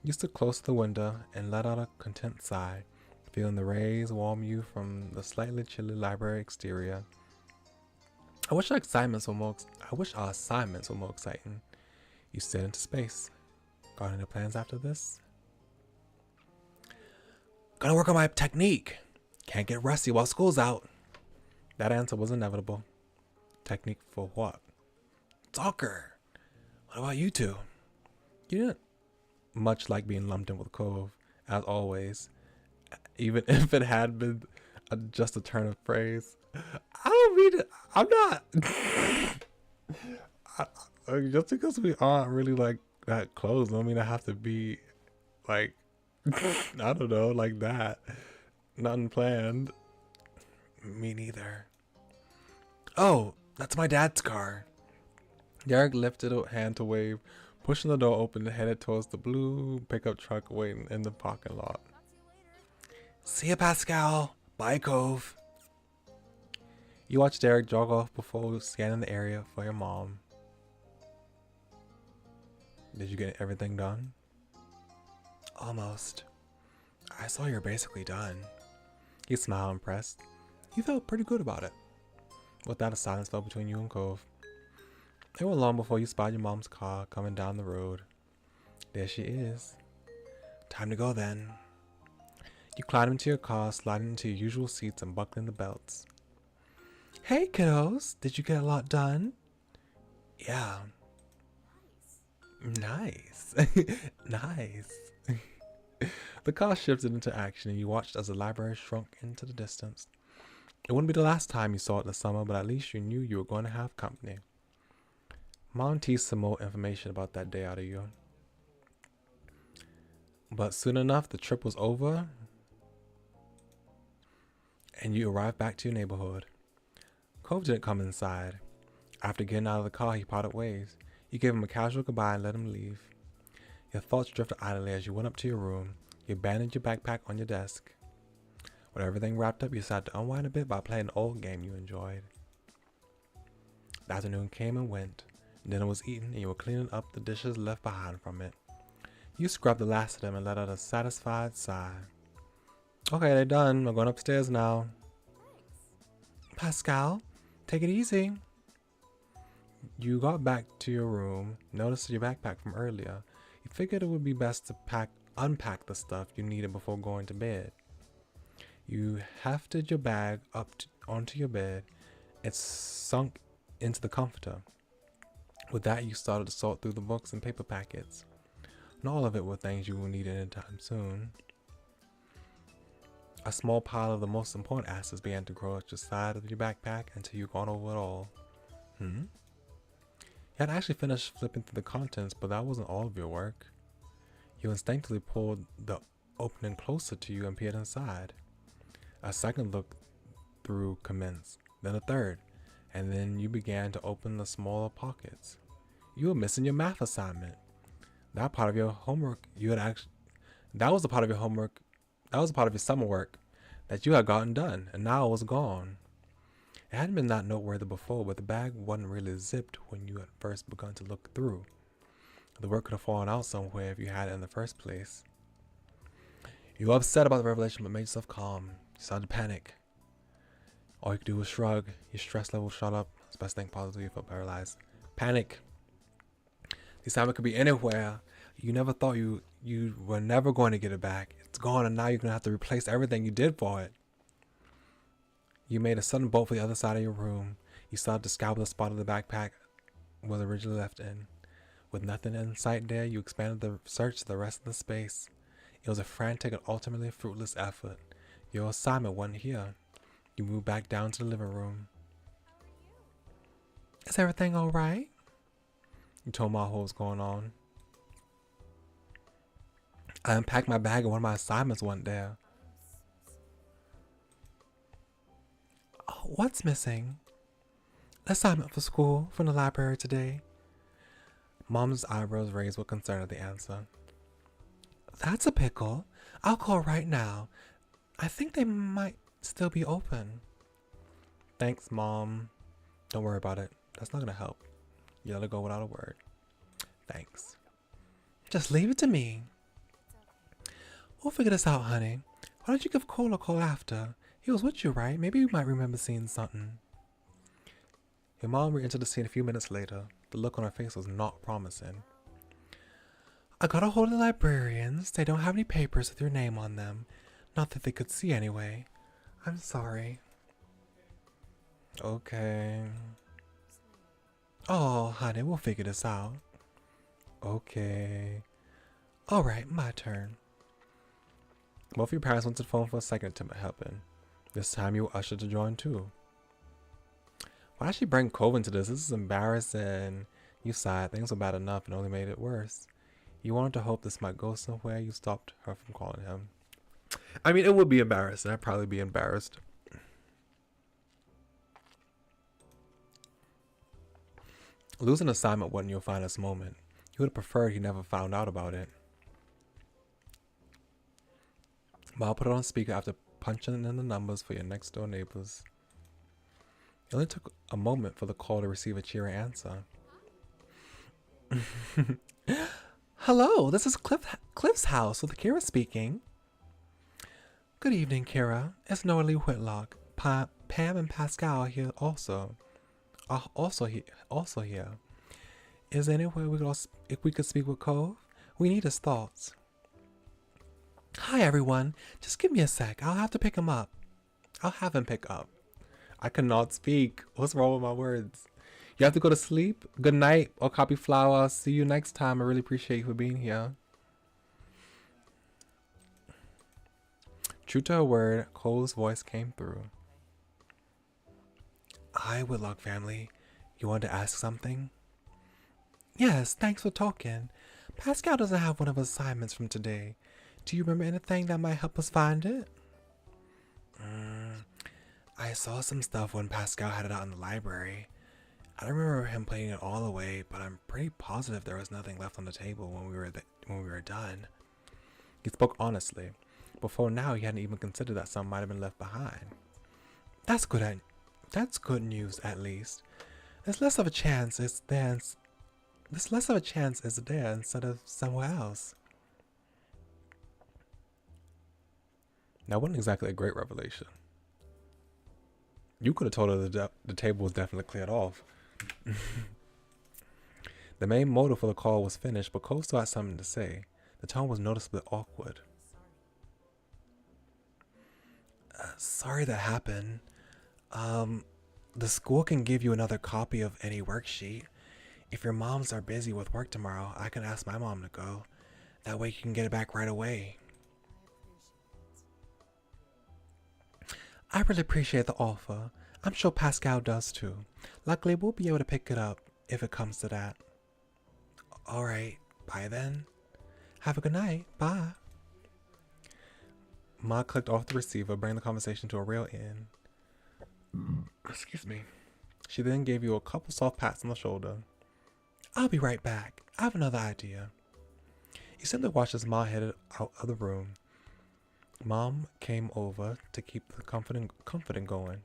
You stood close to the window and let out a content sigh, feeling the rays warm you from the slightly chilly library exterior. I wish our assignments were more exciting. You stared into space. Got any plans after this? Gonna work on my technique. Can't get rusty while school's out. That answer was inevitable. Technique for what? Soccer. What about you two? You didn't much like being lumped in with Cove, as always. Even if it had been just a turn of phrase. I don't mean it. I'm not. Just because we aren't really like that close, I mean I have to be like, I don't know, like that. Nothing planned. Me neither. Oh, that's my dad's car. Derek lifted a hand to wave, pushing the door open and headed towards the blue pickup truck waiting in the parking lot. See ya, Pascal. Bye, Cove. You watch Derek jog off before scanning the area for your mom. Did you get everything done? Almost. I saw you're basically done. He smiled, impressed. You felt pretty good about it. With that, a silence fell between you and Cove. It wasn't long before you spotted your mom's car coming down the road. There she is. Time to go then. You climbed into your car, sliding into your usual seats and buckling the belts. Hey kiddos, did you get a lot done? Yeah. Nice. Nice. The car shifted into action and you watched as the library shrunk into the distance. It wouldn't be the last time you saw it this summer, but at least you knew you were going to have company. Mom teased some more information about that day out of you. But soon enough, the trip was over and you arrived back to your neighborhood. Cove didn't come inside. After getting out of the car, he parted ways. You gave him a casual goodbye and let him leave. Your thoughts drifted idly as you went up to your room. You abandoned your backpack on your desk. With everything wrapped up, you decided to unwind a bit by playing an old game you enjoyed. The afternoon came and went. Dinner was eaten and you were cleaning up the dishes left behind from it. You scrubbed the last of them and let out a satisfied sigh. Okay, they're done. I'm going upstairs now. Pascal, take it easy. You got back to your room, noticed your backpack from earlier. You figured it would be best to unpack the stuff you needed before going to bed. You hefted your bag onto your bed. It sunk into the comforter. With that, you started to sort through the books and paper packets. Not all of it were things you will need anytime soon. A small pile of the most important assets began to grow at your side of your backpack until you gone over it all. You had actually finished flipping through the contents, but that wasn't all of your work. You instinctively pulled the opening closer to you and peered inside. A second look through commenced, then a third, and then you began to open the smaller pockets. You were missing your math assignment. That part of your homework that was a part of your summer work that you had gotten done, and now it was gone. It hadn't been that noteworthy before, but the bag wasn't really zipped when you had first begun to look through. The work could have fallen out somewhere if you had it in the first place. You were upset about the revelation, but made yourself calm. You started to panic. All you could do was shrug. Your stress level shot up. It's best thing positive, you felt paralyzed. Panic. The assignment could be anywhere. You never thought you were never going to get it back. It's gone, and now you're going to have to replace everything you did for it. You made a sudden bolt for the other side of your room. You started to scour the spot of the backpack was originally left in. With nothing in sight there, you expanded the search to the rest of the space. It was a frantic and ultimately fruitless effort. Your assignment wasn't here. You moved back down to the living room. Is everything all right? You told Ma what was going on. I unpacked my bag and one of my assignments wasn't there. Oh, what's missing? Assignment for school from the library today. Mom's eyebrows raised with concern at the answer. That's a pickle. I'll call right now. I think they might still be open. Thanks, Mom. Don't worry about it. That's not gonna help. You let it go without a word. Thanks. Just leave it to me. We'll figure this out, honey. Why don't you give Cole a call after? He was with you, right? Maybe you might remember seeing something. Your mom re-entered the scene a few minutes later. The look on her face was not promising. I got a hold of the librarians. They don't have any papers with your name on them. Not that they could see anyway. I'm sorry. Okay. Oh, honey, we'll figure this out. Okay. Alright, my turn. Both of your parents went to the phone for a second attempt at helping. This time you were ushered to join too. Why did she bring Cove into this? This is embarrassing. You sighed. Things were bad enough and only made it worse. You wanted to hope this might go somewhere. You stopped her from calling him. I mean, it would be embarrassing. I'd probably be embarrassed. Losing an assignment wasn't your finest moment. You would have preferred he never found out about it. But I'll put it on speaker after punching in the numbers for your next door neighbors. It only took a moment for the call to receive a cheery answer. Hello, this is Cliff's house with Kira speaking. Good evening, Kira. It's Norley Whitlock. Pam and Pascal are here also. Also here. Is there any way if we could speak with Cove? We need his thoughts. Hi everyone. Just give me a sec. I'll have to pick him up. I'll have him pick up. I cannot speak. What's wrong with my words? You have to go to sleep? Good night, or copy flower. I'll see you next time. I really appreciate you for being here. True to her word, Cole's voice came through. Hi, Whitlock family. You wanted to ask something? Yes, thanks for talking. Pascal doesn't have one of his assignments from today. Do you remember anything that might help us find it? I saw some stuff when Pascal had it out in the library. I don't remember him putting it all away, but I'm pretty positive there was nothing left on the table when we were done. He spoke honestly. Before now, he hadn't even considered that some might have been left behind. That's good. That's good news, at least. There's less of a chance it's there. There's less of a chance it's there instead of somewhere else. That wasn't exactly a great revelation. You could have told her the table was definitely cleared off. The main motive for the call was finished, but Cole still had something to say. The tone was noticeably awkward. Sorry that happened. The school can give you another copy of any worksheet. If your moms are busy with work tomorrow, I can ask my mom to go. That way you can get it back right away. I really appreciate the offer. I'm sure Pascal does too. Luckily, we'll be able to pick it up if it comes to that. Alright, bye then. Have a good night. Bye. Ma clicked off the receiver, bringing the conversation to a real end. Excuse me. She then gave you a couple soft pats on the shoulder. I'll be right back. I have another idea. You simply watched as Ma headed out of the room. Mom came over to keep the comforting going.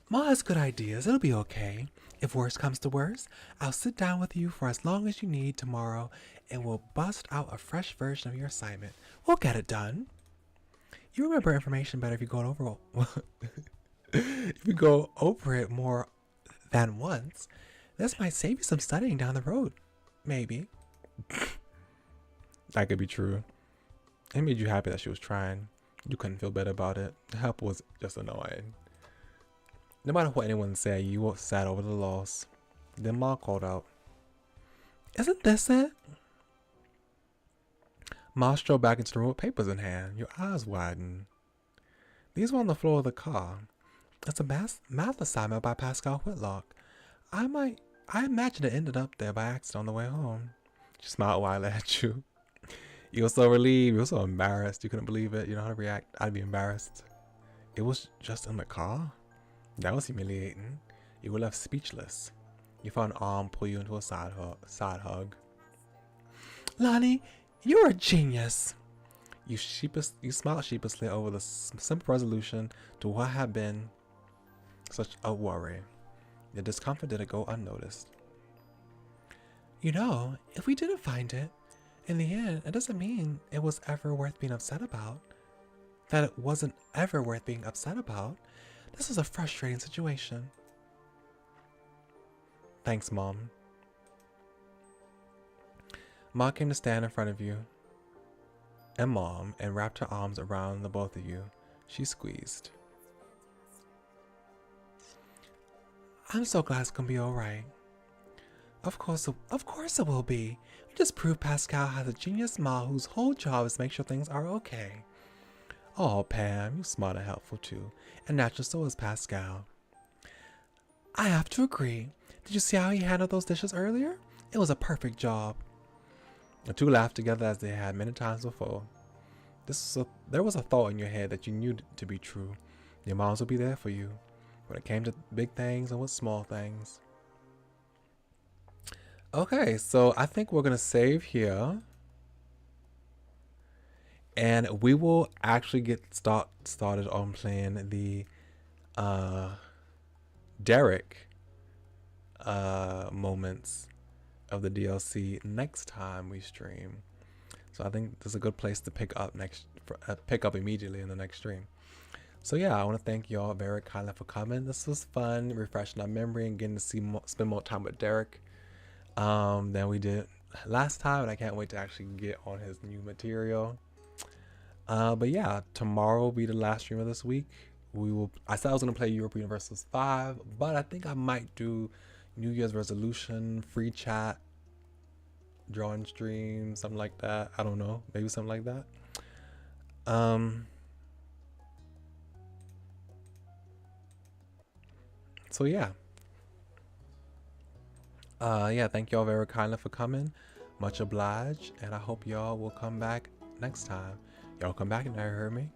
Ma has good ideas. It'll be okay. If worst comes to worst, I'll sit down with you for as long as you need tomorrow and we'll bust out a fresh version of your assignment. We'll get it done. You remember information better if you go over if you go over it more than once. This might save you some studying down the road. Maybe. That could be true. It made you happy that she was trying. You couldn't feel better about it. The help was just annoying. No matter what anyone said, you were sad over the loss. Then Ma called out, Isn't this it? Ma strode back into the room with papers in hand. Your eyes widened. These were on the floor of the car. It's a math assignment by Pascal Whitlock. I imagine it ended up there by accident on the way home. She smiled wildly at you. You were so relieved. You were so embarrassed. You couldn't believe it. You know how to react. I'd be embarrassed. It was just in the car? That was humiliating. You were left speechless. You felt an arm pull you into a side hug. Lonnie, you're a genius. You smiled sheepishly over the simple resolution to what had been such a worry. Your discomfort didn't go unnoticed. You know, if we didn't find it, in the end, it doesn't mean it was ever worth being upset about. That it wasn't ever worth being upset about. This is a frustrating situation. Thanks, Mom. Ma came to stand in front of you and Mom and wrapped her arms around the both of you. She squeezed. I'm so glad it's gonna be alright. Of course it will be. We just proved Pascal has a genius ma whose whole job is to make sure things are okay. Oh, Pam, you're smart and helpful too. And natural, so is Pascal. I have to agree. Did you see how he handled those dishes earlier? It was a perfect job. The two laughed together as they had many times before. There was a thought in your head that you knew to be true. Your moms would be there for you when it came to big things and with small things. Okay, so I think we're going to save here. And we will actually get started on playing the Derek moments of the DLC next time we stream. So I think this is a good place to pick up pick up immediately in the next stream. So yeah, I want to thank y'all very kindly for coming. This was fun, refreshing our memory, and getting to spend more time with Derek than we did last time. And I can't wait to actually get on his new material. But yeah, tomorrow will be the last stream of this week. I said I was gonna play European versus 5, but I think I might do New Year's resolution, free chat, drawing stream, something like that. I don't know, maybe something like that. So yeah. Yeah, thank y'all very kindly for coming. Much obliged, and I hope y'all will come back next time. Y'all come back and hear me.